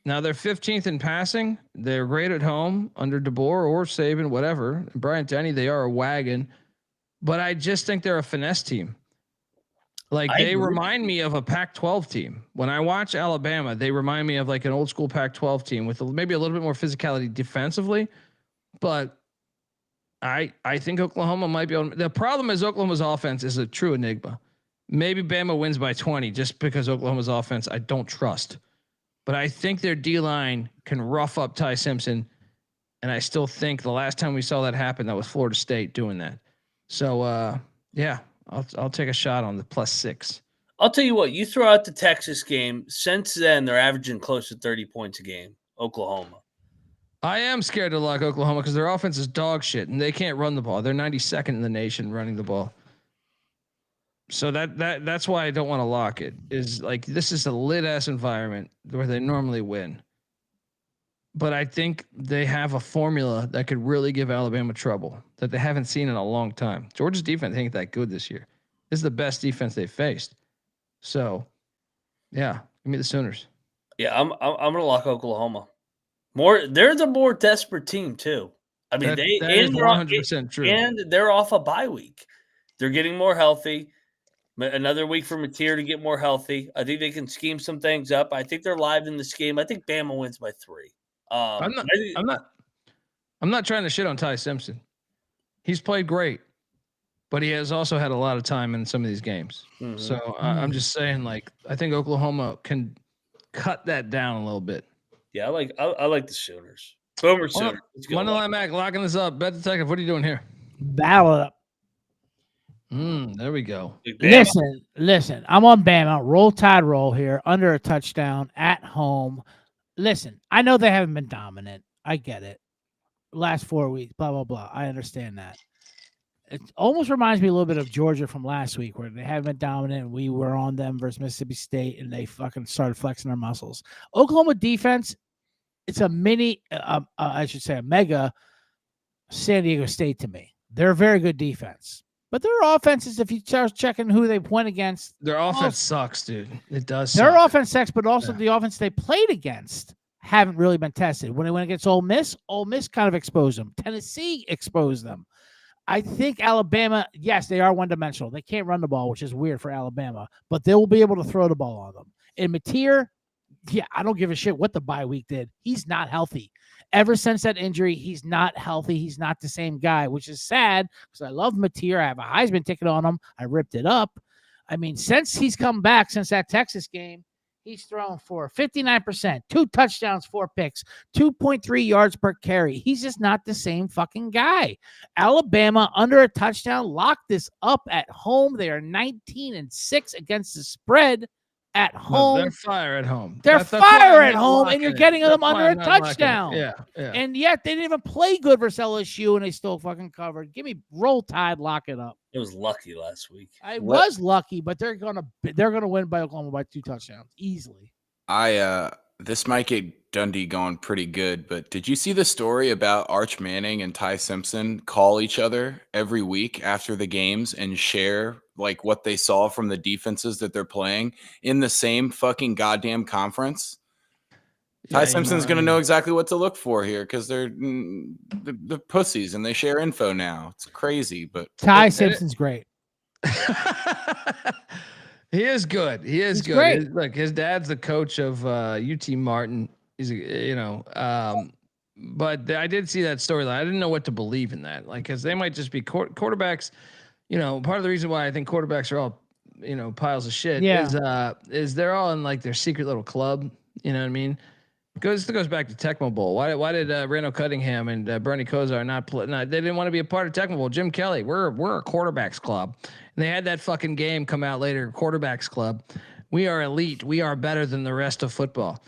Now they're 15th in passing. They're great at home under DeBoer or Saban, whatever. Bryant Denny, they are a wagon, but I just think they're a finesse team. Like they remind me of a Pac-12 team. When I watch Alabama, they remind me of like an old school Pac-12 team with maybe a little bit more physicality defensively. But I think Oklahoma might be able. The problem is Oklahoma's offense is a true enigma. Maybe Bama wins by 20 just because Oklahoma's offense I don't trust. But I think their D-line can rough up Ty Simpson. And I still think the last time we saw that happen, that was Florida State doing that. So, yeah. I'll take a shot on the +6. I'll tell you what, you throw out the Texas game. Since then, they're averaging close to 30 points a game. Oklahoma. I am scared to lock Oklahoma because their offense is dog shit and they can't run the ball. They're 92nd in the nation running the ball. So that's why I don't want to lock it. Is like this is a lit ass environment where they normally win. But I think they have a formula that could really give Alabama trouble that they haven't seen in a long time. Georgia's defense ain't that good this year. This is the best defense they've faced. So, yeah, give me the Sooners. Yeah, I'm gonna lock Oklahoma. They're the more desperate team too. I mean, that is 100% true. And they're off a bye week. They're getting more healthy. Another week for Mateer to get more healthy. I think they can scheme some things up. I think they're live in this game. I think Bama wins by 3. I'm not trying to shit on Ty Simpson. He's played great, but he has also had a lot of time in some of these games. Mm-hmm. So I'm just saying, like, I think Oklahoma can cut that down a little bit. Yeah, I like the Sooners. Boomer Sooners. Money line Mac locking this up. Bet Detective, what are you doing here? Battle it up. There we go. Listen. I'm on Bama. Roll Tide roll here. Under a touchdown at home. Listen, I know they haven't been dominant. I get it. Last 4 weeks, blah, blah, blah. I understand that. It almost reminds me a little bit of Georgia from last week where they haven't been dominant. And we were on them versus Mississippi State, and they fucking started flexing their muscles. Oklahoma defense, it's a mega San Diego State to me. They're a very good defense. But their offenses, if you start checking who they went against. Their offense sucks, dude. It does suck. Their offense sucks, but also the offense they played against haven't really been tested. When they went against Ole Miss kind of exposed them. Tennessee exposed them. I think Alabama, yes, they are one-dimensional. They can't run the ball, which is weird for Alabama, but they will be able to throw the ball on them. And Mateer, Yeah, I don't give a shit what the bye week did. He's not healthy. Ever since that injury, he's not healthy. He's not the same guy, which is sad because I love McIntyre. I have a Heisman ticket on him. I ripped it up. I mean, since he's come back, since that Texas game, he's thrown for 59%, 2 touchdowns, 4 picks, 2.3 yards per carry. He's just not the same fucking guy. Alabama under a touchdown locked this up at home. They are 19-6 against the spread at home. They're fire at home. They're That's why fire I'm at not home, and locking you're it. getting them That's why under a I'm not locking it. touchdown. Yeah. And yet they didn't even play good versus LSU, and they still fucking covered. Give me Roll Tide, lock it up. It was lucky last week. I was lucky, but they're gonna win by Oklahoma by 2 touchdowns easily. This might get Dundee going pretty good, but did you see the story about Arch Manning and Ty Simpson call each other every week after the games and share like what they saw from the defenses that they're playing in the same fucking goddamn conference? Ty Simpson's going to know exactly what to look for here because they're pussies and they share info now. It's crazy, but Ty Simpson's great. He is good. He's good. Great. Look, his dad's the coach of UT Martin. He's but I did see that storyline. I didn't know what to believe in that, like, because they might just be quarterbacks. Part of the reason why I think quarterbacks are all piles of shit is they're all in like their secret little club. You know what I mean? This goes back to Tecmo Bowl. Why did Randall Cunningham and Bernie Kosar not play? They didn't want to be a part of Tecmo Bowl. Jim Kelly, we're a quarterbacks club, and they had that fucking game come out later. Quarterbacks club, we are elite. We are better than the rest of football.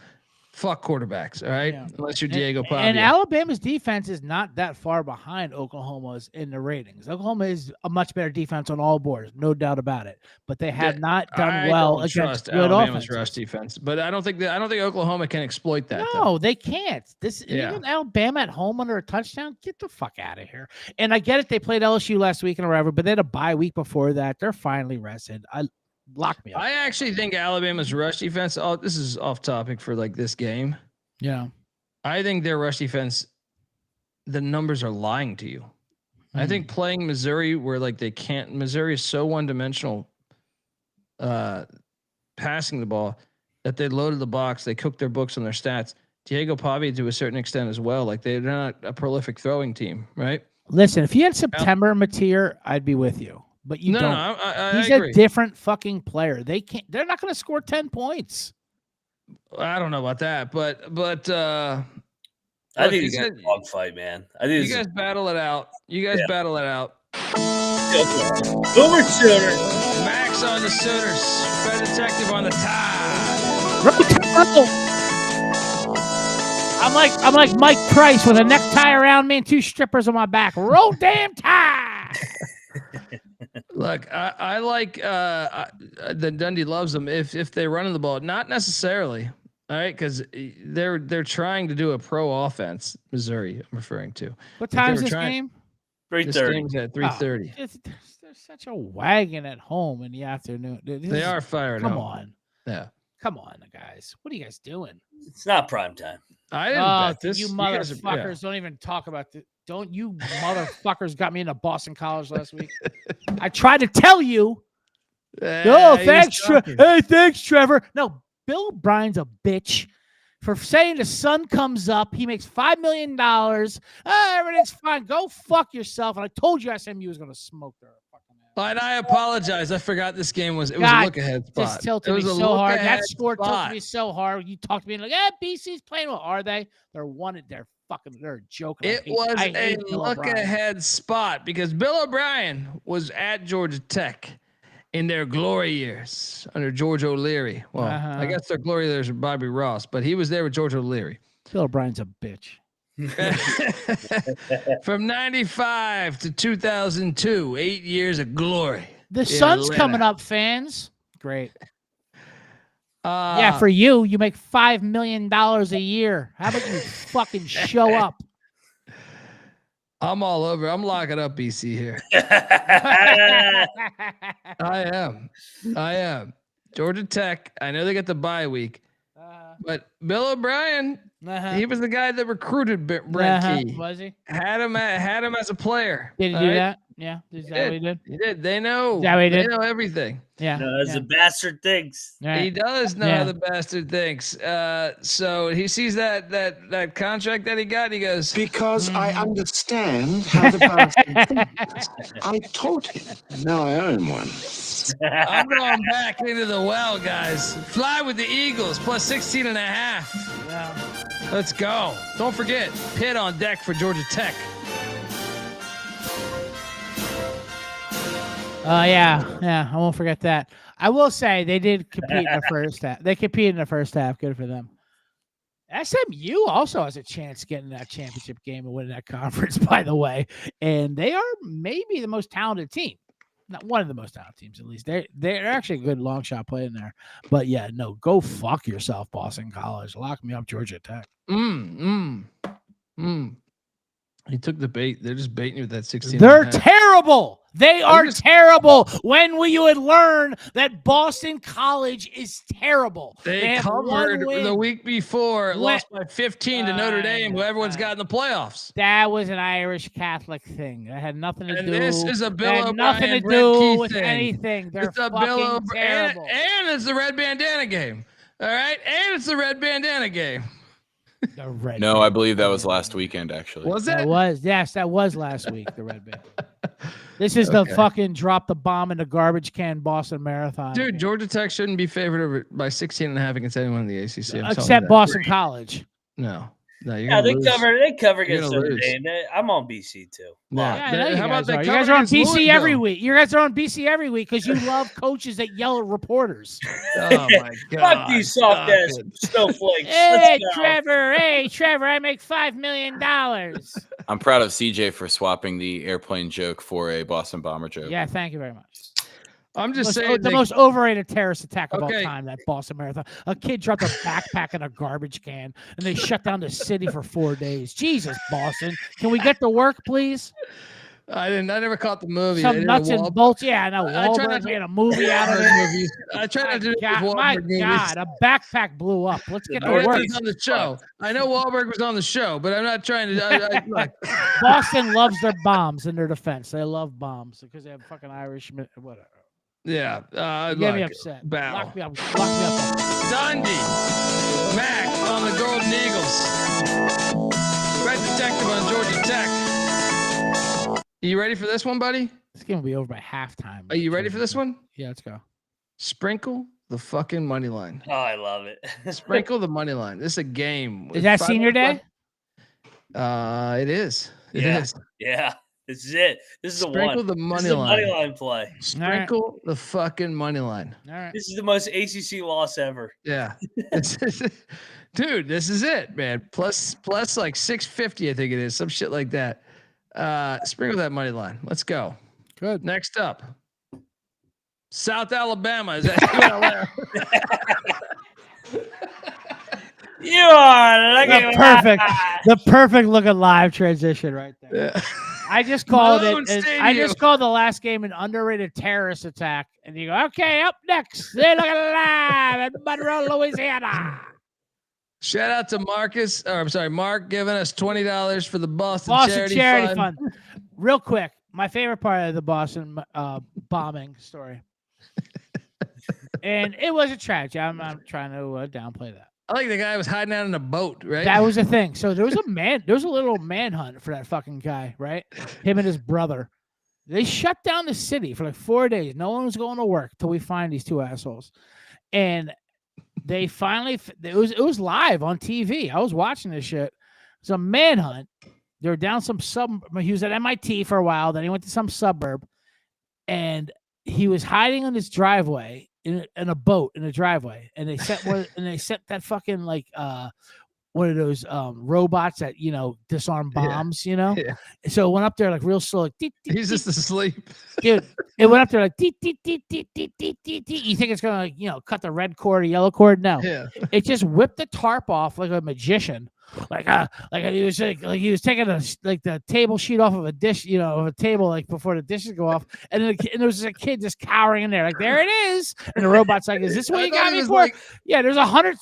Fuck quarterbacks, all right? Yeah. Unless you're Diego Pavia. And Alabama's defense is not that far behind Oklahoma's in the ratings. Oklahoma is a much better defense on all boards, no doubt about it. But they have not done well against good Alabama's offense. rush defense. But I don't think Oklahoma can exploit that. No, they can't. Even Alabama at home under a touchdown. Get the fuck out of here. And I get it. They played LSU last week and whatever, but they had a bye week before that. They're finally rested. Lock me up. I actually think Alabama's rush defense. Oh, this is off topic for like this game. Yeah. I think their rush defense, the numbers are lying to you. I think playing Missouri where like Missouri is so one-dimensional passing the ball that they loaded the box. They cooked their books on their stats. Diego Pavia to a certain extent as well. Like they're not a prolific throwing team, right? Listen, if you had September Matier, I'd be with you. But you don't. He's a different fucking player. They're not going to score 10 points. I don't know about that, but I think it's a dog fight, man. I think you guys battle it out. Battle it out. Boomer Sooners. Max on the Sooners. Fred Detective on the Tide. I'm like Mike Price with a necktie around me and 2 strippers on my back. Roll damn Tide. Look, I like the Dundee loves them if they're running the ball. Not necessarily, all right, because they're trying to do a pro offense. Missouri, I'm referring to. What time is this game? 3:30. This game's at 3:30. There's such a wagon at home in the afternoon. They are fired. Come on. Yeah. Come on, guys. What are you guys doing? It's not prime time. I didn't bet this. You motherfuckers don't even talk about this. Don't you motherfuckers got me into Boston College last week? I tried to tell you. Thanks, Trevor. No, Bill O'Brien's a bitch for saying the sun comes up. He makes $5 million. Everything's fine. Go fuck yourself. And I told you SMU was going to smoke their fucking ass. And I apologize. I forgot this game was a look ahead spot. Just tilted me so hard. That score tilted me so hard. You talked to me like, BC's playing well. Are they? They're they're joking. It was a look ahead spot because Bill O'Brien was at Georgia Tech in their glory years under George O'Leary. Well, I guess their glory years were Bobby Ross, but he was there with George O'Leary. Bill O'Brien's a bitch. From 95 to 2002, 8 years of glory. The sun's coming up, fans. Great. For you make $5 million a year. How about you fucking show up? I'm all over. I'm locking up BC here. I am. Georgia Tech. I know they get the bye week, But Bill O'Brien, he was the guy that recruited Brent Key. Was he? Had him as a player. Did he do that? Yeah. Is that what he did? He did. They know. Is that what he They did? know everything. Yeah. No, as the bastard thinks. He does know how the bastard thinks. So he sees that contract that he got. And he goes, Because I understand how the bastard thinks. I taught him. Now I own one. I'm going back into the well, guys. Fly with the Eagles plus 16.5. Yeah. Let's go. Don't forget, Pitt on deck for Georgia Tech. Yeah, I won't forget that. I will say they did compete in the first half. They competed in the first half. Good for them. SMU also has a chance getting that championship game and winning that conference, by the way. And they are maybe the most talented team. Not one of the most talented teams, at least. They're actually a good long shot play in there. But yeah, no, go fuck yourself, Boston College. Lock me up, Georgia Tech. He took the bait. They're just baiting you with that 16. They're terrible. They are terrible. When will you learn that Boston College is terrible? They covered the week before, lost by 15 to Notre Dame, who everyone's got in the playoffs. That was an Irish Catholic thing. That had nothing to do. This is a Bill had nothing to O'Brien, do Brent Key with thing. anything. They're It's a fucking terrible. And it's the red bandana game. All right, and it's the red bandana game. No, I believe that was last weekend, actually. Was it? That was last week. The red band. This is the fucking drop the bomb in the garbage can Boston Marathon. Dude, Georgia Tech shouldn't be favored over by 16.5 against anyone in the ACC. Except Boston College. No, you're Yeah, gonna they lose. cover You're against gonna Notre lose. Dame. I'm on BC too. Yeah, I know you How about guys they are. You cover guys are on against BC every Louisville? week. You guys are on BC every week because you love coaches that yell at reporters. Oh my god! Fuck these soft ass snowflakes. Hey, Let's go. Trevor. Hey, Trevor. I make $5 million. I'm proud of CJ for swapping the airplane joke for a Boston Bomber joke. Yeah, thank you very much. I'm just saying The most overrated terrorist attack of all Okay. time, that Boston Marathon. A kid dropped a backpack in a garbage can, and they shut down the city for 4 days. Jesus, Boston. Can we get to work, please? I never caught the movie. They Some did a nuts and Wal- bolts. Yeah, I know. I try not Wahlberg to- made a movie out of it. I try not to do these My Wahlberg movies. God, a backpack blew up. Let's get to I work. was on the show. I know Wahlberg was on the show, but I'm not trying to. Look, Boston loves their bombs in their defense. They love bombs because they have fucking Irish, whatever. yeah. You get me look, upset. Bow. Lock me up. Lock me up. Dundee. Mac on the Golden Eagles. Red Detective on Georgia Tech. You ready for this one, buddy? This game will be over by halftime. Are you ready for this one? Yeah, let's go. Sprinkle the fucking money line. Oh, I love it. Sprinkle the money line. This is a game. Is that senior day? It is. It Yeah. is. Yeah, this is it. This is the Sprinkle one. the This money is the line. money line play. Sprinkle the fucking money line. All right. This is the most ACC loss ever. Yeah. Dude, this is it, man. Plus like 650, I think it is. Some shit like that. Sprinkle that money line. Let's go. Good. Next up. South Alabama. Is that You are looking The perfect looking live transition right there. Yeah. I just called Malone it. I Stadium. just called the last game an underrated terrorist attack, and you go, okay, up next. They look live in Monroe, Louisiana. Shout out to Mark giving us $20 for the Boston Charity Fund. Real quick, my favorite part of the Boston bombing story, and it was a tragedy. I'm not trying to downplay that. I like the guy was hiding out in a boat, right? That was a thing. So there was a little manhunt for that fucking guy, right? Him and his brother. They shut down the city for like 4 days. No one was going to work till we find these two assholes. And they finally, it was live on TV. I was watching this shit. It was a manhunt. They were down some he was at MIT for a while. Then he went to some suburb, and he was hiding on his driveway in a boat in a driveway. And they set that fucking like one of those robots that disarm bombs. Yeah. So it went up there like real slow. Like, He's just asleep. dude. It went up there like you think it's gonna cut the red cord or yellow cord? No. Yeah. It just whipped the tarp off like a magician, like he was like he was taking the table sheet off of a dish, of a table like before the dishes go off, and there was a kid just cowering in there, like there it is, and the robot's like, "Is this what you got me for?" Like, yeah, there's 100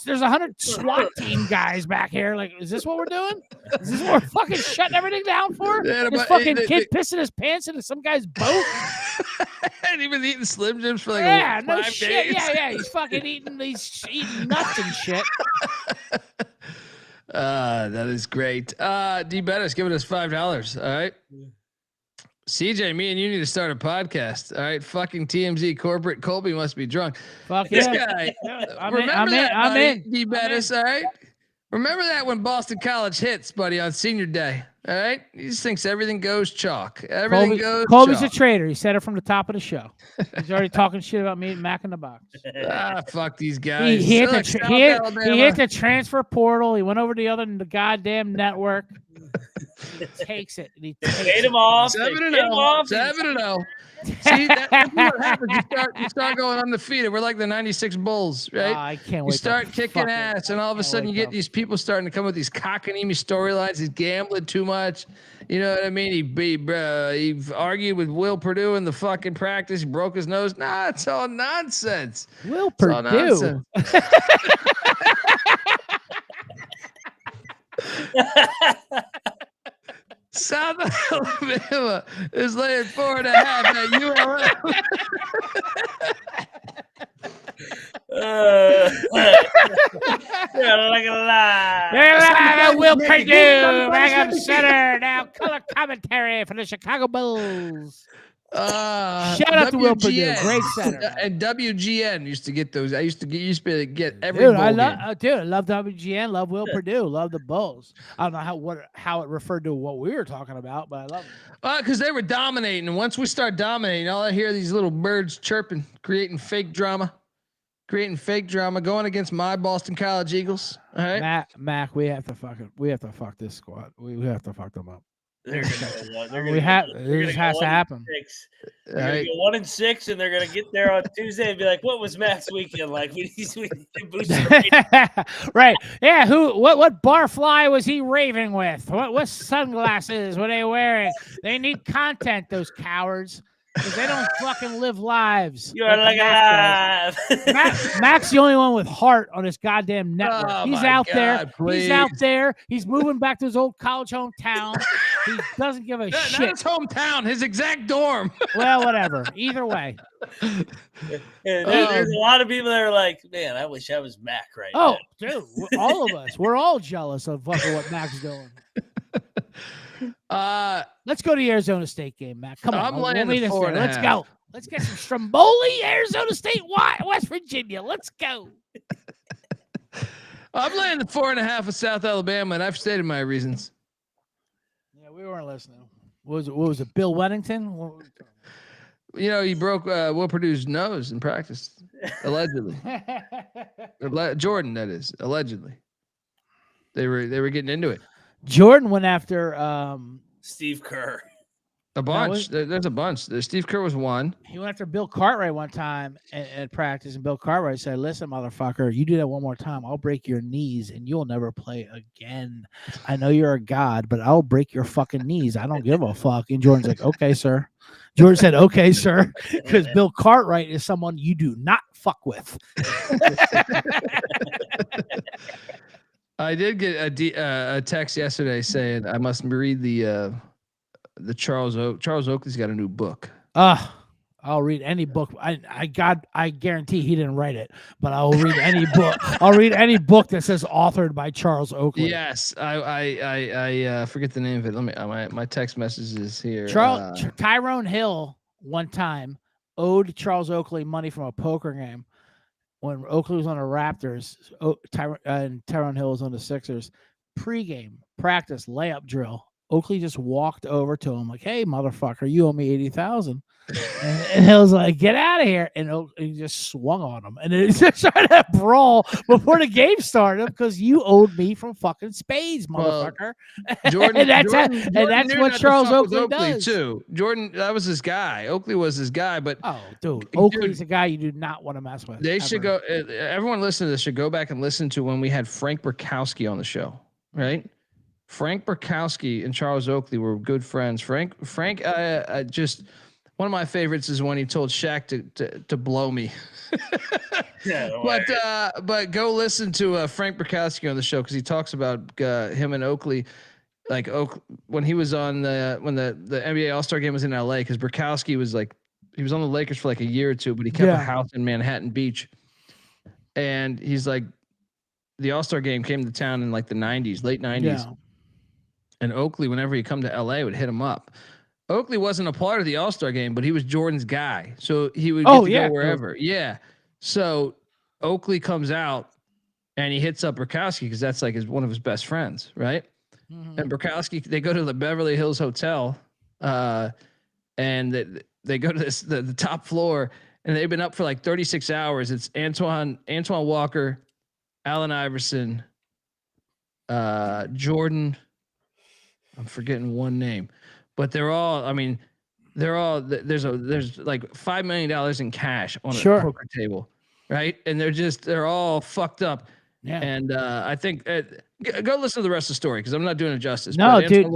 SWAT team guys back here. Like, is this what we're doing? Is this what we're fucking shutting everything down for? This fucking kid pissing his pants into some guy's boat. And he was eating Slim Jims for like 5 shit. days. Yeah. He's fucking eating nuts and shit. That is great. D Bettis giving us $5. All right. CJ, me and you need to start a podcast. All right. Fucking TMZ corporate. Colby must be drunk. Fuck this guy. I'm in. D Bettis. All right. Remember that when Boston College hits, buddy, on senior day. All right. He just thinks everything goes chalk. Colby's a traitor. He said it from the top of the show. He's already talking shit about me and Mac in the box. Fuck these guys. He hit the transfer portal. He went over to the goddamn network. Takes it. And he paid him off. 7-0. See, that's what happens. You start going undefeated. We're like the '96 Bulls, right? I can't wait. You start kicking ass, and all of a sudden you get these people starting to come with these cockamamie storylines. He's gambling too much. You know what I mean? He argued with Will Perdue in the fucking practice. He broke his nose. Nah, it's all nonsense. Will Perdue. South Alabama is laying 4.5 at ULM. You're like a lie. Will Perdue, back up center. Now color commentary for the Chicago Bulls. Shout out to Will Perdue, great center. And WGN used to get those. I used to get every. Dude, I love WGN. Love Will Perdue. Love the Bulls. I don't know how it referred to what we were talking about, but I love it. Because they were dominating, and once we start dominating, all I hear are these little birds chirping, creating fake drama, going against my Boston College Eagles. All right, Mac, we have to fuck this squad. We have to fuck them up. They're gonna it has to happen. They're gonna go 1-6, and they're gonna get there on Tuesday and be like, "What was Mac's weekend like?" We boost right? Yeah. What barfly was he raving with? What sunglasses were they wearing? They need content. Those cowards. Because they don't fucking live lives. You're like alive. Mac's the only one with heart on his goddamn network. He's out there. Please. He's out there. He's moving back to his old college hometown. He doesn't give a shit. Not his hometown, his exact dorm. Well, whatever. Either way. There's a lot of people that are like, man, I wish I was Mac right now. Oh, dude. All of us. We're all jealous of fucking what Mac's doing. Let's go to the Arizona State game, Mac. Come on, I'm laying the 4.5. Let's go. Let's get some Stromboli, Arizona State, West Virginia. Let's go. I'm laying the 4.5 of South Alabama, and I've stated my reasons. Yeah, we weren't listening. What was it? Bill Weddington? He broke Will Purdue's nose in practice, allegedly. Jordan, that is, allegedly. They were getting into it. Jordan went after Steve Kerr. A bunch. There's a bunch. Steve Kerr was one. He went after Bill Cartwright one time at practice, and Bill Cartwright said, "Listen, motherfucker, you do that one more time, I'll break your knees, and you'll never play again. I know you're a god, but I'll break your fucking knees. I don't give a fuck." And Jordan's like, "Okay, sir." Jordan said, "Okay, sir," because Bill Cartwright is someone you do not fuck with. I did get a text yesterday saying I must read the Charles Oakley's got a new book. I'll read any book. I guarantee he didn't write it, but I'll read any book. I'll read any book that says authored by Charles Oakley. Yes, I forget the name of it. Let me. My text message is here. Tyrone Hill one time owed Charles Oakley money from a poker game. When Oakley was on the Raptors, and Tyrone Hill was on the Sixers, pregame practice layup drill, Oakley just walked over to him like, "Hey, motherfucker, you owe me $80,000." And Hill's like, "Get out of here!" And Oakley just swung on him, and they just started to brawl before the game started because you owed me from fucking spades, motherfucker. Jordan, that's what Charles Oakley does too. Jordan, that was his guy. Oakley was his guy, but Oakley's a guy you do not want to mess with. They should go. Everyone listen to this should go back and listen to when we had Frank Burkowski on the show. right? Frank Burkowski and Charles Oakley were good friends. Frank, just one of my favorites is when he told Shaq to blow me. But go listen to Frank Burkowski on the show because he talks about him and Oakley, like when he was on the NBA All-Star game was in LA because Burkowski was like he was on the Lakers for like a year or two, but he kept a house in Manhattan Beach, and he's like the All-Star game came to town in like the '90s, late '90s. Yeah. And Oakley, whenever he come to LA, would hit him up. Oakley wasn't a part of the All-Star game, but he was Jordan's guy. So he would get to go wherever. Yeah. So Oakley comes out and he hits up Burkowski because that's like one of his best friends, right? Mm-hmm. And Burkowski, they go to the Beverly Hills Hotel and they go to the top floor and they've been up for like 36 hours. It's Antoine Walker, Allen Iverson, Jordan. I'm forgetting one name, but they're all. I mean, there's like $5 million in cash on a poker table, right? And they're all fucked up. Yeah. And I think go listen to the rest of the story because I'm not doing it justice. No, dude,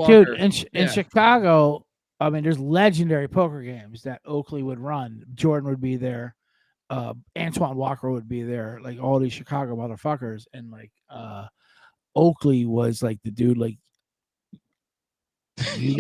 in Chicago, I mean, there's legendary poker games that Oakley would run. Jordan would be there. Antoine Walker would be there. Like all these Chicago motherfuckers, and like Oakley was like the dude. Like you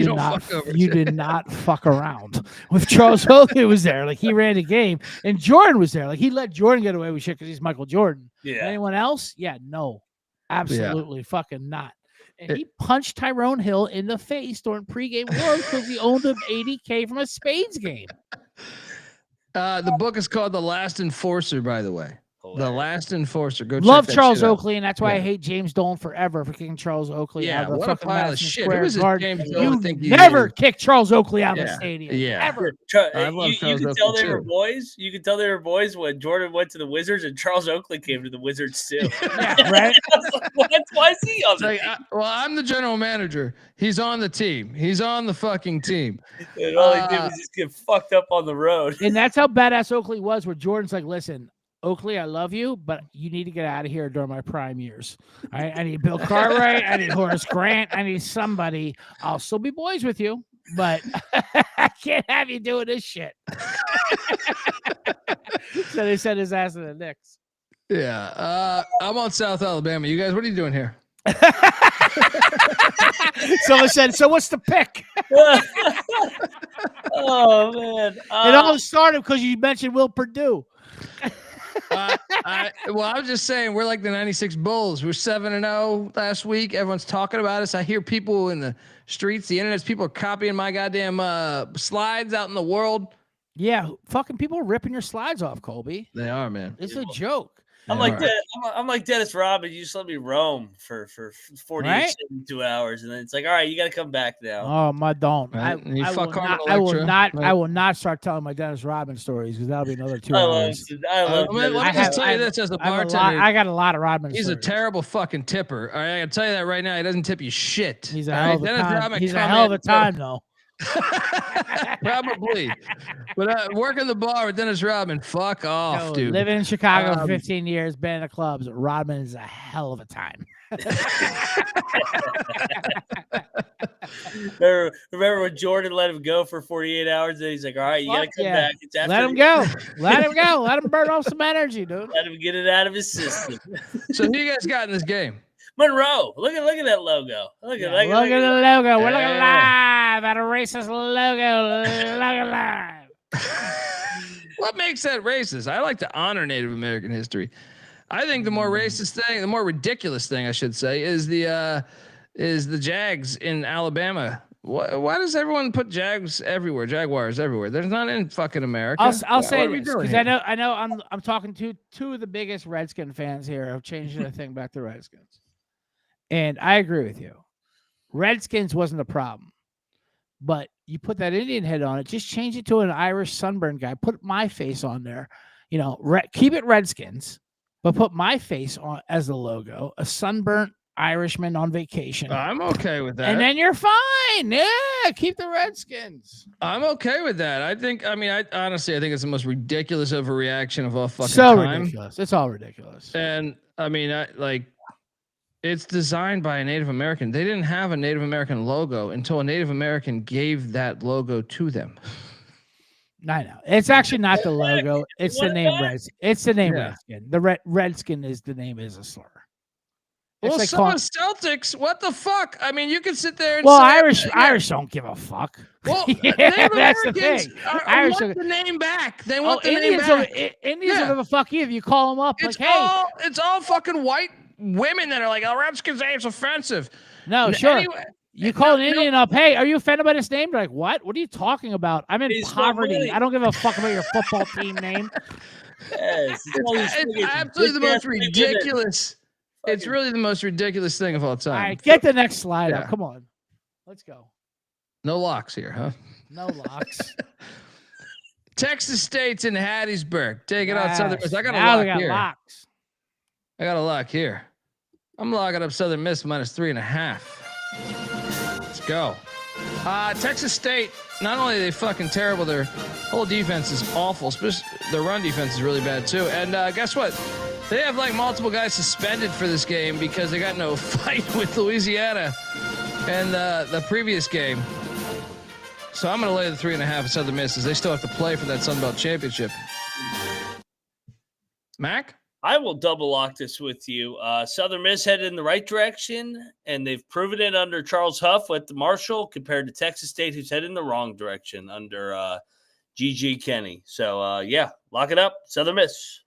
did not fuck around with Charles Oakley was there. Like he ran the game, and Jordan was there. Like he let Jordan get away with shit because he's Michael Jordan. Yeah. Anyone else? Yeah, no, absolutely fucking not. And he punched Tyrone Hill in the face during pregame war because he owned him $80K from a Spades game. The book is called The Last Enforcer, by the way. The Last Enforcer. Go love Charles Oakley, and that's why I hate James Dolan forever for kicking Charles Oakley out of the what a pile of shit. Who is James Dolan? You never kick Charles Oakley out of the stadium. Yeah. Ever. You can tell they were boys. You can tell they were boys when Jordan went to the Wizards and Charles Oakley came to the Wizards too. Yeah, right? Why is he on the team? I'm the general manager. He's on the team. He's on the fucking team. And all he did was just get fucked up on the road. And that's how badass Oakley was, where Jordan's like, listen, Oakley, I love you, but you need to get out of here during my prime years. I need Bill Cartwright. I need Horace Grant. I need somebody. I'll still be boys with you, but I can't have you doing this shit. So they sent his ass to the Knicks. Yeah. I'm on South Alabama. You guys, what are you doing here? Someone said, so what's the pick? Oh, man. It all started because you mentioned Will Perdue. I was just saying we're like the 96 Bulls. We're 7-0 last week. Everyone's talking about us. I hear people in the streets, the internet's people are copying my goddamn slides out in the world. Yeah, fucking people are ripping your slides off, Colby. They are, man. It's a joke. I'm like Dennis Rodman. You just let me roam for 48, 72 hours, and then it's like, all right, you got to come back now. Oh my, don't. Right? I will not start telling my Dennis Rodman stories because that'll be another 2 hours. Let me just tell you this as a bartender. I got a lot of Rodman. He's stories. A terrible fucking tipper. All right, I can tell you that right now. He doesn't tip you shit. He's a hell of a time. He's a hell of a time, though. Probably, but working the bar with Dennis Rodman, fuck off, dude. Living in Chicago for 15 years, been in the clubs, Rodman is a hell of a time. Remember when Jordan let him go for 48 hours? And he's like, all right, you got to come back. It's after let him go. Let him go. Let him burn off some energy, dude. Let him get it out of his system. So who you guys got in this game? Monroe. Look at that logo. Look at the logo. We're looking live at a racist logo. Look live. What makes that racist? I like to honor Native American history. I think the more racist thing, the more ridiculous thing, I should say, is the Jags in Alabama. Why does everyone put Jaguars everywhere? There's not in fucking America. I'll say this because I know I'm talking to two of the biggest Redskin fans here of changing the thing back to Redskins. And I agree with you. Redskins wasn't a problem. But you put that Indian head on it, just change it to an Irish sunburned guy. Put my face on there. You know, keep it Redskins, but put my face on as the logo, a sunburnt Irishman on vacation. I'm okay with that. And then you're fine. Yeah, keep the Redskins. I'm okay with that. I honestly think it's the most ridiculous overreaction of all fucking time. So ridiculous. It's all ridiculous. And I mean, It's designed by a Native American. They didn't have a Native American logo until a Native American gave that logo to them. I know. It's actually not the logo. It's the name Redskin. It's the name Redskin. The Redskin is the name is a slur. Well, like so is Celtics. What the fuck? I mean, you can sit there and say, Irish don't give a fuck. Well, that's the thing. Irish want the name back. They want the name back. Indians don't give a fuck either. If you call them up, it's all fucking white women that are like, "Oh, Redskins name's offensive." No, sure. Anyway, you call an Indian up, hey, are you offended by this name? They're like, what? What are you talking about? I'm in poverty. I don't give a fuck about your football team name. Yes, it's absolutely the most ridiculous. It's really the most ridiculous thing of all time. All right, get the next slide up. Come on. Let's go. No locks here, huh? No locks. Texas State's in Hattiesburg. Take it out Southern Miss. I got a lock here. Locks. I got a lock here. I'm locking up Southern Miss -3.5. Let's go. Texas State, not only are they fucking terrible, their whole defense is awful. Their run defense is really bad too. And guess what? They have like multiple guys suspended for this game because they got no fight with Louisiana and the previous game. So I'm going to lay the 3.5 at Southern Miss as they still have to play for that Sun Belt Championship. Mac? I will double lock this with you. Southern Miss headed in the right direction, and they've proven it under Charles Huff with the Marshall compared to Texas State, who's headed in the wrong direction under G.G. Kenny. So, lock it up. Southern Miss.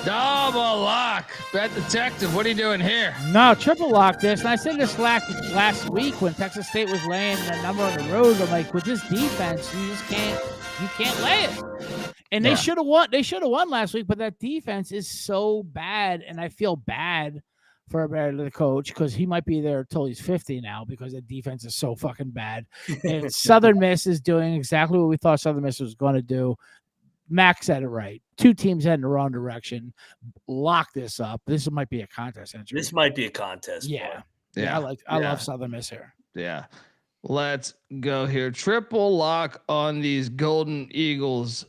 Double lock. Bet Detective, what are you doing here? No, triple lock this. And I said this last week when Texas State was laying the number on the road. I'm like, with this defense, you can't lay it. And they should have won. They should have won last week, but that defense is so bad, and I feel bad for the coach because he might be there until he's 50 now because the defense is so fucking bad. And Southern Miss is doing exactly what we thought Southern Miss was going to do. Max said it right. Two teams heading the wrong direction. Lock this up. This might be a contest entry. This might be a contest. Yeah. I love Southern Miss here. Yeah. Let's go here. Triple lock on these Golden Eagles.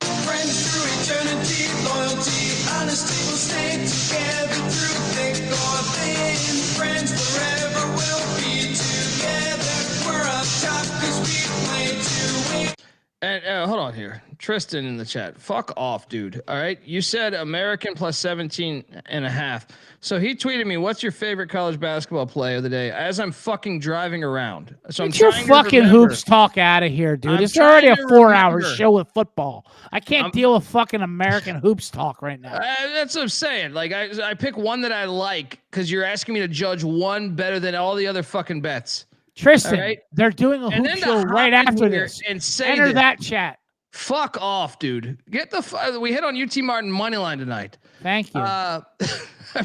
Friends through eternity, loyalty, honesty will stay together through thick or thin. Friends forever will be together. We're up top 'cause we play to win. And hold on here. Tristan in the chat. Fuck off, dude. All right. You said American plus 17.5. So he tweeted me, what's your favorite college basketball play of the day? As I'm fucking driving around. So Get your fucking hoops talk out of here, dude. It's already a 4-hour show with football. I can't deal with fucking American hoops talk right now. That's what I'm saying. Like I pick one that I like because you're asking me to judge one better than all the other fucking bets. Tristan, right? They're doing a hoop show right after this. And say enter that chat. Fuck off, dude. Get the we hit on UT Martin money line tonight. Thank you. I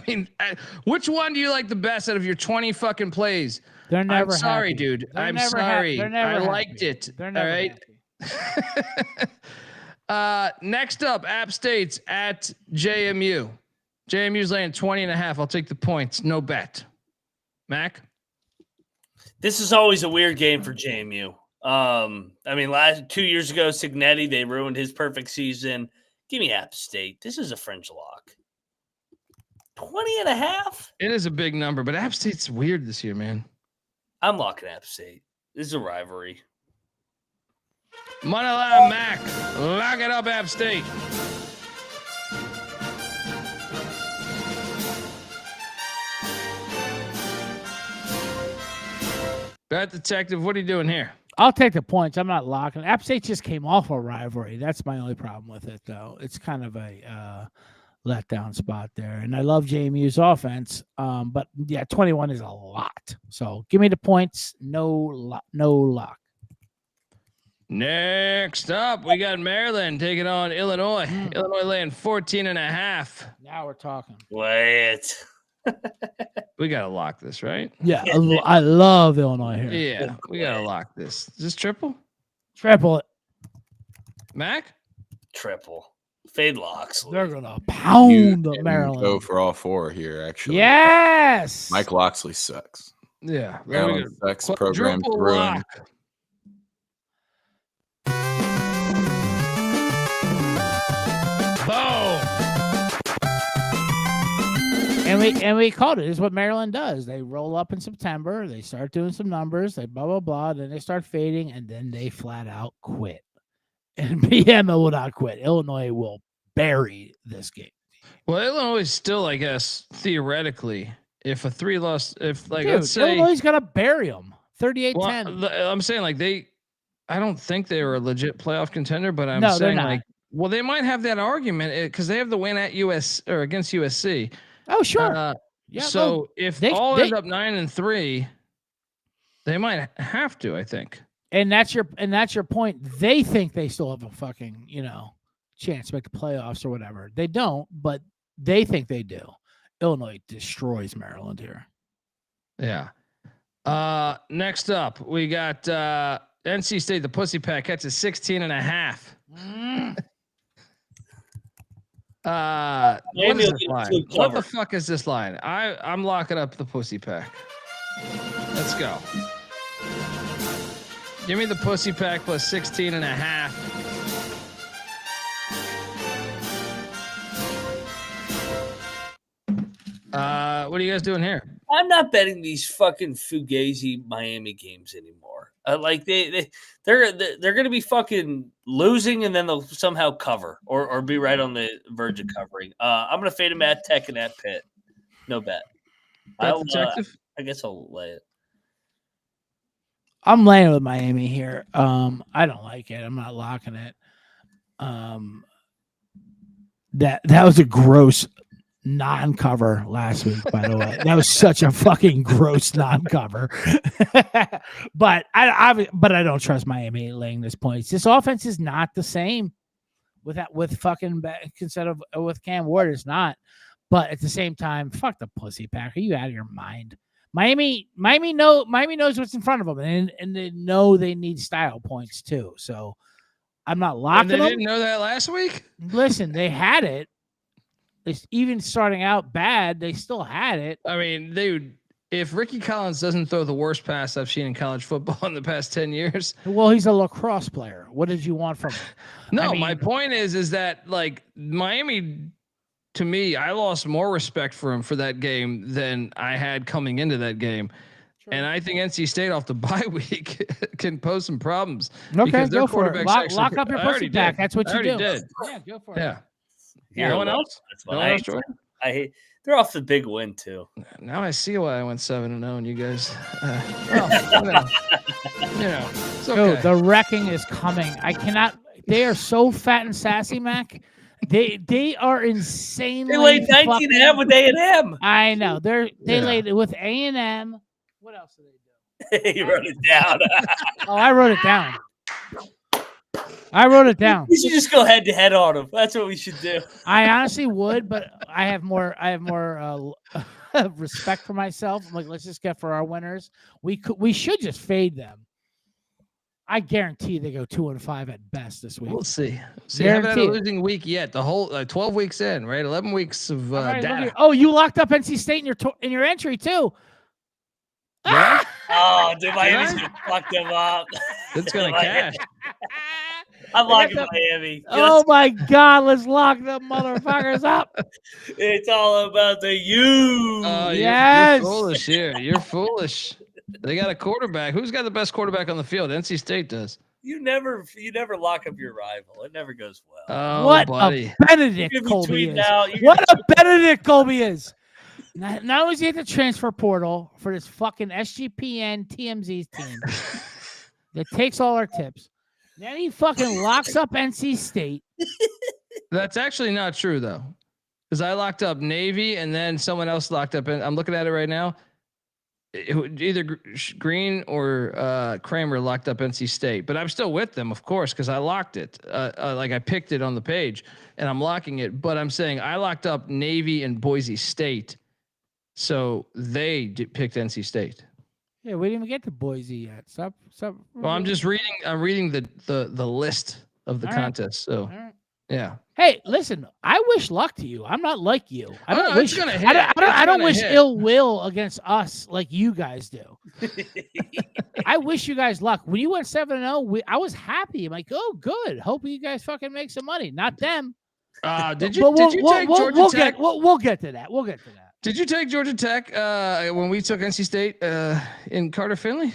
mean, which one do you like the best out of your 20 fucking plays? They're never I'm sorry, happy. dude. They're I'm never sorry. They're never I liked happy. it. They're never all right. Next up, App State's at JMU. JMU's laying 20.5. I'll take the points. No bet. Mac? This is always a weird game for JMU. I mean, 2 years ago, Cignetti, they ruined his perfect season. Give me App State. This is a fringe lock. 20.5? It is a big number, but App State's weird this year, man. I'm locking App State. This is a rivalry. Money line, Mac. Lock it up, App State. Bet Detective, what are you doing here? I'll take the points. I'm not locking. App State just came off a rivalry. That's my only problem with it, though. It's kind of a letdown spot there. And I love JMU's offense. But, yeah, 21 is a lot. So give me the points. No lock. Next up, we got Maryland taking on Illinois. Illinois laying 14.5. Now we're talking. Wait. We got to lock this, right? Yeah, I love Illinois here. Yeah, we got to lock this. Is this triple? Triple it. Mac? Triple. Fade locks. They're going to pound Maryland. Go for all four here, actually. Yes. Mike Loxley sucks. Yeah. Maryland sucks. Program's ruined. Boom. And we called it. This is what Maryland does. They roll up in September. They start doing some numbers. They blah, blah, blah. Then they start fading, and then they flat out quit. And BM will not quit. Illinois will bury this game. Well, Illinois is still, I guess, theoretically, if a 3-loss, if like, Dude, let's say Illinois is going to bury them 38-10. Well, I'm saying like I don't think they were a legit playoff contender, but I'm No, they're saying not. like, well, they might have that argument because they have the win at US or against USC. Oh, sure. Yeah. So if they end up 9-3, they might have to, I think. And that's your point. They think they still have a fucking, chance to make the playoffs or whatever. They don't, but they think they do. Illinois destroys Maryland here. Yeah. Next up, we got NC State, the Pussy Pack catches 16.5. What is this line? What the fuck is this line? I'm locking up the Pussy Pack. Let's go. Give me the Pussy Pack plus 16.5. What are you guys doing here? I'm not betting these fucking Fugazi Miami games anymore. Like they're going to be fucking losing and then they'll somehow cover or be right on the verge of covering. I'm going to fade them at Tech and at Pitt. No bet. I guess I'll lay it. I'm laying with Miami here. I don't like it. I'm not locking it. That was a gross non-cover last week, by the way. That was such a fucking gross non-cover. But I don't trust Miami laying this points. This offense is not the same with Cam Ward. It's not. But at the same time, fuck the Pussy Pack. Are you out of your mind? Miami knows what's in front of them, and they know they need style points too. So I'm not locking them. They didn't know that last week? Listen, they had it. Even starting out bad, they still had it. I mean, dude, if Ricky Collins doesn't throw the worst pass I've seen in college football in the past 10 years. Well, he's a lacrosse player. What did you want from him? No, my point is that like Miami, to me, I lost more respect for him for that game than I had coming into that game. Sure. And I think NC State off the bye week can pose some problems. Okay, go for it. Lock up your Pussy Pack. That's what you do. Did. Yeah, go for it. Yeah. No one else? No one else, Jordan? I hate. They're off the big win too. Now I see why I went 7-0, and you guys. It's okay. Dude, the wrecking is coming. I cannot. They are so fat and sassy, Mac. They are insanely. They laid 19.5 with A&M. I know. They laid it with A&M. What else did they do? He wrote it down. I wrote it down. We should just go head to head on them. That's what we should do. I honestly would, but I have more respect for myself. I'm like, let's just get for our winners. We should just fade them. I guarantee they go 2-5 at best this week. We'll see. So you haven't had a losing week yet. The whole 12 weeks in, right? 11 weeks of data. Oh, you locked up NC State in your entry too. Yeah. Oh, dude, Miami's gonna fuck them up. It's gonna cash. I'm locking Miami. Oh my God, let's lock the motherfuckers up. It's all about the U. Yes. You're foolish here. You're foolish. They got a quarterback. Who's got the best quarterback on the field? NC State does. You never lock up your rival. It never goes well. Oh, what buddy. a Benedict Colby is. What a Benedict Colby is. Not only is he at the transfer portal for this fucking SGPN TMZ team that takes all our tips, then he fucking locks up NC State. That's actually not true, though, because I locked up Navy and then someone else locked up. I'm looking at it right now. Either Green or Kramer locked up NC State, but I'm still with them, of course, because I locked it. Like I picked it on the page, and I'm locking it. But I'm saying I locked up Navy and Boise State. So they picked NC State. Yeah, we didn't even get to Boise yet. Stop. Well, I'm just reading. I'm reading the list of the contest. So, yeah. Hey, listen. I wish luck to you. I'm not like you. I don't wish. I don't wish ill will against us like you guys do. I wish you guys luck. When you went 7-0, I was happy. I'm like, oh, good. Hope you guys fucking make some money. Not them. Did you take Georgia Tech? We'll get to that. We'll get to that. Did you take Georgia Tech when we took NC State in Carter Finley?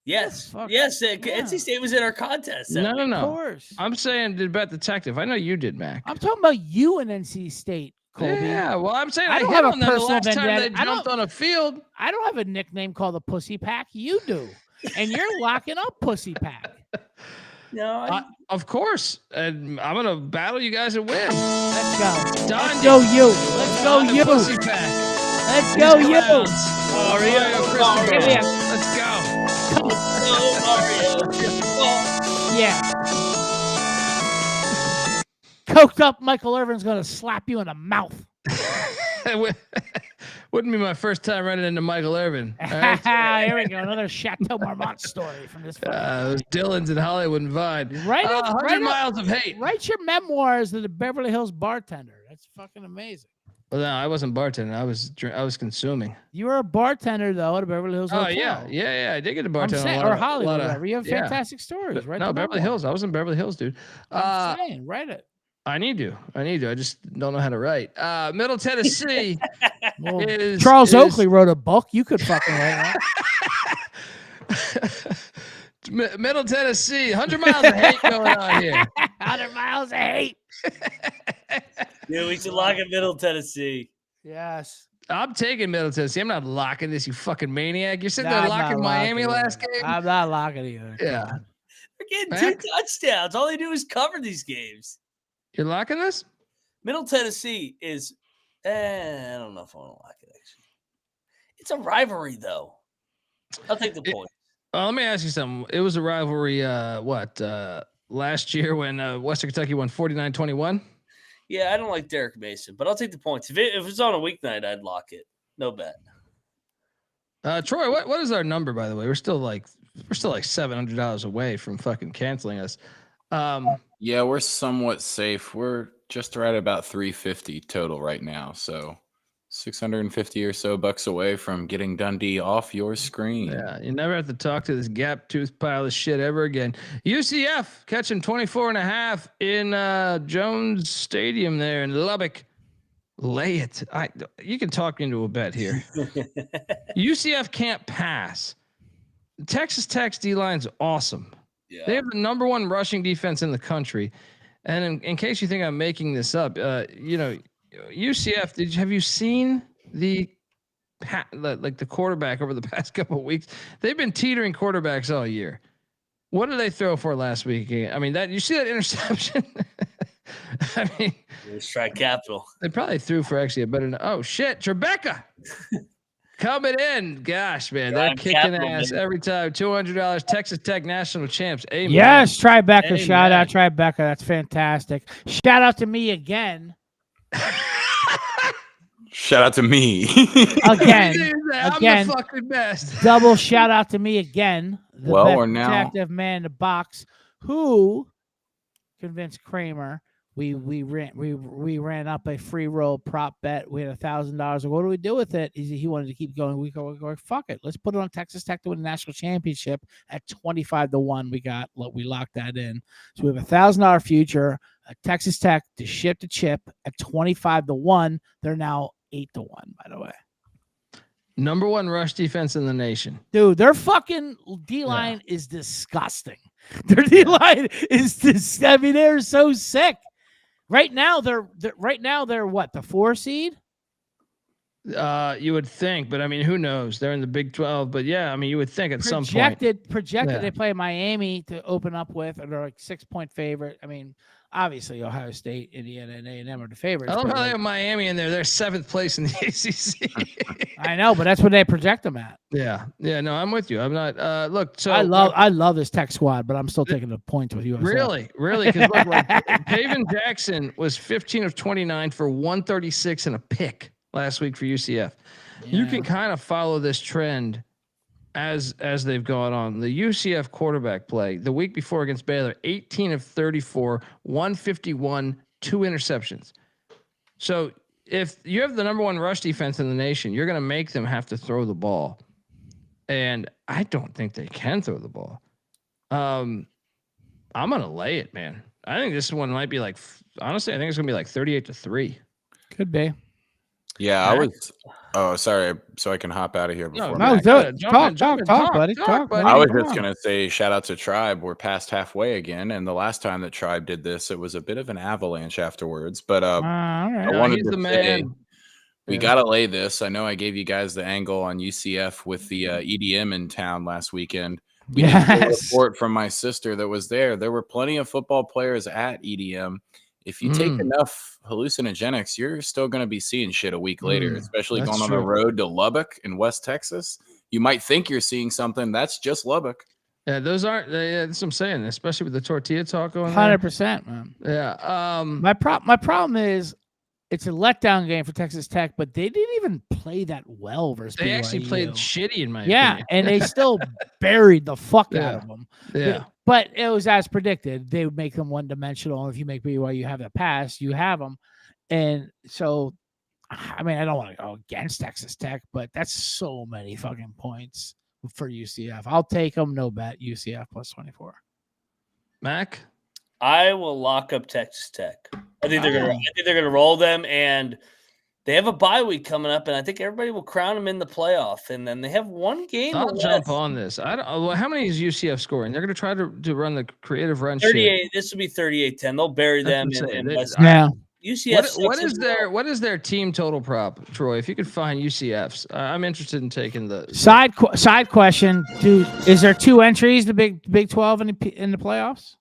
Yes. Oh, fuck. Yes. Yeah. NC State was in our contest. that No. week. Of course. I'm saying did Bet Detective. I know you did, Mac. I'm talking about you and NC State, Colby. Yeah, well, I'm saying I I don't hit have a on them the personal last time vendetta. they I jumped on a field. I don't have a nickname called the Pussy Pack. You do. And you're locking up Pussy Pack. No, Of course. And I'm going to battle you guys and win. Let's go. Dundee. Let's go you. Let's go Dundee you. Pussy Pack. Let's go These you. clowns. Mario, Cristobal. Yeah. Let's go. Yeah. Coked up Michael Irvin's going to slap you in the mouth. Wouldn't be my first time running into Michael Irvin. All right? Here we go. Another Chateau Marmont story from this. Those Dillons in Hollywood and Vine. 100 miles of hate. Write your memoirs of the Beverly Hills bartender. That's fucking amazing. Well, no, I wasn't bartending. I was consuming. You were a bartender though at a Beverly Hills Oh hotel. yeah. I did get a I'm bartender. saying, or Hollywood, whatever. You have fantastic stories, right? No, Beverly Hills. I was in Beverly Hills, dude. I'm saying, write it. I need to. I just don't know how to write. Middle Tennessee. Well, Charles Oakley wrote a book. You could fucking write that. Middle Tennessee. 100 miles of hate going on here. 100 miles of hate. Yeah, we should lock in Middle Tennessee. Yes. I'm taking Middle Tennessee. I'm not locking this, you fucking maniac. You're sitting there locking Miami last game. I'm not locking either. Yeah. They're getting 2 touchdowns. All they do is cover these games. You're locking this? Middle Tennessee is, I don't know if I want to lock it, actually. It's a rivalry, though. I'll take the point. Let me ask you something. It was a rivalry, last year when Western Kentucky won 49-21? Yeah, I don't like Derek Mason, but I'll take the points. If it's on a weeknight, I'd lock it. No bet. Troy, what is our number, by the way? We're still like $700 away from fucking canceling us. Yeah, we're somewhat safe. We're just right about 350 total right now. So 650 or so bucks away from getting Dundee off your screen. Yeah, you never have to talk to this gap tooth pile of shit ever again. UCF catching 24.5 in Jones Stadium there in Lubbock. Lay it. You can talk me into a bet here. UCF can't pass. Texas Tech's D-line's awesome. Yeah. They have the number 1 rushing defense in the country. And in case you think I'm making this up, UCF, have you seen the quarterback over the past couple of weeks? They've been teetering quarterbacks all year. What did they throw for last week? I mean, you see that interception? I mean, let's try Capital. They probably threw for actually a better. Oh shit, Tribeca coming in. Gosh, man, they're kicking ass every time. $200. Texas Tech national champs. Amen. Yes, Tribeca. Amen. Shout out Tribeca. That's fantastic. Shout out to me again. Shout out to me I'm again. the fucking best. Double shout out to me again. The Well, best we're now protective man in the box who convinced Kramer. We ran up a free roll prop bet. We had $1,000. What do we do with it? He wanted to keep going. We go, fuck it. Let's put it on Texas Tech to win the national championship at 25-1. We locked that in. So we have $1,000 future. Texas Tech to ship to chip at 25-1. They're now 8-1. By the way, number 1 rush defense in the nation. dude, their fucking D-line is disgusting. Their D-line is I mean, they're so sick. Right now, they're what, the 4 seed? You would think, but I mean, who knows? They're in the Big 12, but yeah, I mean, you would think at some point. Projected, they play Miami to open up with, and they're like 6-point favorite. I mean, obviously, Ohio State, Indiana, and A&M are the favorites. I love how they have Miami in there. They're 7th place in the ACC. I know, but that's what they project them at. Yeah. No, I'm with you. I'm not. Look, so I love this Tech squad, but I'm still taking the points with you. Really? Because look, like, Taven Jackson was 15 of 29 for 136 and a pick last week for UCF. Yeah. You can kind of follow this trend as they've gone on. The UCF quarterback play the week before against Baylor, 18 of 34, 151, 2 interceptions. So if you have the number 1 rush defense in the nation, you're going to make them have to throw the ball. And I don't think they can throw the ball. I'm going to lay it, man. I think this one might be like, honestly, I think it's going to be like 38-3. Could be. Yeah, I was. Oh, sorry. So I can hop out of here before. No, Mac. do it. Talk, buddy. Talk, I was buddy. just gonna say shout out to Tribe. We're past halfway again, and the last time that Tribe did this, it was a bit of an avalanche afterwards. But all right. I wanted he's to the say man. we gotta lay this. I know I gave you guys the angle on UCF with the EDM in town last weekend. We did a report from my sister that was there. There were plenty of football players at EDM. If you take enough hallucinogenics, you're still going to be seeing shit a week later, especially going on the road to Lubbock in West Texas. You might think you're seeing something. That's just Lubbock. Yeah, those aren't. That's what I'm saying, especially with the tortilla talk going on. 100%, man. Yeah. My problem is it's a letdown game for Texas Tech, but they didn't even play that well versus They BYU. actually played shitty in my opinion. and they still buried the fuck out of them. Yeah. But it was as predicted. They would make them one-dimensional. If you make BYU have that pass, you have them. And so, I mean, I don't want to go against Texas Tech, but that's so many fucking points for UCF. I'll take them, no bet, UCF plus 24. Mac? I will lock up Texas Tech. I think they're gonna roll them, and they have a bye week coming up, and I think everybody will crown them in the playoff. And then they have one game. I'll jump on this. I don't. Well, how many is UCF scoring? They're going to try to run the creative run. 38. Shit. This will be 38-10. They'll bury them in West. Yeah. UCF. What is their team total prop, Troy? If you could find UCF's, I'm interested in taking the side question. Dude, is there 2 entries to Big 12 in the playoffs?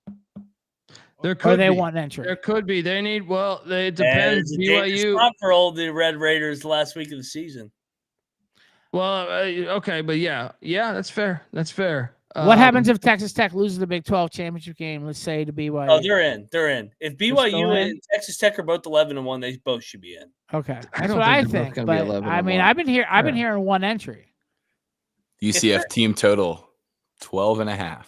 There could or they be. want an entry. There could be. They need. Well, it depends. BYU Spot for all the Red Raiders the last week of the season. Well, okay, but yeah, that's fair. That's fair. What happens if Texas Tech loses the Big 12 championship game? Let's say to BYU. Oh, they're in. They're in. If BYU and Texas Tech are both 11-1, they both should be in. Okay, that's what I think. But I mean, I've been hearing one entry. UCF team total 12.5.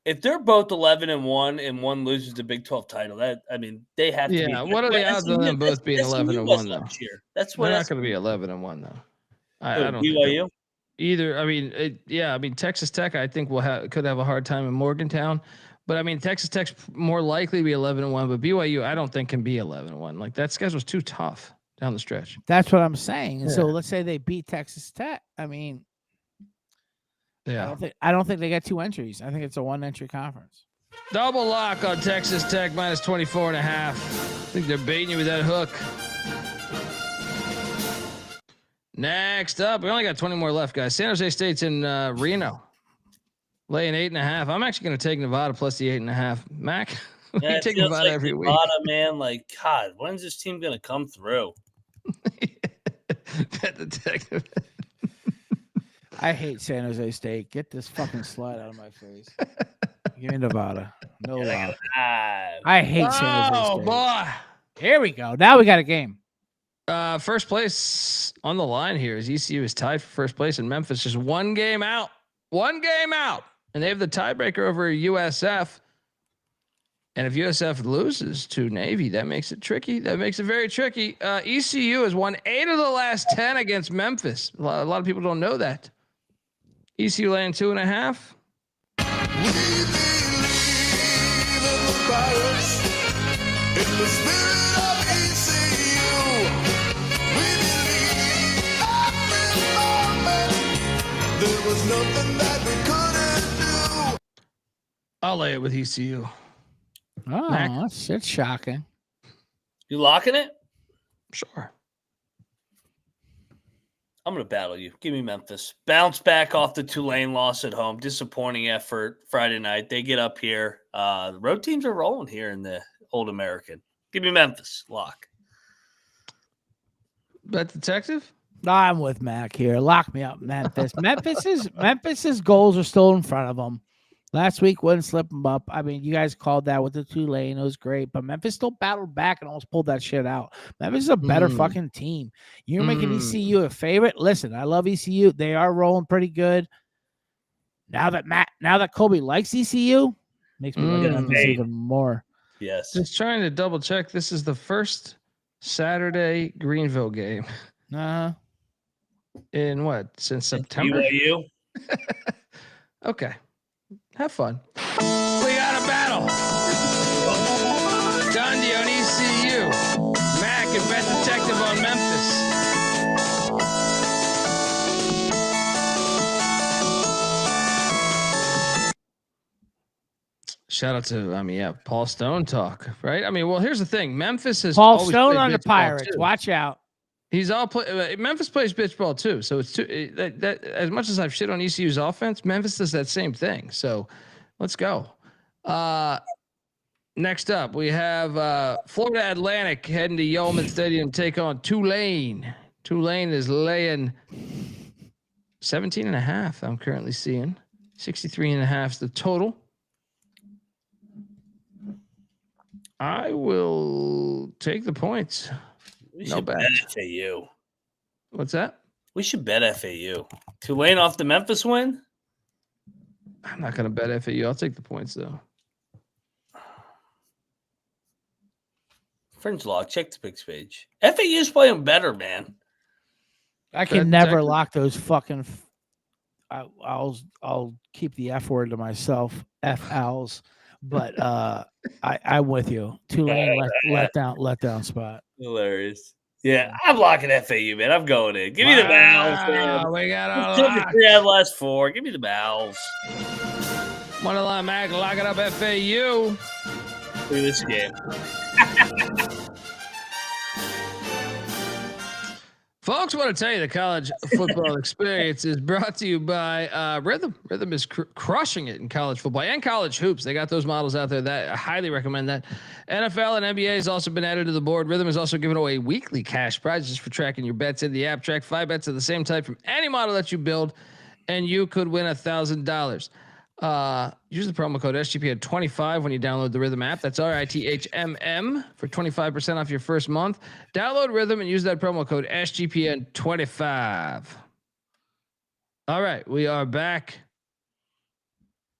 If they're both 11-1 and one loses the Big 12 title, they have to. Yeah, what are the odds of them both being 11-1 though? That's what. They're not going to be 11-1 though. I don't BYU. Either. I mean, Texas Tech I think could have a hard time in Morgantown, but I mean Texas Tech's more likely to be 11-1, but BYU I don't think can be 11-1. Like that schedule's too tough down the stretch. That's what I'm saying. And so let's say they beat Texas Tech. I mean. Yeah, I don't think they get 2 entries. I think it's a 1-entry conference. Double lock on Texas Tech minus 24.5. I think they're baiting you with that hook. Next up, we only got 20 more left, guys. San Jose State's in Reno, laying 8.5. I'm actually going to take Nevada plus the 8.5. Mac, you take Nevada every week. Nevada, man, like God, when's this team going to come through? Bet the Tech. I hate San Jose State. Get this fucking slide out of my face. Give me Nevada. No lie. I hate San Jose State. Oh, boy. Here we go. Now we got a game. First place on the line here is ECU is tied for first place, and Memphis just 1 game out. 1 game out. And they have the tiebreaker over USF. And if USF loses to Navy, that makes it tricky. That makes it very tricky. ECU has won 8 of the last 10 against Memphis. A lot of people don't know that. ECU laying 2.5. I'll lay it with ECU. Oh, that's shocking. You locking it? Sure. I'm going to battle you. Give me Memphis. Bounce back off the Tulane loss at home. Disappointing effort Friday night. They get up here. The road teams are rolling here in the Old American. Give me Memphis. Lock. Bet detective? No, I'm with Mac here. Lock me up, Memphis. Memphis's goals are still in front of them. Last week wouldn't slip them up. I mean, you guys called that with the Tulane. It was great, but Memphis still battled back and almost pulled that shit out. Memphis is a better fucking team. You're making ECU a favorite. Listen, I love ECU. They are rolling pretty good. Now that Kobe likes ECU, makes me like Memphis even more. Yes. Just trying to double check. This is the first Saturday Greenville game. In what? Since September? BYU? Okay. Have fun. We got a battle. Dundee on ECU. Mac and Bet Detective on Memphis. Shout out to, Paul Stone talk, right? I mean, well, here's the thing. Memphis has Paul always Stone played on the bitch ball, Pirates. too. Watch out. He's all Memphis plays bitch ball too. So it's that as much as I've shit on ECU's offense, Memphis does that same thing. So let's go. Next up, we have Florida Atlantic heading to Yeoman Stadium to take on Tulane. Tulane is laying 17.5. I'm currently seeing 63.5 is the total. I will take the points. No bet FAU. What's that? We should bet FAU. Tulane off the Memphis win? I'm not going to bet FAU. I'll take the points, though. Fringe Lock, check the picks page. FAU's playing better, man. I can never lock those fucking. I'll keep the F word to myself. F owls, but I'm with you. Tulane let down spot. Hilarious. Yeah, I'm locking FAU, man. I'm going in. Give me the Vowels, man. We got our last 4. Give me the Vowels. Moneyline Mac, lock it up, FAU. Look at this game. Folks, I want to tell you the college football experience is brought to you by Rhythm. Rhythm is crushing it in college football and college hoops. They got those models out there that I highly recommend that. NFL and NBA has also been added to the board. Rhythm is also giving away weekly cash prizes for tracking your bets in the app. Track 5 bets of the same type from any model that you build, and you could win $1,000. Use the promo code SGPN25 when you download the Rhythm app. That's RITHMM for 25% off your first month. Download Rhythm and use that promo code SGPN25. All right, we are back.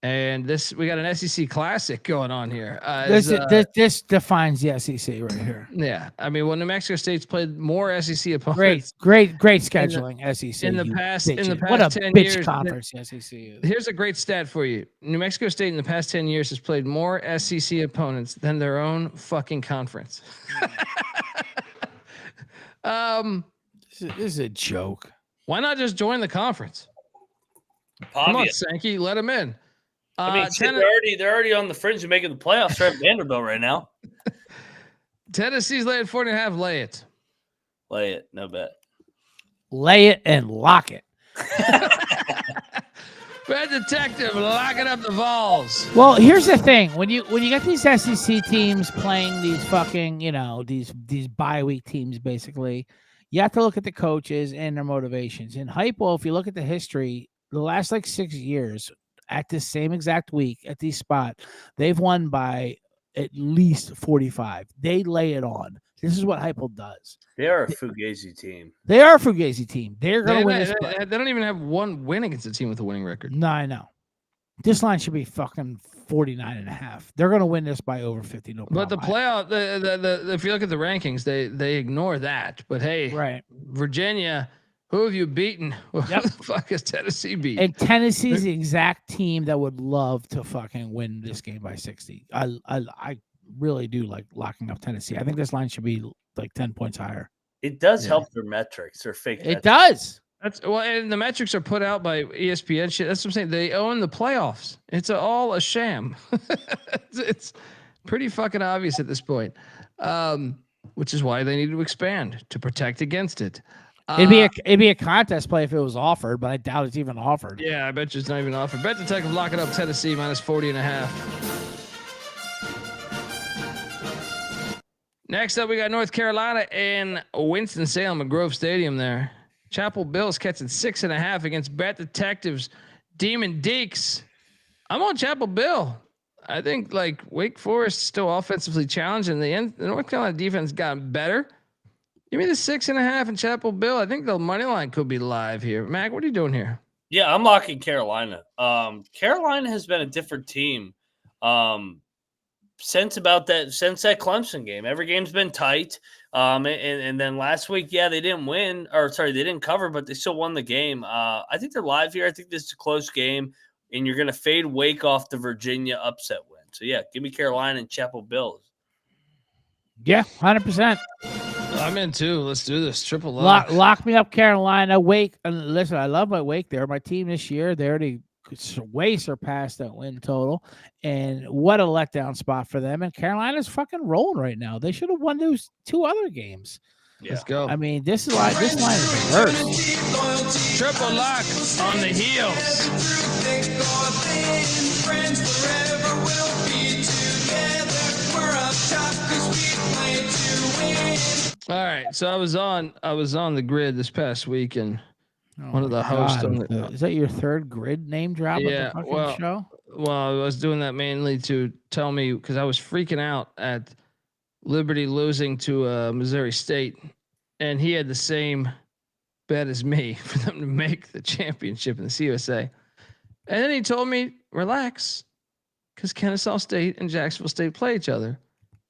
And we got an SEC Classic going on here. This defines the SEC right here. Yeah, I mean, New Mexico State's played more SEC opponents. Great scheduling. SEC in the past what a 10 bitch years. Conference the SEC is. Here's a great stat for you: New Mexico State in the past 10 years has played more SEC opponents than their own fucking conference. This is a joke. Why not just join the conference? Come on, Sankey, let them in. I mean, they're already on the fringe of making the playoffs. They're at Vanderbilt right now. Tennessee's laying 4.5. Lay it. Lay it. No bet. Lay it and lock it. Red Detective locking up the Vols. Well, here's the thing: when you get these SEC teams playing these fucking, these bye week teams, basically, you have to look at the coaches and their motivations. In Hypo, if you look at the history, the last 6 years. At this same exact week at this spot, they've won by at least 45. They lay it on. This is what Heupel does. They are a Fugazi team. They are a Fugazi team. They're going to win this. They don't even have one win against a team with a winning record. No, I know. This line should be fucking 49.5. They're going to win this by over 50. No problem. But the playoff, if you look at the rankings, they ignore that. But hey, right, Virginia. Who have you beaten? Who the fuck is Tennessee beat? And Tennessee's the exact team that would love to fucking win this game by 60. I really do like locking up Tennessee. I think this line should be 10 points higher. It does help their metrics. Their fake metrics. It does. And the metrics are put out by ESPN shit. That's what I'm saying. They own the playoffs. It's all a sham. It's pretty fucking obvious at this point, which is why they need to expand to protect against it. It'd be a contest play if it was offered, but I doubt it's even offered. Yeah, I bet you it's not even offered. Bet Detective locking up Tennessee minus 40.5. Next up, we got North Carolina and Winston-Salem at Grove Stadium there. Chapel Bills catching 6.5 against Bet Detectives Demon Deeks. I'm on Chapel Bill. I think Wake Forest still offensively challenged, and the North Carolina defense got better. Give me the 6.5 in Chapel Bill. I think the money line could be live here. Mac, what are you doing here? Yeah, I'm locking Carolina. Carolina has been a different team since that Clemson game. Every game's been tight. And then last week, they didn't win, they didn't cover, but they still won the game. I think they're live here. I think this is a close game, and you're going to fade Wake off the Virginia upset win. So yeah, give me Carolina and Chapel Bills. Yeah, 100%. I'm in too. Let's do this. Triple lock me up, Carolina. Wake. And listen, I love my Wake. They're my team this year. They already way surpassed that win total. And what a letdown spot for them. And Carolina's fucking rolling right now. They should have won those 2 other games. Yeah. Let's go. I mean, this line is reversed. Triple lock on the heels. All right, so I was on the grid this past week, and one of the hosts on the, is that your 3rd grid name drop? Yeah, of the fucking show? Well, I was doing that mainly to tell me because I was freaking out at Liberty losing to Missouri State, and he had the same bet as me for them to make the championship in the CUSA. And then he told me, relax, because Kennesaw State and Jacksonville State play each other.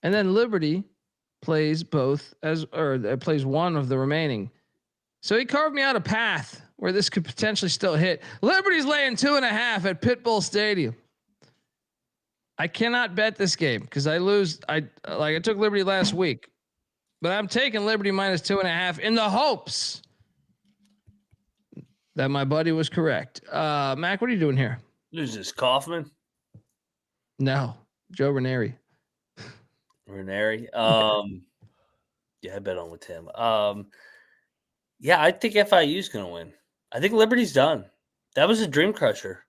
And then Liberty plays plays one of the remaining. So he carved me out a path where this could potentially still hit. Liberty's laying 2.5 at Pitt Stadium. I cannot bet this game because I lose. I took Liberty last week, but I'm taking Liberty minus 2.5 in the hopes that my buddy was correct. Mac, what are you doing here? Who's this, Kaufman? No, Joe Ranieri. Ranieri. Yeah, I bet on with him. Yeah, I think FIU's going to win. I think Liberty's done. That was a dream crusher.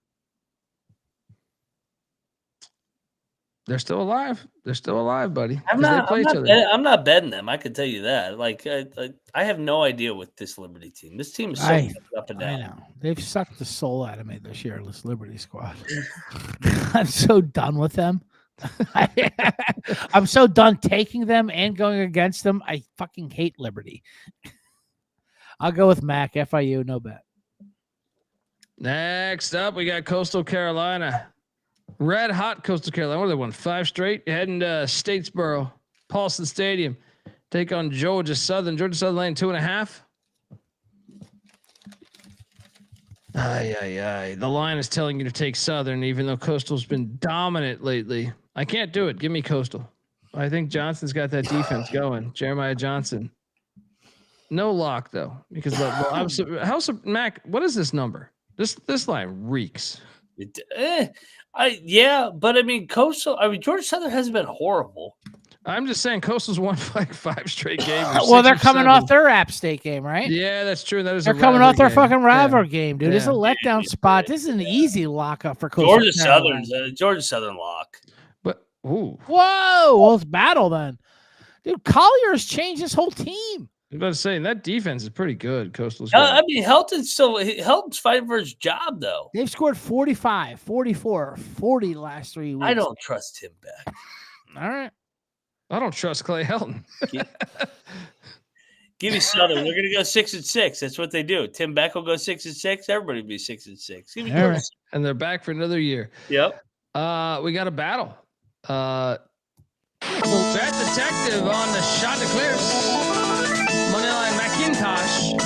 They're still alive. They're still alive, buddy. I'm not betting them. I can tell you that. Like, I have no idea with this Liberty team. This team is so up and down. I know. They've sucked the soul out of me this year, this Liberty squad. I'm so done with them. I'm so done taking them and going against them. I fucking hate Liberty. I'll go with Mac. FIU, no bet. Next up, we got Coastal Carolina. Red hot Coastal Carolina. What are they won? 5 straight. Heading to Statesboro, Paulson Stadium. Take on Georgia Southern. Georgia Southern laying 2.5. The line is telling you to take Southern, even though Coastal's been dominant lately. I can't do it. Give me Coastal. I think Johnson's got that defense going. Jeremiah Johnson. No lock though, because Mac. What is this number? This line reeks. But I mean, Georgia Southern hasn't been horrible. I'm just saying, Coastal's won like 5 straight games. Well, they're coming off their App State game, right? Yeah, that's true. They're coming off their fucking rivalry game, dude. It's a letdown spot. This is an easy lockup for Coastal. Georgia Southern lock. But whoa, well, it's battle then, dude. Collier's changed his whole team. I was about to say that defense is pretty good. Coastal's. I mean, Helton's fighting for his job though. They've scored 45, 44, 40 last 3 weeks. I don't trust him back. All right. I don't trust Clay Helton. Give me Southern. They're gonna go 6-6. That's what they do. Tim Beck will go 6-6. Everybody will be 6-6. Give me right. And they're back for another year. Yep. We got a battle. Bet Detective on the shot to clear. Moneyline McIntyre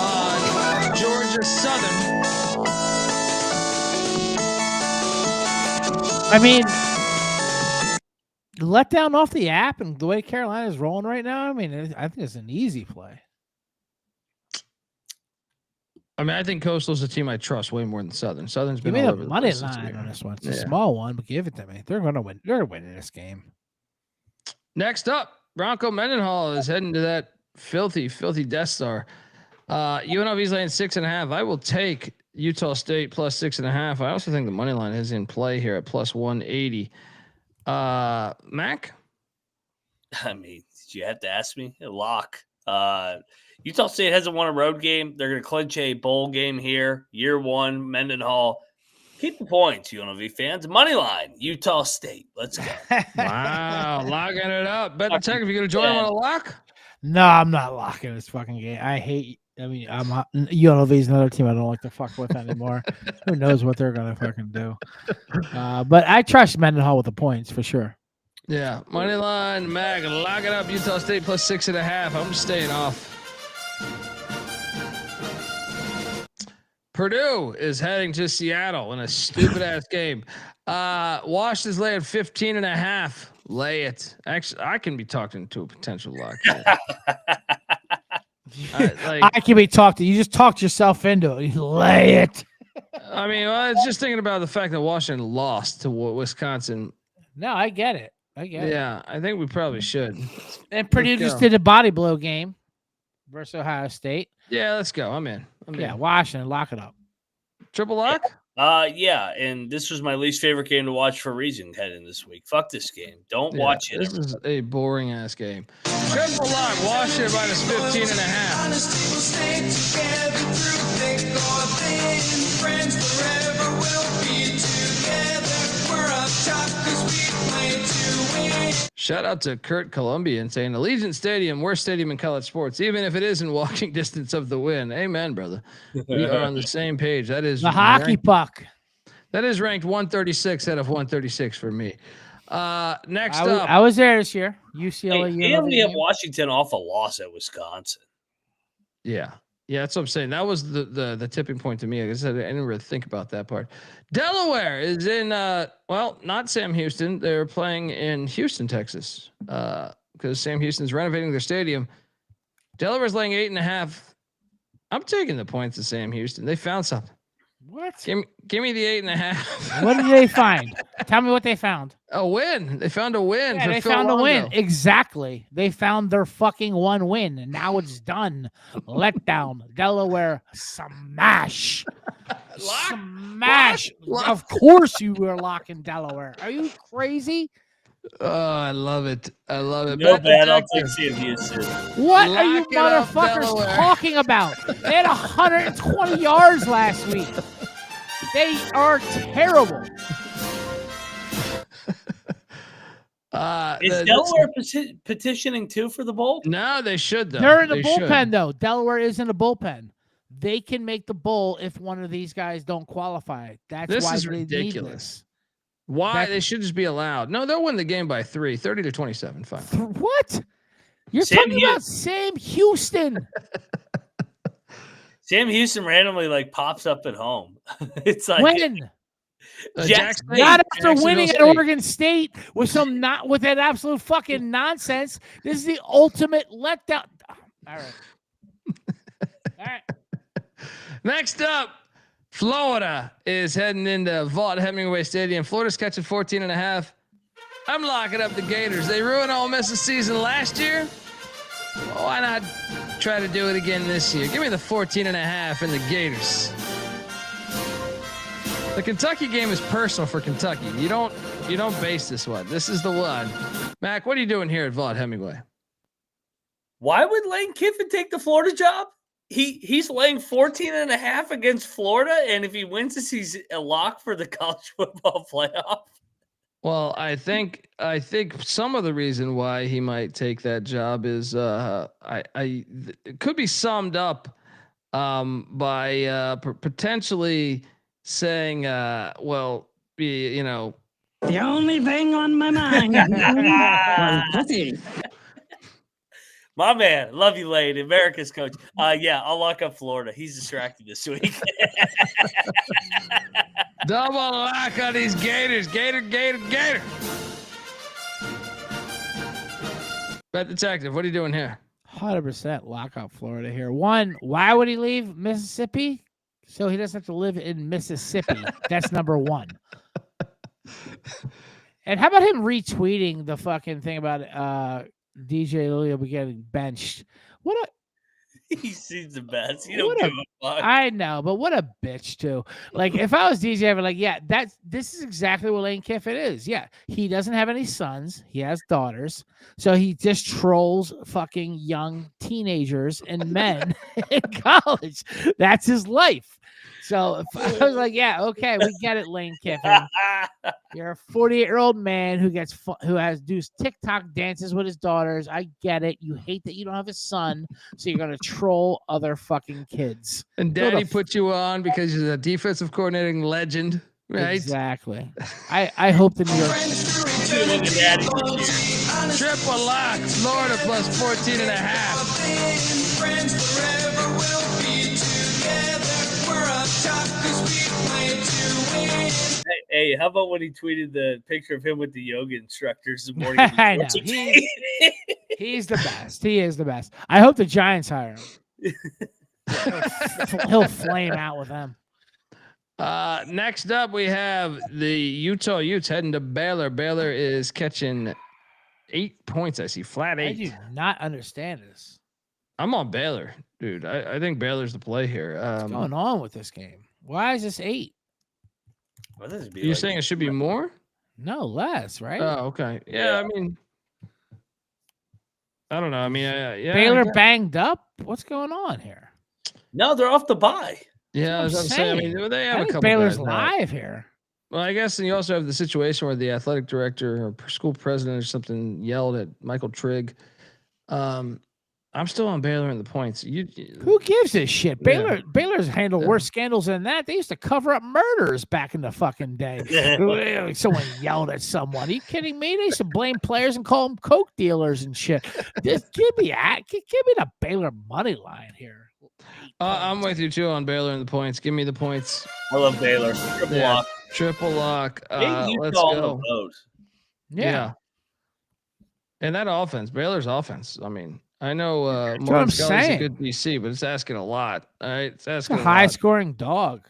on Georgia Southern. I mean, let down off the app and the way Carolina's rolling right now. I mean, I think it's an easy play. I mean, I think Coastal's a team I trust way more than Southern. Southern's been give me all the over the money place line on this one. It's a small one, but give it to me. They're going to win. They're winning this game. Next up, Bronco Mendenhall is heading to that filthy Death Star. UNLV's laying 6.5. I will take Utah State plus 6.5. I also think the money line is in play here at plus 180. Mac? I mean, did you have to ask me? A lock. Utah State hasn't won a road game. They're going to clinch a bowl game here. Year 1, Mendenhall. Keep the points, UNLV fans. Money line, Utah State. Let's go. Wow, locking it up. Bet Detective, you going to join on a lock? No, I'm not locking this fucking game. UNLV's another team I don't like to fuck with anymore. Who knows what they're going to fucking do. But I trust Mendenhall with the points for sure. Yeah, money line, Mac, lock it up. Utah State plus 6.5. I'm staying off. Purdue is heading to Seattle in a stupid ass game. Wash is laying 15.5. Lay it. Actually, I can be talking to a potential lock. I can be talked to. You just talked yourself into it. You lay it. I mean, well, it's just thinking about the fact that Washington lost to Wisconsin. No, I get it. I get it. Yeah, I think we probably should. And Purdue Let's just go. did a body blow game versus Ohio State. Yeah, let's go. I'm in. Yeah, Washington, lock it up. Triple lock? Yeah, and this was my least favorite game to watch for a reason heading this week. Fuck this game. Don't watch it. This is a boring ass game. Triple lock, Washington minus 15 and a half. Honesty will stay together through thick or thin. Friends forever will be together. We're up top 'cause we play to win. Shout out to Kurt Columbian saying Allegiant Stadium, worst stadium in college sports, even if it is in walking distance of the win. Amen, brother. We are on the same page. That is The hockey puck. That is ranked 136 out of 136 for me. Next up, I was there this year. UCLA. They only have Washington off a loss at Wisconsin. Yeah, that's what I'm saying. That was the tipping point to me. I said I didn't really think about that part. Delaware is in not Sam Houston. They're playing in Houston, Texas, because Sam Houston's renovating their stadium. Delaware's laying 8.5. I'm taking the points to Sam Houston. They found something. What? Give me the 8.5. What did they find? Tell me what they found. A win. They found a win. Yeah, for they Phil found a win. Longo. Exactly. They found their fucking one win, and now it's done. Let down. Delaware smash. Smash. Of course you were locking Delaware. Are you crazy? Oh, I love it. I love it. No Bet the bad. I'll take Texans. Sam Houston. What are you Lock it up, motherfuckers Delaware. talking about? They had 120 yards last week. They are terrible. Is Delaware petitioning too for the bowl? No, they should though. They're in the They bullpen should. though. Delaware is in the bullpen. They can make the bowl if one of these guys don't qualify. That's This why is they ridiculous. need this. Why they should just be allowed? No, they'll win the game by 30 to 27. Fine. What? You're Sam talking about Sam Houston. Sam Houston randomly pops up at home. It's like When? Jackson, Not after Jacksonville winning at State. Oregon State with that absolute fucking nonsense. This is the ultimate letdown. All right. All right. Next up, Florida is heading into Vaught Hemingway Stadium. Florida's catching 14.5. I'm locking up the Gators. They ruined Ole Miss's season last year. Well, why not try to do it again this year? Give me the 14.5 and the Gators. The Kentucky game is personal for Kentucky. You don't base this one. This is the one. Mac, what are you doing here at Vaught Hemingway? why would Lane Kiffin take the Florida job? He's laying 14.5 against Florida, and if he wins this, he's a lock for the college football playoff. Well, I think some of the reason why he might take that job is it could be summed up by potentially saying, the only thing on my mind was pussy. My man, love you, Lane, America's coach. Yeah, I'll lock up Florida. He's distracted this week. Double lock on these Gators. Gator. Bet Detective, what are you doing here? 100% lock up Florida here. One, why would he leave Mississippi? So he doesn't have to live in Mississippi. That's number one. And how about him retweeting the fucking thing about DJ Lilio getting benched? He sees the best. You don't give a fuck. I know, but what a bitch too. Like if I was DJ, I'd be like, yeah, this is exactly what Lane Kiffin is. Yeah, he doesn't have any sons. He has daughters. So he just trolls fucking young teenagers and men in college. That's his life. So if I was like, yeah, okay, we get it, Lane Kiffin. You're a 48-year-old man who does TikTok dances with his daughters. I get it. You hate that you don't have a son, so you're gonna troll other fucking kids. And Daddy put you on because you're a defensive coordinating legend, right? Exactly. I hope the New York triple lock, Florida plus 14.5. Friends forever will be together. We're up top 'cause we play to win. Hey, how about when he tweeted the picture of him with the yoga instructors this morning? I know. He's the best. He is the best. I hope the Giants hire him. He'll flame out with them. Next up, we have the Utah Utes heading to Baylor. Baylor is catching 8 points. I see flat 8. I do not understand this. I'm on Baylor, dude. I think Baylor's the play here. What's going on with this game? Why is this 8? You're saying it should be more? No, less, right? Oh, okay. Yeah, I mean, I don't know. I mean, yeah. Baylor banged up. What's going on here? No, they're off the bye. Yeah, I was saying. I mean, they have I a think couple. Baylor's guys live here. Well, I guess, and you also have the situation where the athletic director or school president or something yelled at Michael Trigg. I'm still on Baylor in the points. Who gives a shit? Baylor's handled worse scandals than that. They used to cover up murders back in the fucking day. Someone yelled at someone. Are you kidding me? They used to blame players and call them coke dealers and shit. Just give me the Baylor money line here. I'm with you too on Baylor in the points. Give me the points. I love Baylor. Triple lock. Let's go. Yeah. And that offense, Baylor's offense. I mean, I know Morris is a good DC, but it's asking a lot. All right, it's asking a high scoring dog.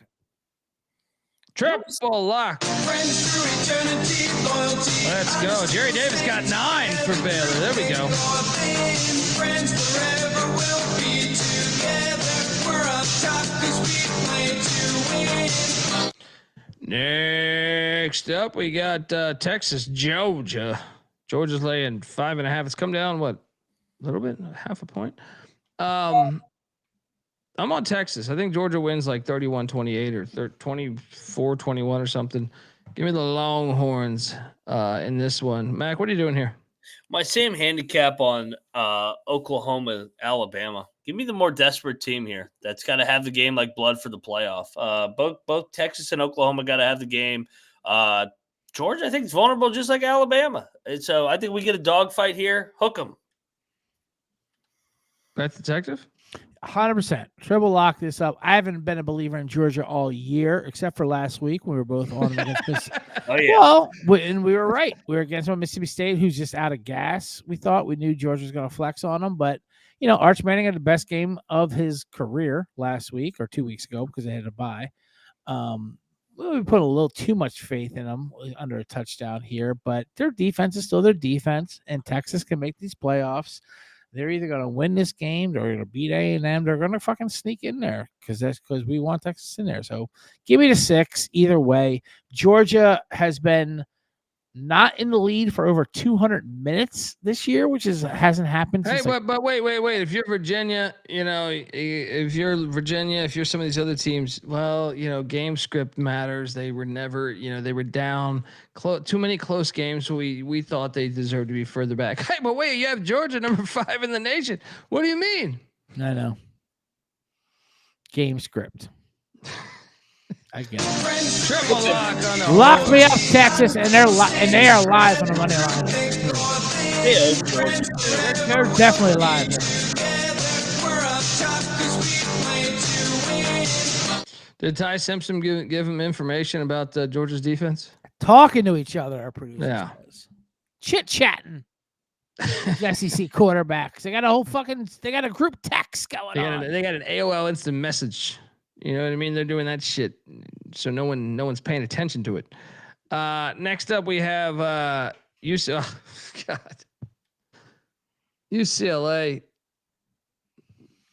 Triple lock. Let's go. Jerry Davis got 9 for Baylor. There we go. Next up, we got Texas, Georgia. Georgia's laying 5.5. It's come down what? A little bit, half a point. I'm on Texas. I think Georgia wins like 31-28 or 24-21 or something. Give me the Longhorns in this one. Mac, what are you doing here? My same handicap on Oklahoma, Alabama. Give me the more desperate team here. That's got to have the game like blood for the playoff. Both Texas and Oklahoma got to have the game. Georgia, I think, is vulnerable just like Alabama. And so I think we get a dogfight here. Hook 'em. Bet detective? 100%. Triple lock this up. I haven't been a believer in Georgia all year, except for last week when we were both on them against Mississippi. Oh, yeah. Well, and we were right. We were against Mississippi State, who's just out of gas. We thought we knew Georgia was going to flex on them, but Arch Manning had the best game of his career last week or 2 weeks ago because they had a bye. We put a little too much faith in them under a touchdown here, but their defense is still their defense, and Texas can make these playoffs. They're either going to win this game, they're going to beat A&M, they're going to fucking sneak in there because we want Texas in there. So give me the 6 either way. Georgia has been not in the lead for over 200 minutes this year, which hasn't happened. Hey, but wait. If you're Virginia, if you're some of these other teams, well, game script matters. They were never, they were down too many close games. So we thought they deserved to be further back. Hey, but wait, you have Georgia number 5 in the nation. What do you mean? I know. Game script. I get it. Triple lock on the Lock me up, Texas, and they are live on the money line. They're definitely live. Did Ty Simpson give him information about Georgia's defense? Talking to each other, our producers. Yeah. Chit-chatting. SEC quarterbacks. They got a group text going on. They got an AOL instant message. You know what I mean? They're doing that shit, so no one's paying attention to it. Next up, we have UCLA.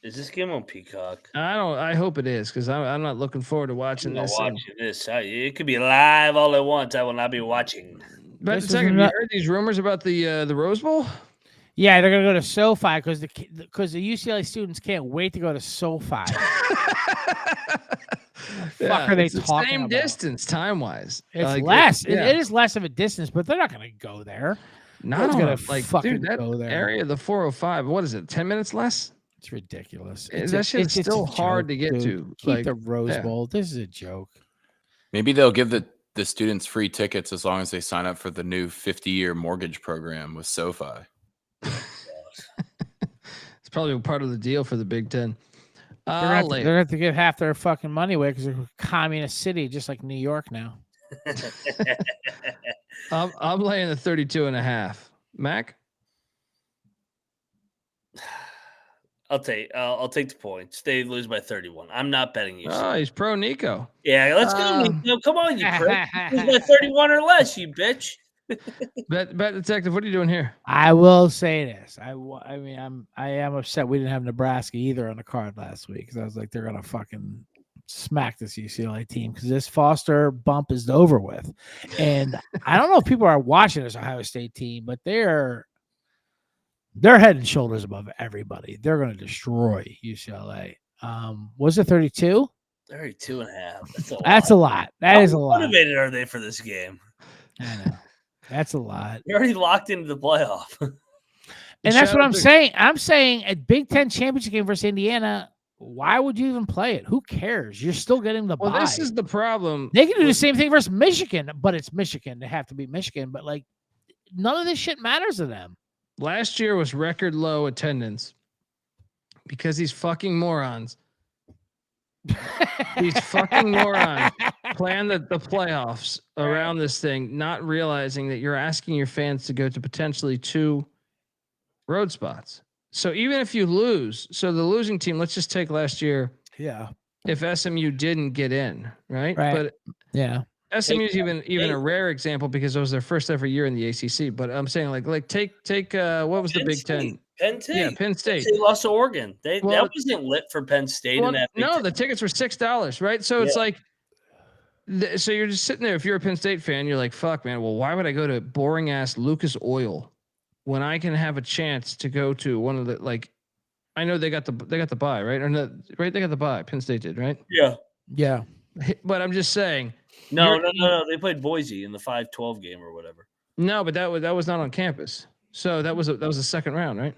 Is this game on Peacock? I hope it is because I'm not looking forward to watching this. It could be live all at once. I will not be watching. But second, you heard these rumors about the Rose Bowl? Yeah, they're gonna go to SoFi because the UCLA students can't wait to go to SoFi. Fuck are they talking about? Same distance time wise. It's less. It is less of a distance, but they're not gonna go there. Not gonna fucking go there. Area of the 405. What is it? 10 minutes less? It's ridiculous. That shit's still hard to get to. Keep the Rose Bowl. This is a joke. Maybe they'll give the students free tickets as long as they sign up for the new 50-year mortgage program with SoFi. It's probably part of the deal for the Big Ten. They're going to have to give half their fucking money away because they're a communist city, just like New York now. I'm laying the 32.5. Mac? I'll take the points. They lose by 31. I'm not betting you. Oh, he's pro Nico. Yeah, let's go. Nico. Come on, you prick. Lose by 31 or less, you bitch. Bet detective, what are you doing here? I will say this. I am upset we didn't have Nebraska either on the card last week because I was like, they're gonna fucking smack this UCLA team because this Foster bump is over with. And I don't know if people are watching this Ohio State team, but they're head and shoulders above everybody. They're gonna destroy UCLA. Was it 32? 32 and a half. That's a lot. That is a lot. How motivated are they for this game? I know. That's a lot. You're already locked into the playoff. And that's what I'm saying. I'm saying a Big Ten championship game versus Indiana, why would you even play it? Who cares? You're still getting the bye. Well, this is the problem. They can do the same thing versus Michigan, but it's Michigan. They have to beat Michigan. But, like, none of this shit matters to them. Last year was record low attendance because these fucking morons plan the playoffs around this thing, not realizing that you're asking your fans to go to potentially 2 road spots. So even if you lose, so the losing team, let's just take last year. Yeah. If SMU didn't get in, right? But yeah, SMU is even a rare example because it was their first ever year in the ACC. But I'm saying like take what was the Big Ten? Penn State. Yeah, Penn State. They lost to Oregon. That wasn't lit for Penn State. Well, in that no, the tickets were $6, right? So it's like, so you're just sitting there. If you're a Penn State fan, you're like, "Fuck, man. Well, why would I go to boring ass Lucas Oil when I can have a chance to go to one of the like?" I know they got the bye, right? Or no, right? They got the bye. Penn State did, right? Yeah. Yeah. But I'm just saying. No. They played Boise in the 5-12 game or whatever. No, but that was not on campus. So that was a second round, right?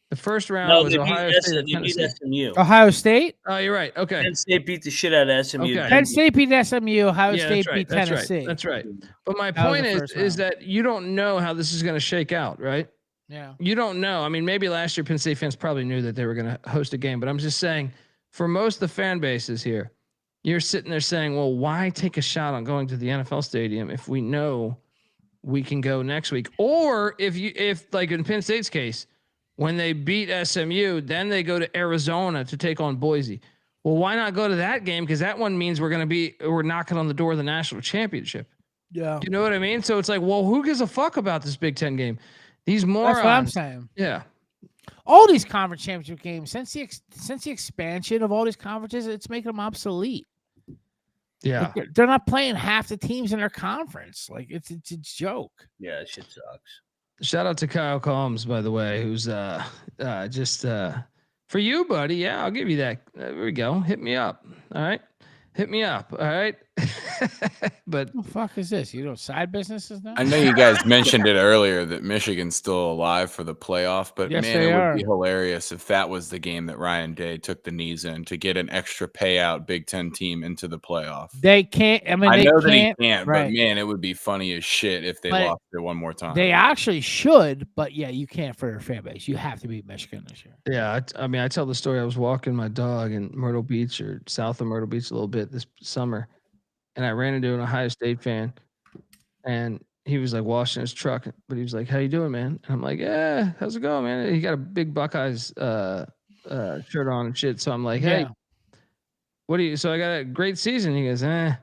The first round was Ohio State. They beat SMU. Ohio State? Oh, you're right. Okay. Penn State beat the shit out of SMU. Okay. Penn State beat SMU. Ohio State beat That's Tennessee. Right. That's right. But my point is that you don't know how this is going to shake out, right? Yeah. You don't know. I mean, maybe last year Penn State fans probably knew that they were going to host a game, but I'm just saying for most of the fan bases here, you're sitting there saying, well, why take a shot on going to the NFL stadium if we know we can go next week? Or if like in Penn State's case, when they beat SMU, then they go to Arizona to take on Boise. Well, why not go to that game? Because that one means we're knocking on the door of the national championship. Yeah. You know what I mean? So it's like, well, who gives a fuck about this Big Ten game? These morons. That's what I'm saying. Yeah. All these conference championship games, since the expansion of all these conferences, it's making them obsolete. Yeah. Like they're not playing half the teams in their conference. Like it's a joke. Yeah, shit sucks. Shout out to Kyle Combs, by the way, who's just for you, buddy. Yeah, I'll give you that. There we go. Hit me up. All right. Hit me up. All right. But what the fuck is this? You know, side businesses now? I know you guys mentioned it earlier that Michigan's still alive for the playoff, but Yes, man, they it would are. be hilarious if that was the game that Ryan Day took the knees in to get an extra payout Big Ten team into the playoff. They can't. I mean, I they know can't, that he can't, right. but man, it would be funny as shit if they But lost it one more time. They actually should, but yeah, you can't for their fan base. You have to beat Michigan this year. yeah, I mean, I tell the story. I was walking my dog in Myrtle Beach or south of Myrtle Beach a little bit this summer, and I ran into an Ohio State fan, and he was like washing his truck, but he was like, "How you doing, man?" And I'm like, "Yeah, how's it going, man?" He got a big Buckeyes shirt on and shit. So I'm like, "Hey, what do you?" So I got a great season. He goes, "Eh."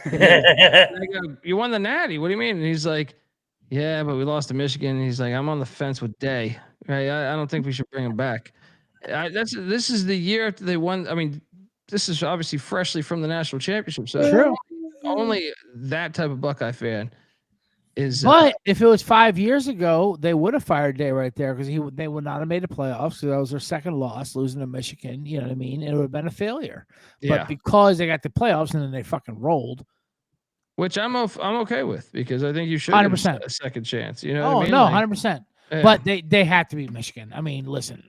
I go, "You won the Natty. What do you mean?" And he's like, "Yeah, but we lost to Michigan." And he's like, "I'm on the fence with Day. Right? I don't think we should bring him back." This is the year after they won. I mean, this is obviously freshly from the national championship. So True. only that type of Buckeye fan is. But if it was 5 years ago, they would have fired Day right there because they would not have made the playoffs. So that was their second loss, losing to Michigan. You know what I mean? It would have been a failure. Yeah. But because they got the playoffs and then they fucking rolled. Which I'm okay with because I think you should give 100%. a second chance. You know Oh, what I mean? no, Like, 100%. yeah. But they had to beat Michigan. I mean, listen,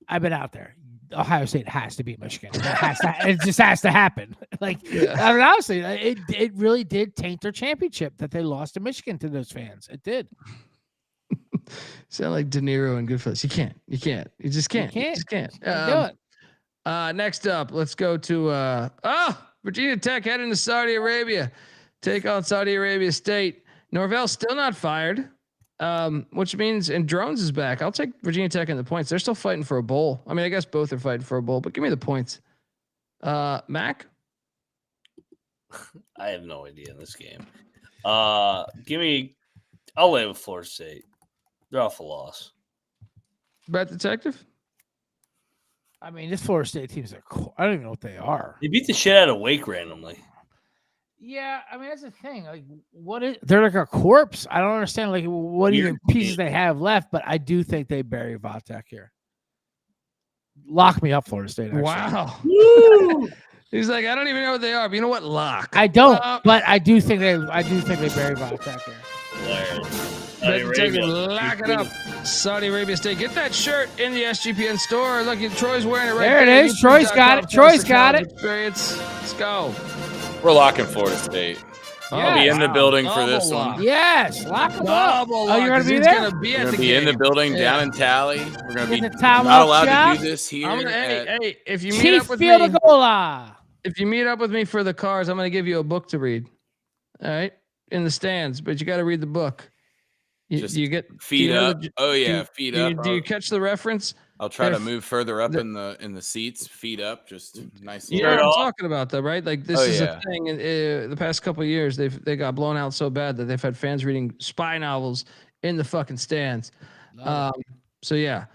I've been out there. Ohio State has to beat Michigan. It just has to happen. Like, I mean, honestly, it really did taint their championship that they lost to Michigan to those fans. It did. Sound like De Niro and Goodfellas. You just can't. You just can't. Do it. Next up, let's go to Virginia Tech heading to Saudi Arabia. Take on Saudi Arabia State. Norvell's still not fired. which means and Drones is back. I'll take Virginia Tech in the points. They're still fighting for a bowl. I mean, I guess both are fighting for a bowl, but give me the points. Mac. I have no idea in this game. I'll lay with Florida State. They're off a loss. Bet Detective. I mean, this Florida State team's I don't even know what they are. They beat the shit out of Wake randomly. Yeah, I mean that's the thing. Like, they're like a corpse. I don't understand like what even pieces they have left, but I do think they bury Vatek here. Lock me up, Florida State. Actually. Wow. He's like, I don't even know what they are, but you know what? Lock. I don't, but I do think they bury Vatek here. Lock it up. Saudi Arabia State. Get that shirt in the SGPN store. Look, Troy's wearing it right there. There it is. Troy's got it. Troy's got it. Experience. Let's go. We're locking Florida State. I'll be in the building for this one. Yes, lock them up. Oh, you're gonna be there? We're gonna be in the building down in Tally. We're gonna be not allowed to do this here. Hey, if you meet up with me, if you meet up with me for the cars, I'm gonna give you a book to read. All right, in the stands, but you got to read the book. You get feet up. Feet up. Do you catch the reference? I'll try to move further up in the seats, feet up, just nice. You know what I'm talking about, though, right? Like this is a thing. In the past couple of years, they got blown out so bad that they've had fans reading spy novels in the fucking stands. So yeah,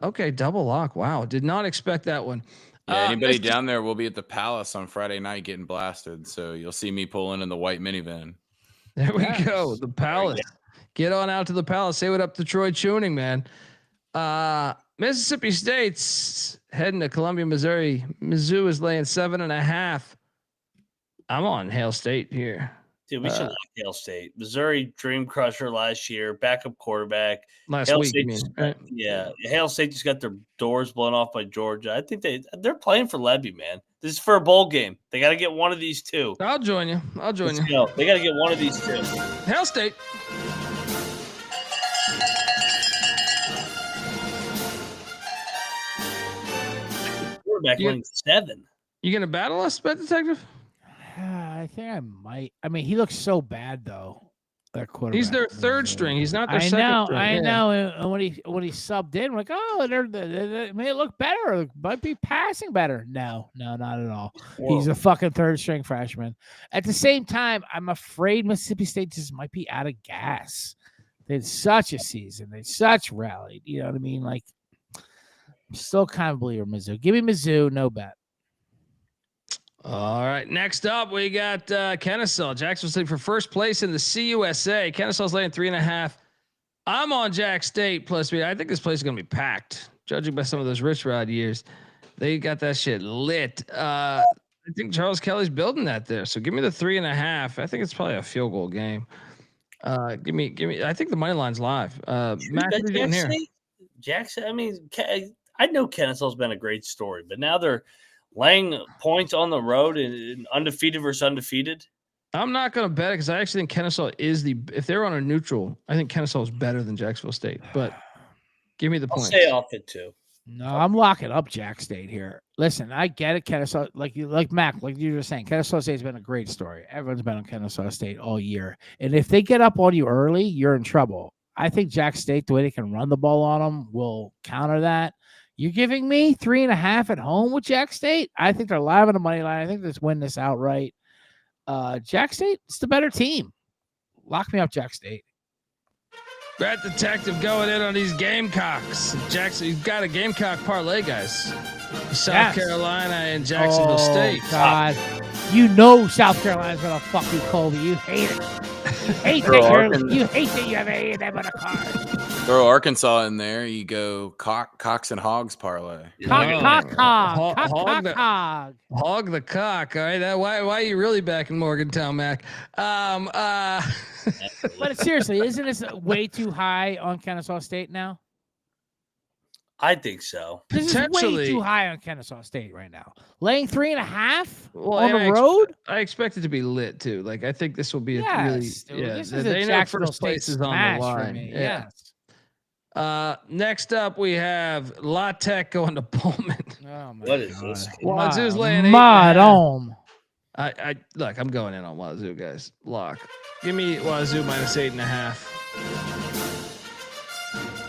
okay, double lock. Wow, did not expect that one. Yeah, anybody down there will be at the Palace on Friday night getting blasted. So you'll see me pulling in the white minivan. There we go, the Palace. Get on out to the Palace. Say what up to Troy Tuning, man. Mississippi State's heading to Columbia, Missouri. Mizzou is laying 7.5. I'm on Hail State here. Dude, we should like Hail State. Missouri Dream Crusher last year, backup quarterback. Last Hail week, State you mean, right? Yeah, Hail State just got their doors blown off by Georgia. I think they're playing for Levy, man. This is for a bowl game. They got to get one of these two. I'll join you. Let's go. They got to get one of these two. Hail State. Quarterback winning 7. You gonna battle us, Bet Detective? I think I might. I mean, he looks so bad though. That quarterback. He's their third string. He's not their second string. I know. And when he subbed in, we're like, oh, they may look better. Might be passing better. No, not at all. Whoa. He's a fucking third string freshman. At the same time, I'm afraid Mississippi State just might be out of gas. They had such a season. They such rallied. You know what I mean? Like, I'm still kind of believe Mizzou. Give me Mizzou, no bet. All right. Next up, we got Kennesaw. Jacksonville State for first place in the CUSA. Kennesaw's laying 3.5. I'm on Jack State plus 3. I think this place is going to be packed, judging by some of those Rich Rod years. They got that shit lit. I think Charles Kelly's building that there. So give me the 3.5. I think it's probably a field goal game. Give me. I think the money line's live. Matt, what are you doing here? Jackson. I mean, I know Kennesaw's been a great story, but now they're laying points on the road and undefeated versus undefeated. I'm not going to bet it because I actually think Kennesaw is if they're on a neutral, I think Kennesaw is better than Jacksonville State, but give me the points. I'll stay off it too. No, I'm locking up Jack State here. Listen, I get it. Kennesaw, like Mac, like you were saying, Kennesaw State's been a great story. Everyone's been on Kennesaw State all year. And if they get up on you early, you're in trouble. I think Jack State, the way they can run the ball on them, will counter that. You're giving me 3.5 at home with Jack State? I think they're live on the money line. I think let's win this outright. Jack State is the better team. Lock me up, Jack State. Brent Detective going in on these Gamecocks. Jackson, you've got a Gamecock parlay, guys. South Carolina and Jacksonville State. God. You know South Carolina's going to fuck you, Colby. You hate it. You hate that you have A&M on a card. Throw Arkansas in there. You go Cox and Hogs parlay. Hog the cock. All right. Why are you really back in Morgantown, Mac? But seriously, isn't this way too high on Kennesaw State now? I think so. This is way too high on Kennesaw State right now. Laying 3.5 on the road. I expect it to be lit too. Like I think this will be this is a Jacksonville State smash for me. Yeah. Yes. Next up, we have La Tech going to Pullman. Oh my what is this? Wazoo's laying 8.5. I look. I'm going in on Wazoo, guys. Lock. Give me Wazoo minus 8.5.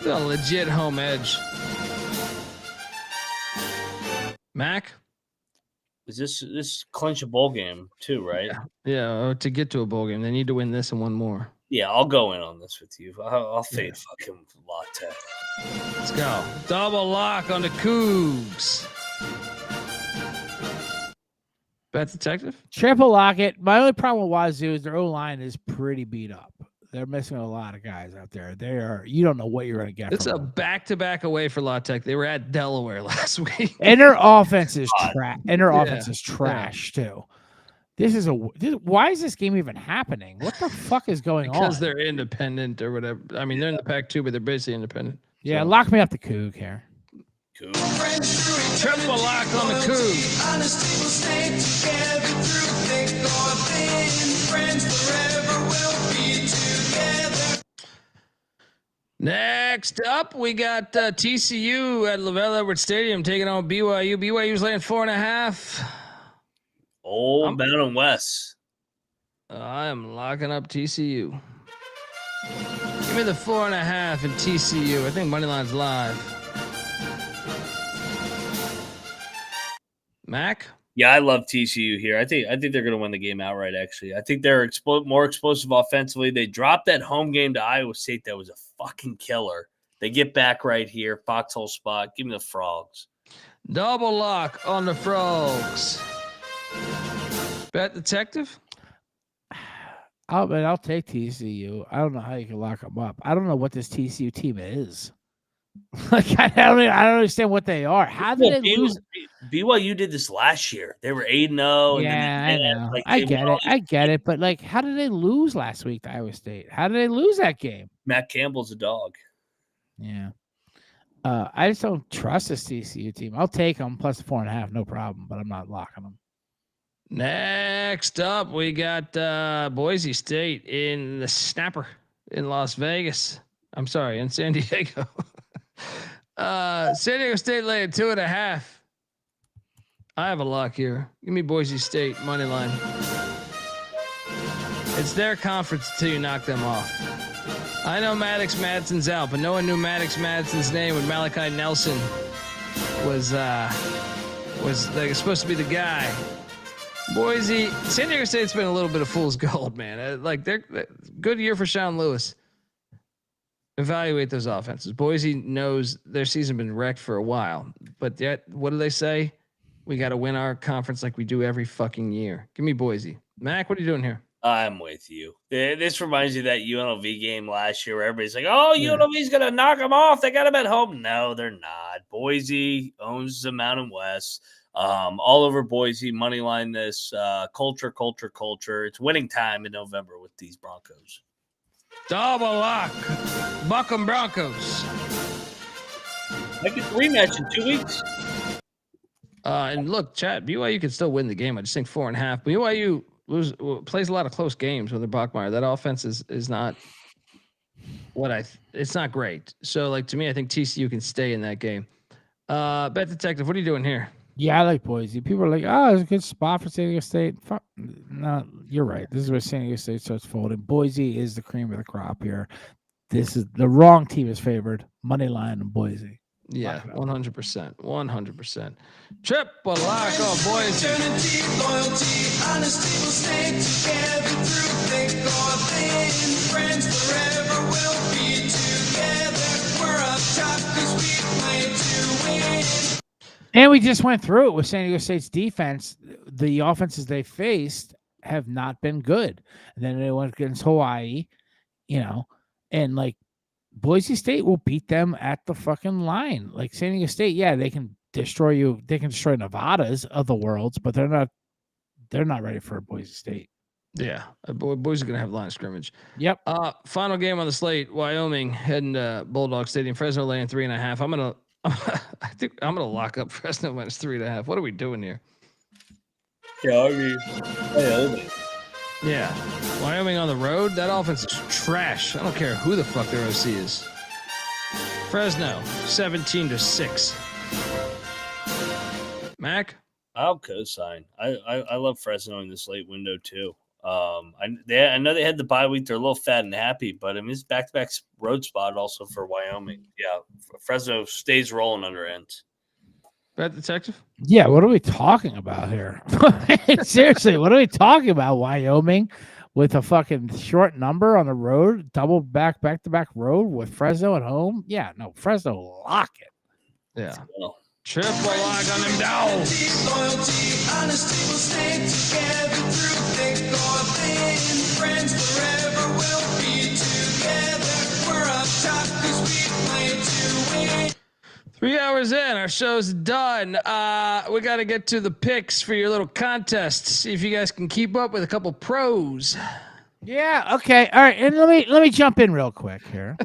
Still a legit home edge. Mac? Is this clinch a bowl game too, right? Yeah, to get to a bowl game, they need to win this and one more. Yeah, I'll go in on this with you. I'll fade fucking latte. Let's go. Double lock on the Cougs. Bet detective? Triple lock it. My only problem with Wazoo is their O-line is pretty beat up. They're missing a lot of guys out there. You don't know what you're going to get. It's from a them. back-to-back away for La Tech. They were at Delaware last week. And their offense is trash too. Why is this game even happening? What the fuck is going on? Because they're independent or whatever. I mean, they're in the Pac-2, but they're basically independent. Yeah, So. lock me up the Coug here. Triple lock on the Coug. Honesty will stay together through thick or thin. Friends forever will be together. Next up, we got TCU at Lavelle Edwards Stadium taking on BYU. BYU's laying 4.5. Old Mountain West. I am locking up TCU. Give me the 4.5 in TCU. I think Moneyline's live. Mac? Yeah, I love TCU here. I think they're going to win the game outright, actually. I think they're more explosive offensively. They dropped that home game to Iowa State. That was a fucking killer. They get back right here. Foxhole spot. Give me the Frogs. Double lock on the Frogs. Bet detective? I'll take TCU. I don't know how you can lock them up. I don't know what this TCU team is. Like I don't understand what they are. How did they lose? BYU did this last year. They were 8-0. Yeah, I know. I get it. But like, how did they lose last week to Iowa State? How did they lose that game? Matt Campbell's a dog. Yeah. I just don't trust this TCU team. I'll take them plus 4.5, no problem. But I'm not locking them. Next up, we got Boise State in the Snapper in Las Vegas. I'm sorry, in San Diego. San Diego State laying 2.5. I have a lock here. Give me Boise State money line. It's their conference until you knock them off. I know Maddox Madsen's out, but no one knew Maddox Madsen's name when Malachi Nelson was like supposed to be the guy. Boise, San Diego State's been a little bit of fool's gold, man. Like they're good year for Sean Lewis. Evaluate those offenses. Boise knows their season been wrecked for a while, but yet what do they say? We got to win our conference like we do every fucking year. Give me Boise. Mac, what are you doing here? I'm with you. This reminds you of that UNLV game last year where everybody's like, oh, UNLV's going to knock them off. They got them at home. No, they're not. Boise owns the Mountain West. All over Boise, money line this. Culture. It's winning time in November with these Broncos. Double lock. Buckham Broncos. Make it rematch in 2 weeks. And look, chat, BYU can still win the game. I just think 4.5. BYU plays a lot of close games with their Bachmeier. That offense is not it's not great. So like to me, I think TCU can stay in that game. Bet detective, what are you doing here? Yeah, I like Boise. People are like, oh, it's a good spot for San Diego State. No, you're right. This is where San Diego State starts folding. Boise is the cream of the crop here. This is the wrong team is favored. Money line and Boise. Yeah, 100%. 100%. Triple lock on Boise. Eternity, loyalty, honesty will stay together through thick or thin. Friends forever will be together. We're up top because we play to win. And we just went through it with San Diego State's defense. The offenses they faced have not been good. And then they went against Hawaii, and like Boise State will beat them at the fucking line. Like San Diego State, yeah, they can destroy you. They can destroy Nevada's of the worlds, but they're not ready for Boise State. Yeah, Boise gonna have line of scrimmage. Yep. Final game on the slate: Wyoming heading to Bulldog Stadium. Fresno laying 3.5. I think I'm gonna lock up Fresno minus 3.5. What are we doing here? Yeah, I mean, Wyoming. Yeah, Wyoming on the road. That offense is trash. I don't care who the fuck their OC is. Fresno 17-6. Mac. I'll co-sign. I love Fresno in this late window too. I know they had the bye week. They're a little fat and happy, but I mean, it's back-to-back road spot also for Wyoming. Yeah, Fresno stays rolling under ends. Bad detective? Yeah, what are we talking about here? Seriously, what are we talking about? Wyoming with a fucking short number on the road, double back-to-back road with Fresno at home? Yeah, no, Fresno lock it. Yeah. Well, Triple lock on him down. Loyalty, honesty will stay together through thick or thin. Friends forever will be together. We're up top 'cause we play to win. 3 hours in, our show's done. We got to get to the picks for your little contest. See if you guys can keep up with a couple pros. Yeah, okay. All right, and let me jump in real quick here.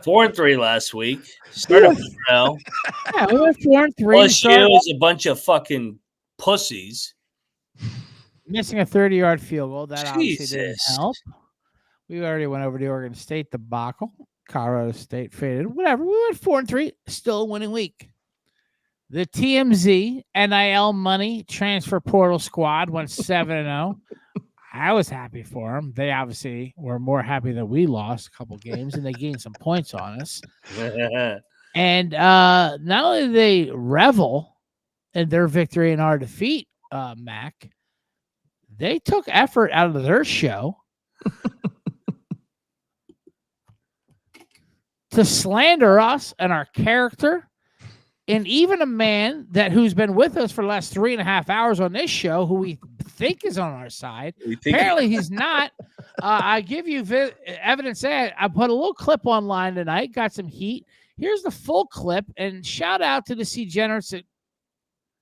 4-3 last week. Started well. Yeah, we went 4-3. LSU is a bunch of fucking pussies. Missing a 30-yard field goal. That obviously didn't Jesus. help. We already went over the Oregon State debacle. Colorado State faded. Whatever. We went 4-3. Still a winning week. The TMZ NIL money transfer portal squad went 7-0. I was happy for them. They obviously were more happy that we lost a couple games and they gained some points on us. And not only do they revel in their victory and our defeat, Mac, they took effort out of their show to slander us and our character. And even a man who's been with us for the last 3.5 hours on this show, who we think is on our side, apparently he's not. I give you evidence that I put a little clip online tonight, got some heat. Here's the full clip, and shout out to the degenerates that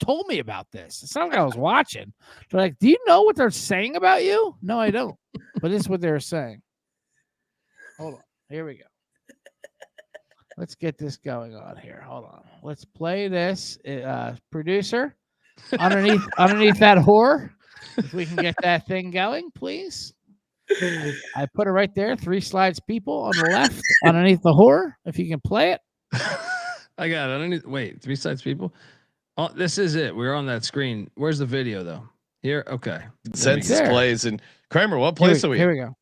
told me about this. It's not like I was watching. They're like, do you know what they're saying about you? No, I don't. But this is what they're saying. Hold on. Here we go. Let's get this going on here. Hold on. Let's play this. Producer, underneath that whore, if we can get that thing going, please. I put it right there. 3 slides, people on the left, underneath the whore. If you can play it. I got it. Underneath. Wait, 3 slides, people. Oh, this is it. We're on that screen. Where's the video though? Here. Okay. Census plays and Kramer. What place are we? Here we go.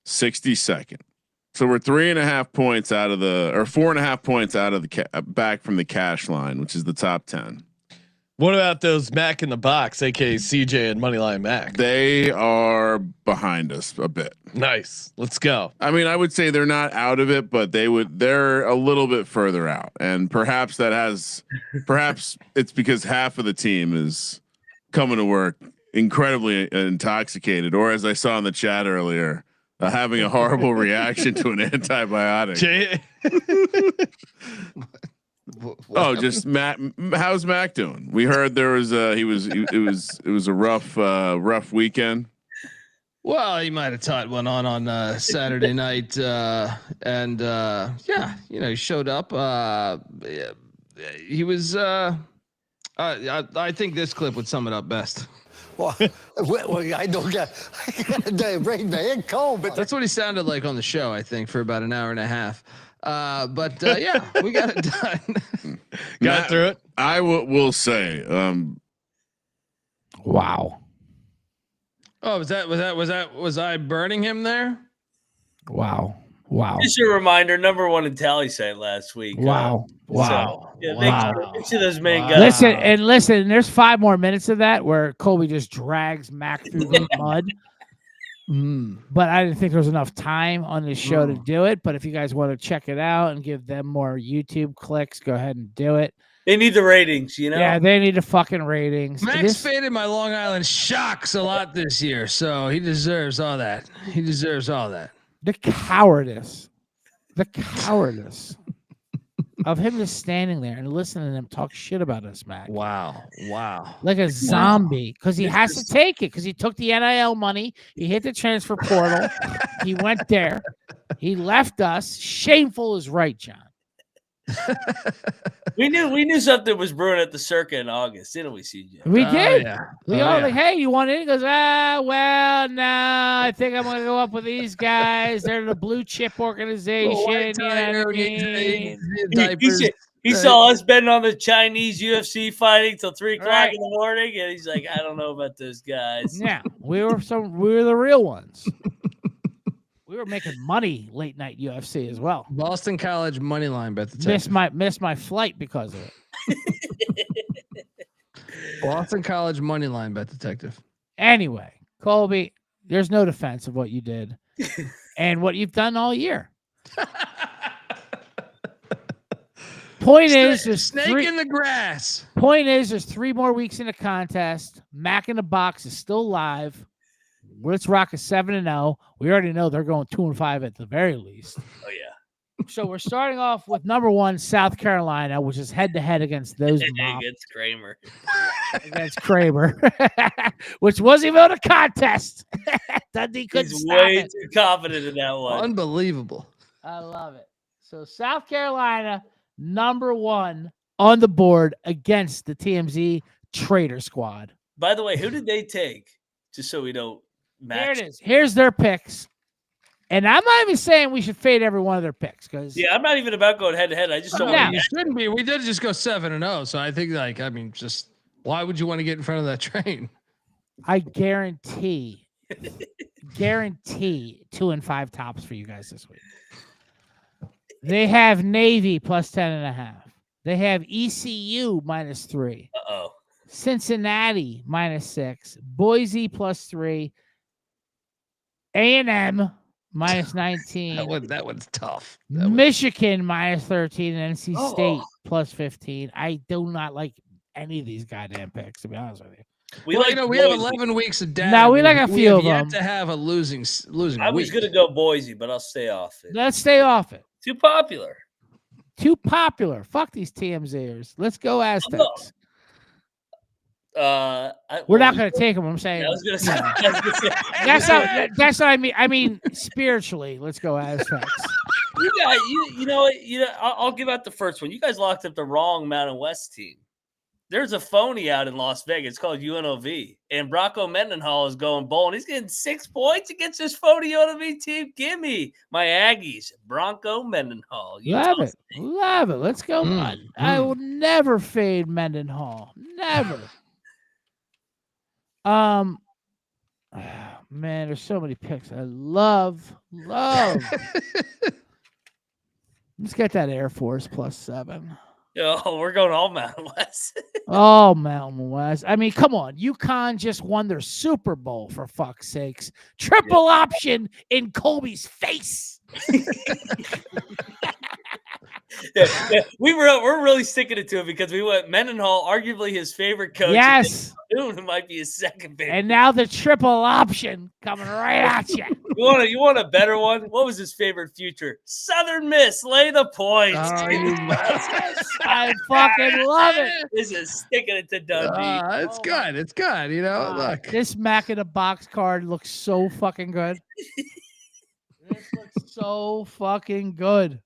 62nd. So we're 3.5 points out of or 4.5 points out of the back from the cash line, which is the top 10. What about those Mac in the box, aka CJ and Moneyline Mac? They are behind us a bit. Nice. Let's go. I mean, I would say they're not out of it, but they're a little bit further out. And perhaps it's because half of the team is coming to work incredibly intoxicated, or as I saw in the chat earlier, having a horrible reaction to an antibiotic. Just Mac. How's Mac doing? We heard there was it was a rough weekend. Well, he might have taught one on Saturday night, and he showed up. He was. I think this clip would sum it up best. Well, I don't get bring the head cold, but that's what he sounded like on the show, I think, for about an hour and a half. But we got it done. Got through it. I will say, wow. Oh, was I burning him there? Wow. Just a reminder, number 1 in tally site last week. Wow. So, make sure those men got Listen, there's 5 more minutes of that where Colby just drags Mac through the mud. But I didn't think there was enough time on this show to do it. But if you guys want to check it out and give them more YouTube clicks, go ahead and do it. They need the ratings, you know? Yeah, they need the fucking ratings. Max faded my Long Island Shocks a lot this year, so he deserves all that. The cowardice of him just standing there and listening to them talk shit about us, Mac. Wow. Like a zombie, because he has to take it, because he took the NIL money, he hit the transfer portal, he went there, he left us. Shameful is right, John. We knew something was brewing at the Circa in August, didn't we, CJ? We did. Yeah. We all like, hey, you want in? He goes, well, no, I think I'm gonna go up with these guys. They're the blue chip organization. You know what I mean? He He saw us betting on the Chinese UFC fighting till 3 o'clock in the morning, and he's like, I don't know about those guys. Yeah, we were the real ones. We were making money late night UFC as well. Boston College money line bet detective. Missed my flight because of it. Boston College money line bet detective. Anyway, Colby, there's no defense of what you did and what you've done all year. Point is, there's snake in the grass. Point is, there's 3 more weeks in the contest. Mac in the Box is still live. Let's rock a 7-0. We already know they're going 2-5 at the very least. Oh yeah. So we're starting off with number 1 South Carolina, which is head to head against those against Kramer. Against Kramer, which wasn't even a contest. Dundee couldn't He's stop way it. too confident in that one. Unbelievable. I love it. So South Carolina, number 1 on the board against the TMZ Traitor Squad. By the way, who did they take? Just so we don't match. There it is. Here's their picks. And I'm not even saying we should fade every one of their picks because I'm not even about going head to head. I just don't. You shouldn't be. We did just go 7-0. So I think, just why would you want to get in front of that train? I guarantee 2-5 tops for you guys this week. They have Navy plus 10.5. They have ECU -3. Uh-oh. Cincinnati -6. Boise +3. A&M -19. That one's tough. Michigan -13 and NC State +15. I do not like any of these goddamn picks, to be honest with you. We have 11 weeks of data. No, we like a few of yet them. to have a losing I was week. going to go Boise, but I'll stay off it. Let's stay off it. Too popular. Fuck these TMZers. Let's go Aztecs. We're not going to take them. I'm saying. I was going to say. That's what I mean. I mean, spiritually, let's go Aztecs. I'll give out the first one. You guys locked up the wrong Mountain West team. There's a phony out in Las Vegas. It's called UNLV. And Bronco Mendenhall is going bowling. He's getting 6 points against this phony UNLV team. Give me my Aggies. Bronco Mendenhall. Love it. Let's go. I will never fade Mendenhall. Never. Man, there's so many picks. I love. Let's get that Air Force +7. Oh, we're going all Mountain West. Oh, Mountain West. I mean, come on. UConn just won their Super Bowl, for fuck's sakes. Triple option in Colby's face. We're really sticking it to it because we went Mendenhall, arguably his favorite coach. Yes. It might be his second favorite. And now the triple option coming right at you. You want a better one? What was his favorite future? Southern Miss, lay the points. I fucking love it. This is sticking it to Dundee. It's good. It's good. Look. This Mac in a Box card looks so fucking good. This looks so fucking good.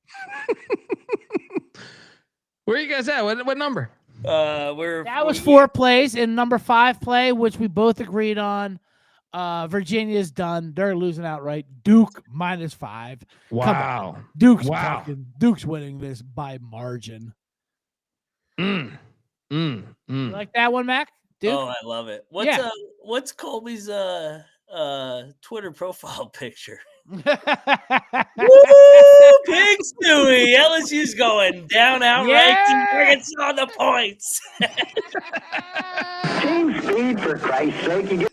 Where are you guys at? What number? That was 4 plays, and number 5 play, which we both agreed on. Virginia's done. They're losing outright. Duke -5. Wow. Duke's winning this by margin. You like that one, Mac? Duke? Oh, I love it. What's Colby's Twitter profile picture? Woo! Pig Stewie. LSU's going down outright. Arkansas on the points. Team speed, for Christ's sake.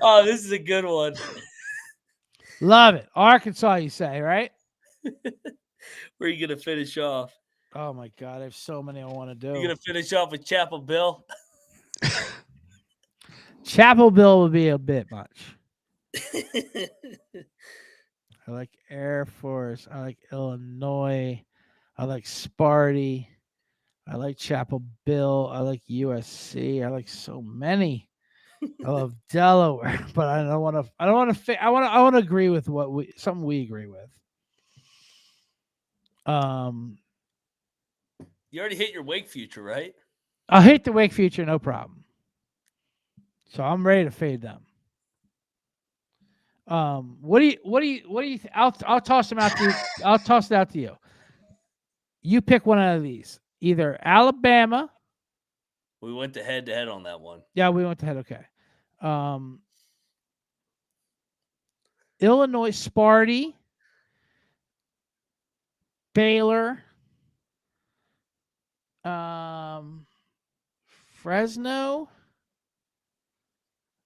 Oh, this is a good one. Love it. Arkansas, you say, right? Where are you going to finish off? Oh, my God. I have so many I want to do. You're going to finish off with Chapel Bill? Chapel Bill would be a bit much. I like Air Force. I like Illinois. I like Sparty. I like Chapel Bill. I like USC. I like so many. I love Delaware, but I don't want to. I want to agree with something we agree with. You already hit your Wake future, right? I'll hit the Wake future, no problem. So I'm ready to fade them. What do you I'll toss them out to you. I'll toss it out to you. You pick one out of these. Either Alabama. We went to head on that one. Yeah, we went to head. Okay. Illinois, Sparty, Baylor, Fresno.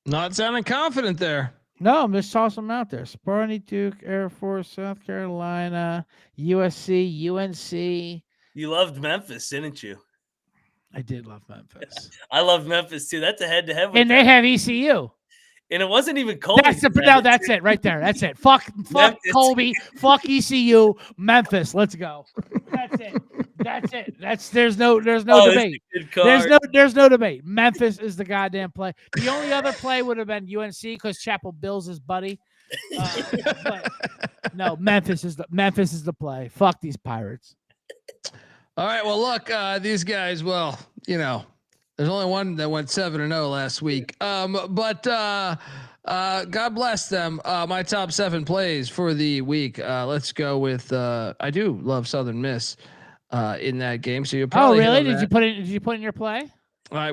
Not sounding confident there. No, I'm just tossing them out there. Sparty, Duke, Air Force, South Carolina, USC, UNC. You loved Memphis, didn't you? I did love Memphis. I love Memphis too. That's a head-to-head. And they have ECU. And it wasn't even Colby. That's it right there. That's it. Fuck Colby. Fuck ECU. Memphis. Let's go. That's it. There's no debate. There's no debate. Memphis is the goddamn play. The only other play would have been UNC because Chapel Bill's his buddy. But no, Memphis is the play. Fuck these Pirates. All right. Well, look, these guys. Well, there's only one that went 7-0 last week. But God bless them. My top 7 plays for the week. Let's go with. I do love Southern Miss in that game. So you're probably. Oh, really? Did you put in your play?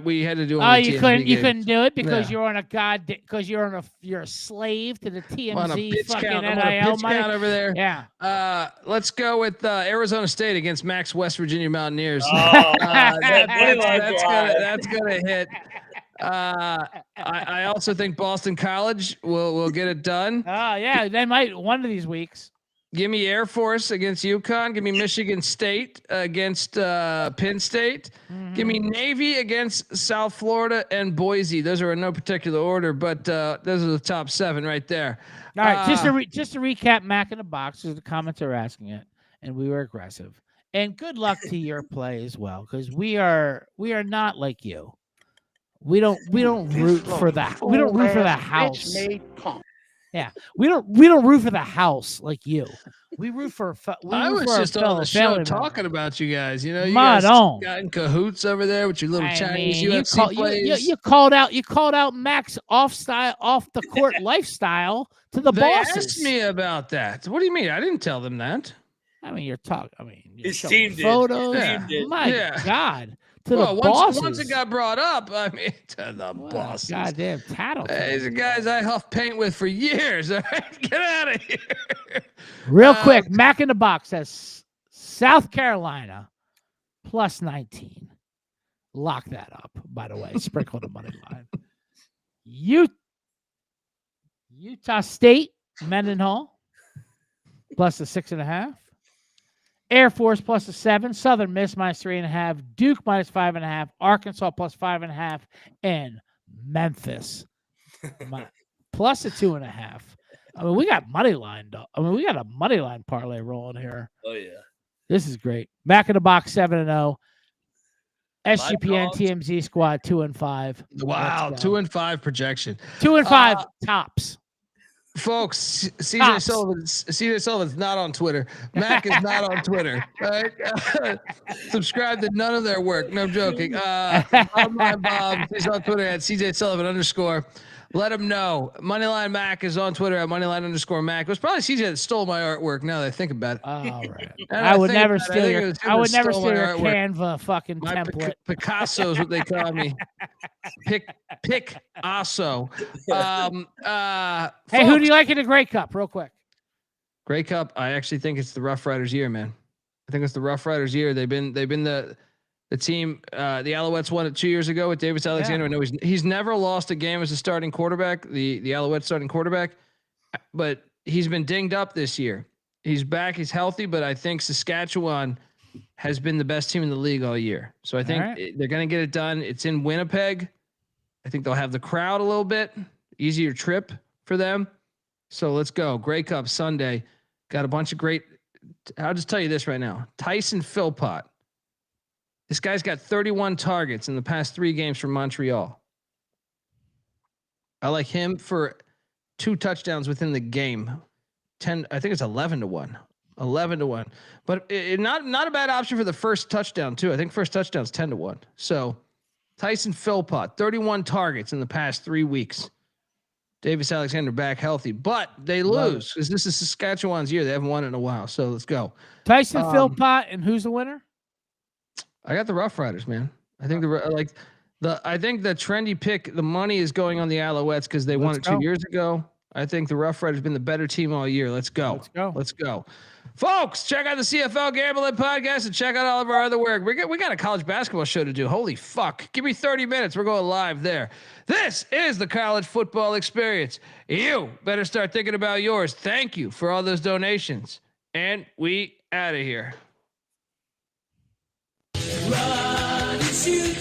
We had to do. Oh, you couldn't do it because you're on you're a slave to the TMZ fucking NIL money over there. Yeah. Let's go with Arizona State against Mac's West Virginia Mountaineers. Oh, that's gonna hit. I also think Boston College will get it done. Oh yeah, they might one of these weeks. Give me Air Force against UConn. Give me Michigan State against Penn State. Mm-hmm. Give me Navy against South Florida and Boise. Those are in no particular order, but those are the top 7 right there. All right, just to recap, Mac in the box, because the comments are asking it, and we were aggressive. And good luck to your play as well, because we are not like you. We don't root for the house. Yeah, we don't root for the house like you. We root for. I was just on the show talking about you guys. You guys got in cahoots over there with your little Chinese UFC plays. You called out Max off the court lifestyle to the bosses. They asked me about that. What do you mean? I didn't tell them that. I mean, you're talking. I mean, his team photos. did. My God. To the bosses. Once it got brought up, I mean, to the bosses. Goddamn tattle. These are guys I huff paint with for years. All right, get out of here. Real quick, Mac in the box says South Carolina plus 19. Lock that up, by the way. Sprinkle the money line. Utah State, Mendenhall, plus the 6.5. Air Force plus a 7, Southern Miss minus 3.5, Duke minus 5.5, Arkansas plus 5.5, and Memphis plus a 2.5. I mean, we got money lined up. I mean, we got a money line parlay rolling here. Oh yeah, this is great. Back in the box 7-0. SGPN TMZ squad 2-5. Wow, 2-5 projection. 2-5 tops. Folks, CJ Sullivan's not on Twitter. Mac is not on Twitter. Right? Subscribe to none of their work. No, I'm joking. Bob, he's on Twitter at CJ Sullivan _. Let him know. Moneyline Mac is on Twitter at Moneyline _Mac. It was probably CJ that stole my artwork. Now that I think about it. All right. I would never steal your Canva fucking template. Picasso is what they call me. Picasso. Hey, who do you like in the Grey Cup? Real quick. Grey Cup. I actually think it's the Rough Riders year, man. I think it's the Rough Riders year. They've been the team. The Alouettes won it 2 years ago with Davis Alexander. Yeah. I know he's never lost a game as a starting quarterback. The Alouettes starting quarterback, but he's been dinged up this year. He's back. He's healthy, but I think Saskatchewan has been the best team in the league all year. So I think they're going to get it done. It's in Winnipeg. I think they'll have the crowd a little bit easier trip for them. So let's go. Grey Cup Sunday. Got a bunch of great. I'll just tell you this right now. Tyson Philpott. This guy's got 31 targets in the past 3 games for Montreal. I like him for 2 touchdowns within the game. 10, I think it's 11-1. 11-1. But not a bad option for the first touchdown too. I think first touchdown's 10-1. So Tyson Philpott, 31 targets in the past 3 weeks. Davis Alexander back healthy, but they lose because this is Saskatchewan's year. They haven't won it in a while. So let's go. Tyson Philpott, and who's the winner? I got the Rough Riders, man. I think I think the trendy pick, the money is going on the Alouettes because they won it 2 years ago. I think the Rough Riders have been the better team all year. Let's go. Let's go. Folks, check out the CFL Gambling Podcast and check out all of our other work. We got a college basketball show to do. Holy fuck. Give me 30 minutes. We're going live there. This is the college football experience. You better start thinking about yours. Thank you for all those donations. And we out of here. Run and shoot.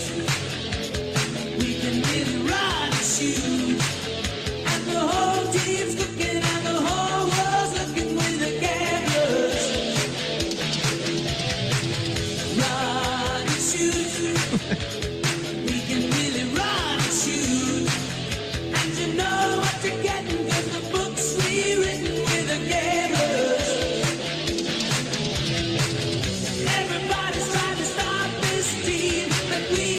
We can really run and shoot. And the whole team's